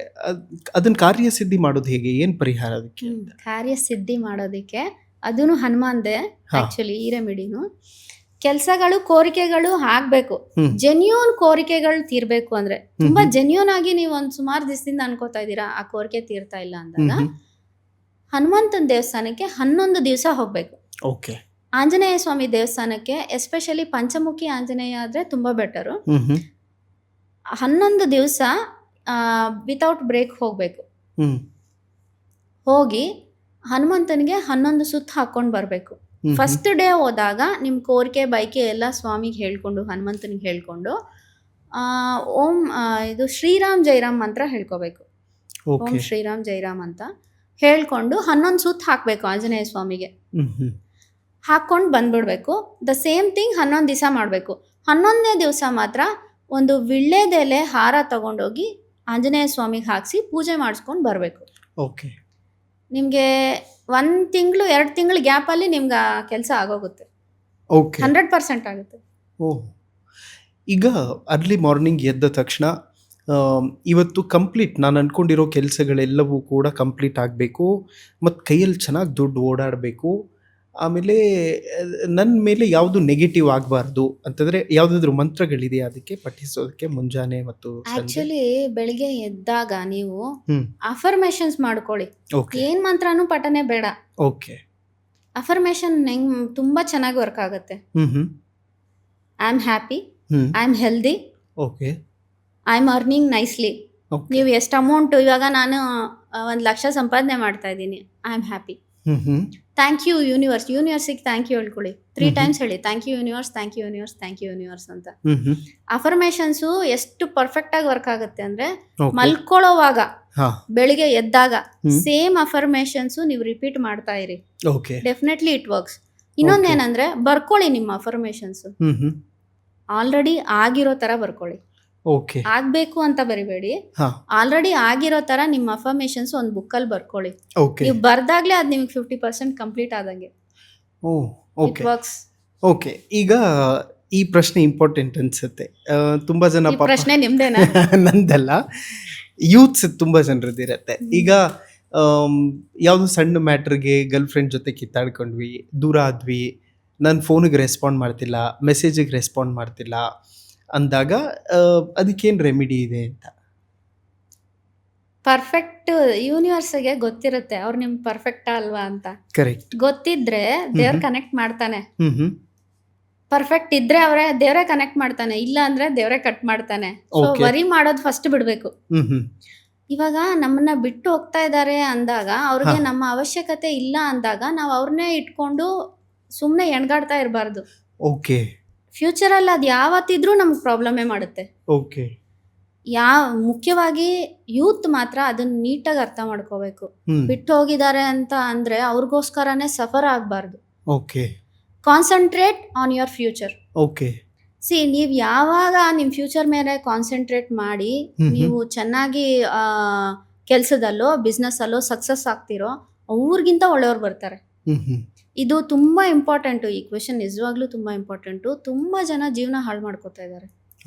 ಅದನ್ನ ಕಾರ್ಯಸಿದ್ಧಿ ಮಾಡೋದು ಹೇಗೆ? ಏನು ಪರಿಹಾರ ಅದಕ್ಕೆ? ಕಾರ್ಯಸಿದ್ಧಿ ಮಾಡೋದಕ್ಕೆ ಅದೂ ಹನುಮಾನ್ದೆ ಹಾ. ಆಕ್ಚುಲಿ ಈ ರೆಮಿಡಿನು. ಕೆಲಸಗಳು, ಕೋರಿಕೆಗಳು ಆಗ್ಬೇಕು. ಹ್ಮ್. ಜೆನ್ಯೂನ್ ಕೋರಿಕೆಗಳು ತೀರ್ಬೇಕು ಅಂದ್ರೆ, ತುಂಬಾ ಜೆನ್ಯೂನ್ ಆಗಿ ನೀವು ಒಂದ್ ಸುಮಾರು ದಿವಸದಿಂದ ಅನ್ಕೋತಾ ಇದ್ದೀರಾ ಆ ಕೋರಿಕೆ ತೀರ್ತಾ ಇಲ್ಲ ಅಂದಾಗ, ಹನುಮಂತನ ದೇವಸ್ಥಾನಕ್ಕೆ 11 ದಿವಸ ಹೋಗ್ಬೇಕು. ಓಕೆ. ಆಂಜನೇಯ ಸ್ವಾಮಿ ದೇವಸ್ಥಾನಕ್ಕೆ ಎಸ್ಪೆಷಲಿ ಪಂಚಮುಖಿ ಆಂಜನೇಯ ಆದ್ರೆ ತುಂಬಾ ಬೆಟರು. 11 ದಿವಸ ವಿತೌಟ್ ಬ್ರೇಕ್ ಹೋಗ್ಬೇಕು. ಹೋಗಿ ಹನುಮಂತನಿಗೆ 11 ಸುತ್ತು ಹಾಕೊಂಡು ಬರಬೇಕು. ಫಸ್ಟ್ ಡೇ ಹೋದಾಗ ನಿಮ್ಮ ಕೋರಿಕೆ ಬೈಕೆ ಎಲ್ಲ ಸ್ವಾಮಿಗೆ ಹೇಳ್ಕೊಂಡು, ಹನುಮಂತನಿಗೆ ಹೇಳ್ಕೊಂಡು ಓಂ ಇದು ಶ್ರೀರಾಮ್ ಜೈರಾಮ್ ಮಂತ್ರ ಹೇಳ್ಕೋಬೇಕು. ಓಂ ಶ್ರೀರಾಮ್ ಜೈರಾಮ್ ಅಂತ ಹೇಳ್ಕೊಂಡು 11 ಸುತ್ತು ಹಾಕಬೇಕು ಆಂಜನೇಯ ಸ್ವಾಮಿಗೆ. ಹಾಕ್ಕೊಂಡು ಬಂದ್ಬಿಡ್ಬೇಕು. ದ ಸೇಮ್ ಥಿಂಗ್ 11 ದಿವಸ ಮಾಡಬೇಕು. 11ನೇ ದಿವಸ ಮಾತ್ರ ಒಂದು ವಿಳ್ಳೆದೆಲೆ ಹಾರ ತಗೊಂಡೋಗಿ ಆಂಜನೇಯ ಸ್ವಾಮಿಗೆ ಹಾಕಿಸಿ ಪೂಜೆ ಮಾಡಿಸ್ಕೊಂಡು ಬರಬೇಕು. ಓಕೆ. ನಿಮಗೆ 1 ತಿಂಗಳು 2 ತಿಂಗಳ ಗ್ಯಾಪಲ್ಲಿ ನಿಮ್ಗೆ ಆ ಕೆಲಸ ಆಗೋಗುತ್ತೆ. ಓಕೆ. 100% ಆಗುತ್ತೆ. ಓಹ್. ಈಗ ಅರ್ಲಿ ಮಾರ್ನಿಂಗ್ ಎದ್ದ ತಕ್ಷಣ ಇವತ್ತು ಕಂಪ್ಲೀಟ್ ನಾನು ಅಂದ್ಕೊಂಡಿರೋ ಕೆಲಸಗಳೆಲ್ಲವೂ ಕೂಡ ಕಂಪ್ಲೀಟ್ ಆಗಬೇಕು, ಮತ್ತು ಕೈಯಲ್ಲಿ ಚೆನ್ನಾಗಿ ದುಡ್ಡು ಓಡಾಡಬೇಕು, ಆಮೇಲೆ ನನ್ನ ಮೇಲೆ ಯಾವುದು ನೆಗೆಟಿವ್ ಆಗಬಾರ್ದು ಅಂತಂದರೆ ಯಾವುದಾದ್ರೂ ಮಂತ್ರಗಳಿದೆಯಾ ಅದಕ್ಕೆ ಪಠಿಸೋದಕ್ಕೆ ಮುಂಜಾನೆ ಮತ್ತು ಸಂಜೆ? ಆಕ್ಚುಲಿ ಬೆಳಿಗ್ಗೆ ಎದ್ದಾಗ ನೀವು ಹ್ಮ್. ಅಫರ್ಮೇಷನ್ಸ್ ಮಾಡ್ಕೊಳ್ಳಿ. ಓಕೆ. ಏನ್ ಮಂತ್ರನೂ ಪಠನೆ ಬೇಡ. ಓಕೆ. ಅಫರ್ಮೇಷನ್ ಹೆಂಗ್ ತುಂಬಾ ಚೆನ್ನಾಗಿ ವರ್ಕ್ ಆಗುತ್ತೆ. I am happy, I am healthy, okay. I am earning nicely. Okay. ನೀವು ಎಷ್ಟು ಅಮೌಂಟ್, ಇವಾಗ ನಾನು 1 ಲಕ್ಷ ಸಂಪಾದನೆ ಮಾಡ್ತಾ ಇದ್ದೀನಿ, I am happy. Thank you universe. ಯೂನಿವರ್ಸಿಗೆ ಥ್ಯಾಂಕ್ ಯು ಹೇಳ್ಕೊಳ್ಳಿ. 3 ಟೈಮ್ಸ್ ಹೇಳಿ, thank you universe, thank you universe, thank you universe ಅಂತ. ಅಫರ್ಮೇಷನ್ಸು ಎಷ್ಟು ಪರ್ಫೆಕ್ಟ್ ಆಗಿ ವರ್ಕ್ ಆಗುತ್ತೆ ಅಂದ್ರೆ, ಮಲ್ಕೊಳ್ಳೋವಾಗ ಬೆಳಿಗ್ಗೆ ಎದ್ದಾಗ ಸೇಮ್ ಅಫರ್ಮೇಷನ್ಸು ನೀವು ರಿಪೀಟ್ ಮಾಡ್ತಾ ಇರಿ. ಓಕೆ. Definitely it works. ಇನ್ನೊಂದೇನಂದ್ರೆ ಬರ್ಕೊಳ್ಳಿ ನಿಮ್ಮ ಅಫರ್ಮೇಷನ್ಸ್. ಆಲ್ರೆಡಿ ಆಗಿರೋ ತರ ಬರ್ಕೊಳ್ಳಿ. ಓಕೆ. ಆಗ್ಬೇಕು ಅಂತ ಬರಿಬೇಡಿ. ಆಲ್ರೆಡಿ ಆಗಿರೋ ತರ ನಿಮ್ಮ ಅಫರ್ಮೇಷನ್ಸ್ ಒಂದು ಬುಕ್ಕಲ್ಲಿ ಬರ್ಕೊಳ್ಳಿ. ಓಕೆ. ನೀವು ಬರ್ದಾಗ್ಲೇ ಅದು ನಿಮ್ಗೆ 50% ಕಂಪ್ಲೀಟ್ ಆದಂಗೆ. ಓಕೆ. ವರ್ಕ್ಸ್. ಓಕೆ. ಈಗ ಈ ಪ್ರಶ್ನೆ ಇಂಪಾರ್ಟೆಂಟ್ ಅನ್ಸುತ್ತೆ. ತುಂಬಾ ಜನ ಈ ಪ್ರಶ್ನೆ ನಿಮ್ದೇನಾ? ನಂದಲ್ಲ, ಯೂತ್ಸ್ ತುಂಬಾ ಜನರದ್ದಿರತ್ತೆ. ಈಗ ಯಾವುದೋ ಸಣ್ಣ ಮ್ಯಾಟ್ರಿಗೆ ಗರ್ಲ್ ಫ್ರೆಂಡ್ ಜೊತೆ ಕಿತ್ತಾಡ್ಕೊಂಡ್ವಿ, ದೂರ ಆದ್ವಿ, ನನ್ನ ಫೋನಿಗೆ ರೆಸ್ಪಾಂಡ್ ಮಾಡ್ತಿಲ್ಲ, ಮೆಸೇಜಿಗೆ ರೆಸ್ಪಾಂಡ್ ಮಾಡ್ತಿಲ್ಲ ಅಂದಾಗ ಅದಕ್ಕೇನು ರೆಮಿಡಿ ಇದೆ ಅಂತ? ಪರ್ಫೆಕ್ಟ್ ಯೂನಿವರ್ಸ್ಗೆ ಗೊತ್ತಿರುತ್ತೆ ಅವ್ರು ನಿಮ್ ಪರ್ಫೆಕ್ಟಾ ಅಲ್ವಾ ಅಂತ. ಕರೆಕ್ಟ್. ಗೊತ್ತಿದ್ರೆ ದೇವ್ರ ಕನೆಕ್ಟ್ ಮಾಡ್ತಾನೆ. ಪರ್ಫೆಕ್ಟ್ ಇದ್ರೆ ದೇವ್ರೇ ಕನೆಕ್ಟ್ ಮಾಡ್ತಾನೆ, ಇಲ್ಲ ಅಂದ್ರೆ ದೇವ್ರೇ ಕಟ್ ಮಾಡ್ತಾನೆ. ಸೊ ವರಿ ಮಾಡೋದು ಫಸ್ಟ್ ಬಿಡ್ಬೇಕು. ಇವಾಗ ನಮ್ಮನ್ನ ಬಿಟ್ಟು ಹೋಗ್ತಾ ಇದ್ದಾರೆ ಅಂದಾಗ, ಅವ್ರಿಗೆ ನಮ್ಮ ಅವಶ್ಯಕತೆ ಇಲ್ಲ ಅಂದಾಗ ನಾವು ಅವ್ರನ್ನೇ ಇಟ್ಕೊಂಡು ಸುಮ್ಮನೆ ಎಣ್ಗಾಡ್ತಾ ಇರಬಾರ್ದು. ಓಕೆ. ಫ್ಯೂಚರಲ್ಲಿ ಅದು ಯಾವತ್ತಿದ್ರೂ ನಮ್ಗೆ ಪ್ರಾಬ್ಲಮೇ ಮಾಡುತ್ತೆ. ಓಕೆ. ಮುಖ್ಯವಾಗಿ ಯೂತ್ ಮಾತ್ರ ಅದನ್ನ ನೀಟಾಗಿ ಅರ್ಥ ಮಾಡ್ಕೋಬೇಕು. ಬಿಟ್ಟು ಹೋಗಿದ್ದಾರೆ ಅಂತ ಅಂದ್ರೆ ಅವ್ರಿಗೋಸ್ಕರನೇ ಸಫರ್ ಆಗಬಾರ್ದು. Okay. Concentrate on your future. Okay. ನೀವು ಯಾವಾಗ ನಿಮ್ಮ ಫ್ಯೂಚರ್ ಮೇಲೆ ಕಾನ್ಸಂಟ್ರೇಟ್ ಮಾಡಿ ನೀವು ಚೆನ್ನಾಗಿ ಕೆಲಸದಲ್ಲೋ ಬಿಸ್ನೆಸ್ ಅಲ್ಲೋ ಸಕ್ಸಸ್ ಆಗ್ತಿರೋ, ಅವ್ರಿಗಿಂತ ಒಳ್ಳೆಯವ್ರು ಬರ್ತಾರೆ. ಇದು ತುಂಬಾ ಇಂಪಾರ್ಟೆಂಟು. ಈ ಕ್ವೆಶನ್ ನಿಜವಾಗ್ಲೂ ತುಂಬಾ ಇಂಪಾರ್ಟೆಂಟು. ತುಂಬಾ ಜನ ಜೀವನ ಹಾಳು ಮಾಡ್ಕೋತಾ ಇದ್ದಾರೆ.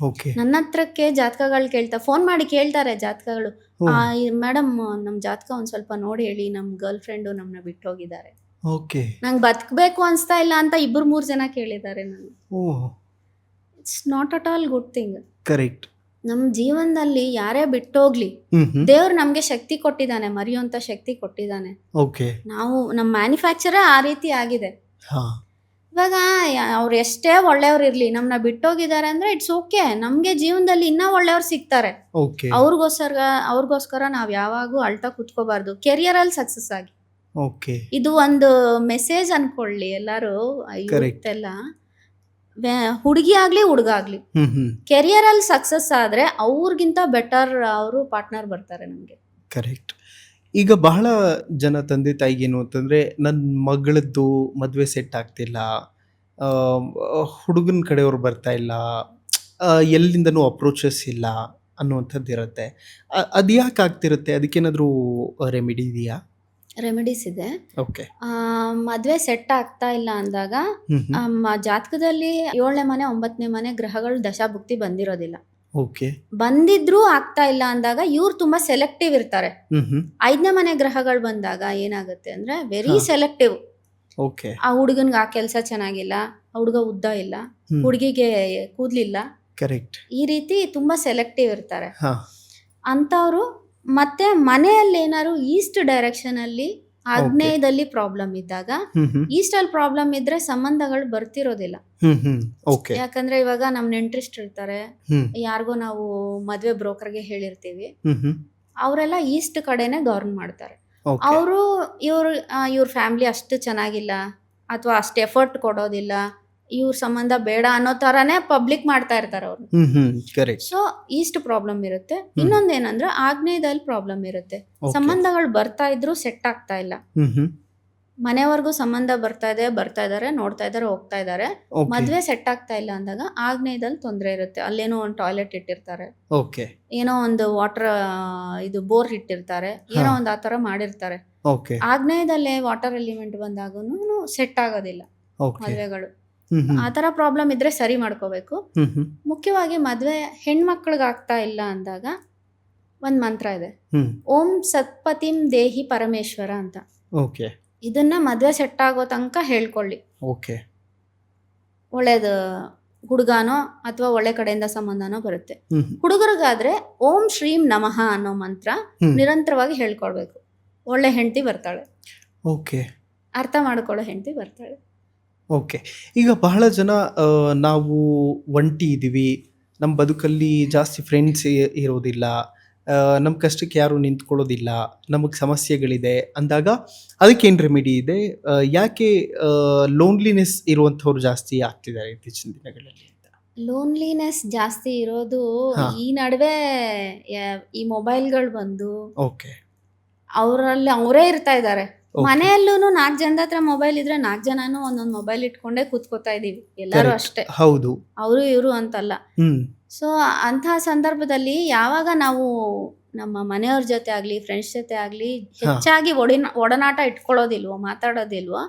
ನನ್ನ ಹತ್ರಕ್ಕೆ ಜಾತಕಗಳು ಫೋನ್ ಮಾಡಿ ಕೇಳ್ತಾರೆ ಜಾತಕಗಳು. ಮೇಡಮ್ ನಮ್ ಜಾತಕ ಒಂದ್ ಸ್ವಲ್ಪ ನೋಡಿ ಹೇಳಿ, ನಮ್ ಗರ್ಲ್ ಫ್ರೆಂಡು ನಮ್ನ ಬಿಟ್ಟು ಹೋಗಿದ್ದಾರೆ, ನಂಗೆ ಬದುಕಬೇಕು ಅನ್ಸ್ತಾ ಇಲ್ಲ ಅಂತ 2-3 ಜನ ಕೇಳಿದ್ದಾರೆ ನಾನು. It's not at all good thing. Correct. ನಮ್ ಜೀವನದಲ್ಲಿ ಯಾರೇ ಬಿಟ್ಟೋಗ್ಲಿ, ದೇವ್ರು ನಮ್ಗೆ ಶಕ್ತಿ ಕೊಟ್ಟಿದ್ದಾನೆ, ಮರೆಯುವಂತ ಶಕ್ತಿ ಕೊಟ್ಟಿದ್ದಾನೆ. ನಾವು ನಮ್ ಮ್ಯಾನುಫ್ಯಾಕ್ಚರೇ ಆ ರೀತಿ ಆಗಿದೆ. ಇವಾಗ ಅವ್ರು ಎಷ್ಟೇ ಒಳ್ಳೆಯವ್ರು ಇರ್ಲಿ, ನಮ್ನ ಬಿಟ್ಟೋಗಿದ್ದಾರೆ ಅಂದ್ರೆ ಇಟ್ಸ್ ಓಕೆ. ನಮ್ಗೆ ಜೀವನದಲ್ಲಿ ಇನ್ನೂ ಒಳ್ಳೆಯವ್ರು ಸಿಗ್ತಾರೆ. ಅವ್ರಿಗೋಸ್ಕರ ನಾವ್ ಯಾವಾಗೂ ಅಳ್ತಾ ಕುತ್ಕೋಬಾರ್ದು. ಕೆರಿಯರ್ ಅಲ್ಲಿ ಸಕ್ಸಸ್ ಆಗಿ. ಇದು ಒಂದು ಮೆಸೇಜ್ ಅನ್ಕೊಳ್ಳಿ ಎಲ್ಲಾರು. ಎಲ್ಲ ಹುಡುಗಿ ಆಗ್ಲಿ ಹುಡುಗ ಆಗ್ಲಿ, ಕೆರಿಯರ್ ಅಲ್ಲಿ ಸಕ್ಸಸ್ ಆದ್ರೆ ಅವ್ರಿಗಿಂತ ಬೆಟರ್ ಅವರು ಪಾರ್ಟ್ನರ್ ಬರ್ತಾರೆ ನಮ್ಗೆ. ಕರೆಕ್ಟ್. ಈಗ ಬಹಳ ಜನ ತಂದೆ ತಾಯಿಗೇನು ಅಂತಂದ್ರೆ, ನನ್ನ ಮಗಳದ್ದು ಮದುವೆ ಸೆಟ್ ಆಗ್ತಿಲ್ಲ, ಹುಡುಗನ ಕಡೆಯವ್ರು ಬರ್ತಾ ಇಲ್ಲ, ಎಲ್ಲಿಂದನೂ ಅಪ್ರೋಚಸ್ ಇಲ್ಲ ಅನ್ನುವಂಥದ್ದು ಇರುತ್ತೆ. ಅದು ಯಾಕೆ ಆಗ್ತಿರುತ್ತೆ? ಅದಕ್ಕೇನಾದರೂ ರೆಮಿಡಿ ಇದೆಯಾ? ರೆಮಿಡೀಸ್ ಇದೆ. ಓಕೆ. ಮದುವೆ ಸೆಟ್ ಆಗ್ತಾ ಇಲ್ಲ ಅಂದಾಗ ಜಾತಕದಲ್ಲಿ 7ನೇ ಮನೆ 9ನೇ ಮನೆ ಗ್ರಹಗಳು ದಶಾಭುಕ್ತಿ ಬಂದಿರೋದಿಲ್ಲ. ಓಕೆ. ಬಂದಿದ್ರೂ ಆಗ್ತಾ ಇಲ್ಲ ಅಂದಾಗ ಇವ್ರು ತುಂಬಾ ಸೆಲೆಕ್ಟಿವ್ ಇರ್ತಾರೆ. ಹ್ಮ್. 5ನೇ ಮನೆ ಗ್ರಹಗಳು ಬಂದಾಗ ಏನಾಗುತ್ತೆ ಅಂದ್ರೆ ವೆರಿ ಹಾ. ಸೆಲೆಕ್ಟಿವ್. ಓಕೆ. ಆ ಹುಡುಗನ್ಗೆ ಆ ಕೆಲಸ ಚೆನ್ನಾಗಿಲ್ಲ, ಆ ಹುಡುಗ ಉದ್ದ ಇಲ್ಲ, ಹುಡುಗಿಗೆ ಕೂದ್ಲಿಲ್ಲ, ಕರೆಕ್ಟ್. ಈ ರೀತಿ ತುಂಬಾ ಸೆಲೆಕ್ಟಿವ್ ಇರ್ತಾರೆ ಹಾ. ಅಂತವ್ರು. ಮತ್ತೆ ಮನೆಯಲ್ಲಿ ಏನಾದ್ರು ಈಸ್ಟ್ ಡೈರೆಕ್ಷನ್ ಅಲ್ಲಿ ಆಗ್ನೇಯದಲ್ಲಿ ಪ್ರಾಬ್ಲಮ್ ಇದ್ದಾಗ, ಈಸ್ಟ್ ಅಲ್ಲಿ ಪ್ರಾಬ್ಲಮ್ ಇದ್ರೆ ಸಂಬಂಧಗಳು ಬರ್ತಿರೋದಿಲ್ಲ. ಓಕೆ. ಯಾಕಂದ್ರೆ ಇವಾಗ ನಮ್ ನೆಂಟ್ರಿಸ್ಟ್ ಇರ್ತಾರೆ, ಯಾರಿಗೋ ನಾವು ಮದ್ವೆ ಬ್ರೋಕರ್ಗೆ ಹೇಳಿರ್ತೀವಿ, ಅವರೆಲ್ಲ ಈಸ್ಟ್ ಕಡೆನೆ ಗವರ್ನ್ ಮಾಡ್ತಾರೆ. ಓಕೆ. ಅವರು ಇವ್ರ ಫ್ಯಾಮಿಲಿ ಅಷ್ಟು ಚೆನ್ನಾಗಿಲ್ಲ ಅಥವಾ ಅಷ್ಟು ಎಫರ್ಟ್ ಕೊಡೋದಿಲ್ಲ, ಇವ್ರ ಸಂಬಂಧ ಬೇಡ ಅನ್ನೋ ತರಾನೇ ಪಬ್ಲಿಕ್ ಮಾಡ್ತಾ ಇರ್ತಾರೆ ಅವ್ರು. ಕರೆಕ್ಟ್. ಸೊ ಈಸ್ಟ್ ಪ್ರಾಬ್ಲಮ್ ಇರುತ್ತೆ. ಇನ್ನೊಂದೇನಂದ್ರೆ ಆಗ್ನೇಯದಲ್ಲಿ ಪ್ರಾಬ್ಲಮ್ ಇರುತ್ತೆ. Okay. ಸಂಬಂಧಗಳು ಬರ್ತಾ ಇದ್ರು ಸೆಟ್ ಆಗ್ತಾ ಇಲ್ಲ. ಮನೆವರೆಗೂ ಸಂಬಂಧ ಬರ್ತಾ ಇದಾರೆ, ನೋಡ್ತಾ ಇದಾರೆ, ಹೋಗ್ತಾ ಇದಾರೆ, ಓಕೆ. ಮದ್ವೆ ಸೆಟ್ ಆಗ್ತಾ ಇಲ್ಲ ಅಂದಾಗ ಆಗ್ನೇಯದಲ್ಲಿ ತೊಂದರೆ ಇರುತ್ತೆ. ಅಲ್ಲೇನೋ ಒಂದು ಟಾಯ್ಲೆಟ್ ಇಟ್ಟಿರ್ತಾರೆ, ಓಕೆ. ಏನೋ ಒಂದು ವಾಟರ್ ಇದು ಬೋರ್ ಇಟ್ಟಿರ್ತಾರೆ, ಏನೋ ಒಂದು ಆ ತರ ಮಾಡಿರ್ತಾರೆ. ಓಕೆ. ಆಗ್ನೇಯದಲ್ಲೇ ವಾಟರ್ ಎಲಿಮೆಂಟ್ ಬಂದಾಗೂ ಸೆಟ್ ಆಗೋದಿಲ್ಲ ಓಕೆ. ಮದ್ವೆಗಳು. ಆ ತರ ಪ್ರಾಬ್ಲಮ್ ಇದ್ರೆ ಸರಿ ಮಾಡ್ಕೋಬೇಕು. ಮುಖ್ಯವಾಗಿ ಮದ್ವೆ ಹೆಣ್ಮಕ್ಳಿಗೆ ಆಗ್ತಾ ಇಲ್ಲ ಅಂದಾಗ ಒಂದ್ ಮಂತ್ರ ಇದೆ, ಓಂ ಸತ್ಪತಿಂ ದೇಹಿ ಪರಮೇಶ್ವರ ಅಂತ. ಓಕೆ. ಇದನ್ನ ಮದ್ವೆ ಸೆಟ್ ಆಗೋ ತನಕ ಹೇಳ್ಕೊಳ್ಳಿ. ಓಕೆ. ಒಳ್ಳೇದು ಹುಡುಗನೋ ಅಥವಾ ಒಳ್ಳೆ ಕಡೆಯಿಂದ ಸಂಬಂಧನೋ ಬರುತ್ತೆ. ಹುಡುಗರಿಗಾದ್ರೆ ಓಂ ಶ್ರೀಂ ನಮಃ ಅನ್ನೋ ಮಂತ್ರ ನಿರಂತರವಾಗಿ ಹೇಳ್ಕೊಳ್ಬೇಕು. ಒಳ್ಳೆ ಹೆಂಡತಿ ಬರ್ತಾಳೆ, ಓಕೆ. ಅರ್ಥ ಮಾಡ್ಕೊಳ್ಳೋ ಹೆಂಡತಿ ಬರ್ತಾಳೆ. ಓಕೆ. ಈಗ ಬಹಳ ಜನ ನಾವು ಒಂಟಿ ಇದ್ದೀವಿ, ನಮ್ಮ ಬದುಕಲ್ಲಿ ಜಾಸ್ತಿ ಫ್ರೆಂಡ್ಸ್ ಇರೋದಿಲ್ಲ, ನಮ್ಮ ಕಷ್ಟಕ್ಕೆ ಯಾರು ನಿಂತ್ಕೊಳ್ಳೋದಿಲ್ಲ, ನಮಗೆ ಸಮಸ್ಯೆಗಳಿದೆ ಅಂದಾಗ ಅದಕ್ಕೇನು ರೆಮಿಡಿ ಇದೆ? ಯಾಕೆ ಲೋನ್ಲಿನೆಸ್ ಇರುವಂಥವ್ರು ಜಾಸ್ತಿ ಆಗ್ತಿದ್ದಾರೆ ಇತ್ತೀಚಿನ ದಿನಗಳಲ್ಲಿ ಅಂತ? ಲೋನ್ಲಿನೆಸ್ ಜಾಸ್ತಿ ಇರೋದು ಹಾ. ಈ ನಡುವೆ ಈ ಮೊಬೈಲ್ಗಳು ಬಂದು ಓಕೆ. ಅವರಲ್ಲಿ ಅವರೇ ಇರ್ತಾ ಇದ್ದಾರೆ. Okay. ಮನೆಯಲ್ಲೂ 4 ಜನದ ಹತ್ರ ಮೊಬೈಲ್ ಇದ್ರೆ 4 ಜನನು ಒಂದೊಂದು ಮೊಬೈಲ್ ಇಟ್ಕೊಂಡೇ ಕೂತ್ಕೋತಾ ಇದೀವಿ, ಎಲ್ಲರೂ Correct. ಅಷ್ಟೇ, ಹೌದು. ಅವರು ಇವರು ಅಂತಲ್ಲ. ಹ್ಮ್. ಸೊ ಅಂತಹ ಸಂದರ್ಭದಲ್ಲಿ ಯಾವಾಗ ನಾವು ನಮ್ಮ ಮನೆಯವ್ರ ಜೊತೆ ಆಗ್ಲಿ ಫ್ರೆಂಡ್ಸ್ ಜೊತೆ ಆಗ್ಲಿ ಹೆಚ್ಚಾಗಿ ಒಡನಾಟ ಇಟ್ಕೊಳ್ಳೋದಿಲ್ವೋ, ಮಾತಾಡೋದಿಲ್ವೋ,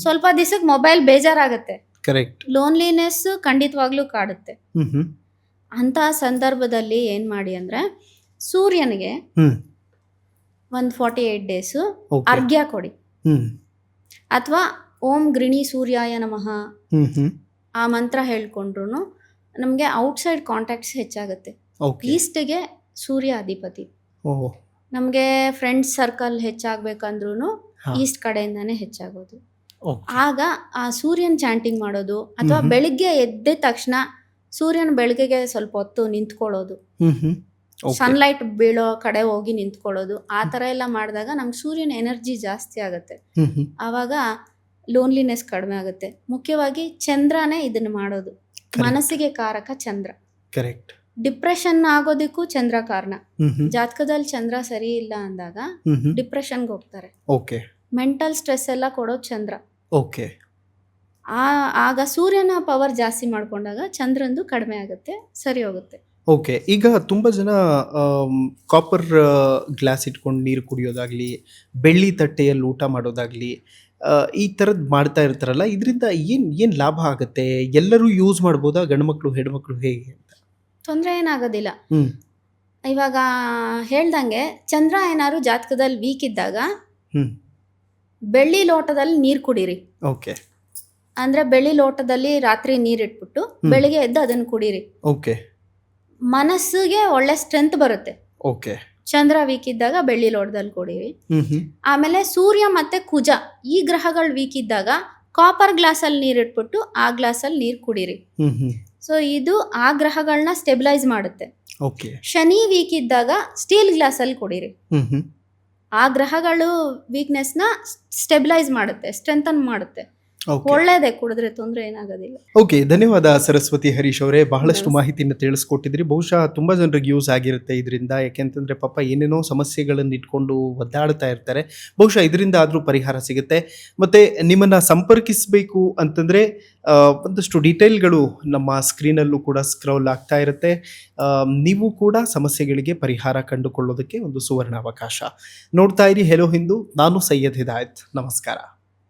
ಸ್ವಲ್ಪ ದಿವಸಕ್ಕೆ ಮೊಬೈಲ್ ಬೇಜಾರಾಗತ್ತೆ, ಕರೆಕ್ಟ್. ಲೋನ್ಲಿನೆಸ್ ಖಂಡಿತವಾಗ್ಲೂ ಕಾಡುತ್ತೆ. ಹ್ಮ್. ಅಂತಹ ಸಂದರ್ಭದಲ್ಲಿ ಏನ್ ಮಾಡಿ ಅಂದ್ರೆ ಸೂರ್ಯನಿಗೆ ಒಂದು 48 ಡೇಸು ಓಕೆ. ಅರ್ಘ್ಯ ಕೊಡಿ, ಹ್ಮ್. ಅಥವಾ ಓಂ ಗೃಣಿ ಸೂರ್ಯಾಯ ನಮಃ ಹ್ಮ್. ಆ ಮಂತ್ರ ಹೇಳ್ಕೊಂಡ್ರು ನಮಗೆ ಔಟ್ಸೈಡ್ ಕಾಂಟ್ಯಾಕ್ಟ್ಸ್ ಹೆಚ್ಚಾಗುತ್ತೆ. ಓಕೆ. ಈಸ್ಟ್ಗೆ ಸೂರ್ಯ ಅಧಿಪತಿ. ಓಹ್. ನಮಗೆ ಫ್ರೆಂಡ್ಸ್ ಸರ್ಕಲ್ ಹೆಚ್ಚಾಗ್ಬೇಕಂದ್ರೂ ಹಾ. ಈಸ್ಟ್ ಕಡೆಯಿಂದಾನೇ ಹೆಚ್ಚಾಗೋದು. ಓಕೆ. ಆಗ ಆ ಸೂರ್ಯನ್ ಚಾಂಟಿಂಗ್ ಮಾಡೋದು, ಅಥವಾ ಬೆಳಿಗ್ಗೆ ಎದ್ದ ತಕ್ಷಣ ಸೂರ್ಯನ ಬೆಳಗ್ಗೆಗೆ ಸ್ವಲ್ಪ ಹೊತ್ತು ನಿಂತ್ಕೊಳ್ಳೋದು, ಓಕೆ. ಸನ್ಲೈಟ್ ಬೀಳೋ ಕಡೆ ಹೋಗಿ ನಿಂತ್ಕೊಳ್ಳೋದು, ಆ ಥರ ಎಲ್ಲ ಮಾಡಿದಾಗ ನಮ್ಗೆ ಸೂರ್ಯನ ಎನರ್ಜಿ ಜಾಸ್ತಿ ಆಗುತ್ತೆ. ಆವಾಗ ಲೋನ್ಲಿನೆಸ್ ಕಡಿಮೆ ಆಗುತ್ತೆ. ಮುಖ್ಯವಾಗಿ ಚಂದ್ರನೇ ಇದನ್ನ ಮಾಡೋದು. ಮನಸ್ಸಿಗೆ ಕಾರಕ ಚಂದ್ರ. ಕರೆಕ್ಟ್. ಡಿಪ್ರೆಷನ್ ಆಗೋದಕ್ಕೂ ಚಂದ್ರ ಕಾರಣ. ಜಾತಕದಲ್ಲಿ ಚಂದ್ರ ಸರಿ ಇಲ್ಲ ಅಂದಾಗ ಡಿಪ್ರೆಷನ್ಗೆ ಹೋಗ್ತಾರೆ. ಓಕೆ. ಮೆಂಟಲ್ ಸ್ಟ್ರೆಸ್ ಎಲ್ಲ ಕೊಡೋದು ಚಂದ್ರ. ಓಕೆ. ಆಗ ಸೂರ್ಯನ ಪವರ್ ಜಾಸ್ತಿ ಮಾಡ್ಕೊಂಡಾಗ ಚಂದ್ರಂದು ಕಡಿಮೆ ಆಗುತ್ತೆ, ಸರಿ ಹೋಗುತ್ತೆ. ಓಕೆ. ಈಗ ತುಂಬ ಜನ ಕಾಪರ್ ಗ್ಲಾಸ್ ಇಟ್ಕೊಂಡು ನೀರು ಕುಡಿಯೋದಾಗ್ಲಿ, ಬೆಳ್ಳಿ ತಟ್ಟೆಯಲ್ಲಿ ಊಟ ಮಾಡೋದಾಗ್ಲಿ, ಈ ಥರದ್ದು ಮಾಡ್ತಾ ಇರ್ತಾರಲ್ಲ, ಇದರಿಂದ ಏನು ಲಾಭ ಆಗುತ್ತೆ? ಎಲ್ಲರೂ ಯೂಸ್ ಮಾಡ್ಬೋದಾ, ಗಂಡ್ಮಕ್ಳು ಹೆಣ್ಮಕ್ಳು ಹೇಗೆ ಅಂತ? ತೊಂದರೆ ಏನಾಗೋದಿಲ್ಲ. ಇವಾಗ ಹೇಳ್ದಂಗೆ ಚಂದ್ರ ಏನಾದ್ರು ಜಾತಕದಲ್ಲಿ ವೀಕ್ ಇದ್ದಾಗ ಬೆಳ್ಳಿ ಲೋಟದಲ್ಲಿ ನೀರು ಕುಡೀರಿ. ಓಕೆ. ಅಂದ್ರೆ ಬೆಳ್ಳಿ ಲೋಟದಲ್ಲಿ ರಾತ್ರಿ ನೀರಿಟ್ಬಿಟ್ಟು ಬೆಳಿಗ್ಗೆ ಎದ್ದು ಅದನ್ನ ಕುಡೀರಿ. ಓಕೆ. ಮನಸ್ಸಿಗೆ ಒಳ್ಳೆ ಸ್ಟ್ರೆಂತ್ ಬರುತ್ತೆ. ಓಕೆ. ಚಂದ್ರ ವೀಕ್ ಇದ್ದಾಗ ಬೆಳ್ಳಿ ಲೋಟದಲ್ಲಿ ಕುಡೀರಿ. ಆಮೇಲೆ ಸೂರ್ಯ ಮತ್ತೆ ಕುಜ ಈ ಗ್ರಹಗಳು ವೀಕ್ ಇದ್ದಾಗ ಕಾಪರ್ ಗ್ಲಾಸಲ್ಲಿ ನೀರಿಟ್ಬಿಟ್ಟು ಆ ಗ್ಲಾಸಲ್ಲಿ ನೀರು ಕುಡೀರಿ. ಸೊ ಇದು ಆ ಗ್ರಹಗಳನ್ನ ಸ್ಟೆಬಿಲೈಸ್ ಮಾಡುತ್ತೆ. ಓಕೆ. ಶನಿ ವೀಕ್ ಇದ್ದಾಗ ಸ್ಟೀಲ್ ಗ್ಲಾಸಲ್ಲಿ ಕುಡೀರಿ. ಆ ಗ್ರಹಗಳು ವೀಕ್ನೆಸ್ನ ಸ್ಟೆಬಿಲೈಸ್ ಮಾಡುತ್ತೆ, ಸ್ಟ್ರೆಂಥನ್ ಮಾಡುತ್ತೆ. ಓಕೆ ಒಳ್ಳೇದೇ, ಕುಡಿದ್ರೆ ತೊಂದರೆ ಏನಾಗೋದಿಲ್ಲ. ಓಕೆ, ಧನ್ಯವಾದ ಸರಸ್ವತಿ ಹರೀಶ್ ಅವರೇ. ಬಹಳಷ್ಟು ಮಾಹಿತಿಯನ್ನು ತಿಳಿಸ್ಕೊಟ್ಟಿದ್ರಿ. ಬಹುಶಃ ತುಂಬ ಜನರಿಗೆ ಯೂಸ್ ಆಗಿರುತ್ತೆ ಇದರಿಂದ. ಯಾಕೆಂತಂದರೆ ಪಾಪ ಏನೇನೋ ಸಮಸ್ಯೆಗಳನ್ನು ಇಟ್ಕೊಂಡು ಒದ್ದಾಡ್ತಾ ಇರ್ತಾರೆ. ಬಹುಶಃ ಇದರಿಂದ ಆದರೂ ಪರಿಹಾರ ಸಿಗುತ್ತೆ. ಮತ್ತು ನಿಮ್ಮನ್ನು ಸಂಪರ್ಕಿಸಬೇಕು ಅಂತಂದರೆ ಒಂದಷ್ಟು ಡೀಟೇಲ್ಗಳು ನಮ್ಮ ಸ್ಕ್ರೀನಲ್ಲೂ ಕೂಡ ಸ್ಕ್ರೋಲ್ ಆಗ್ತಾ ಇರುತ್ತೆ. ನೀವು ಕೂಡ ಸಮಸ್ಯೆಗಳಿಗೆ ಪರಿಹಾರ ಕಂಡುಕೊಳ್ಳೋದಕ್ಕೆ ಒಂದು ಸುವರ್ಣ ಅವಕಾಶ. ನೋಡ್ತಾ ಇರಿ ಹೆಲೋ ಹಿಂದೂ. ನಾನು ಸೈಯದ್ ಹಿದಾಯತ್. ನಮಸ್ಕಾರ.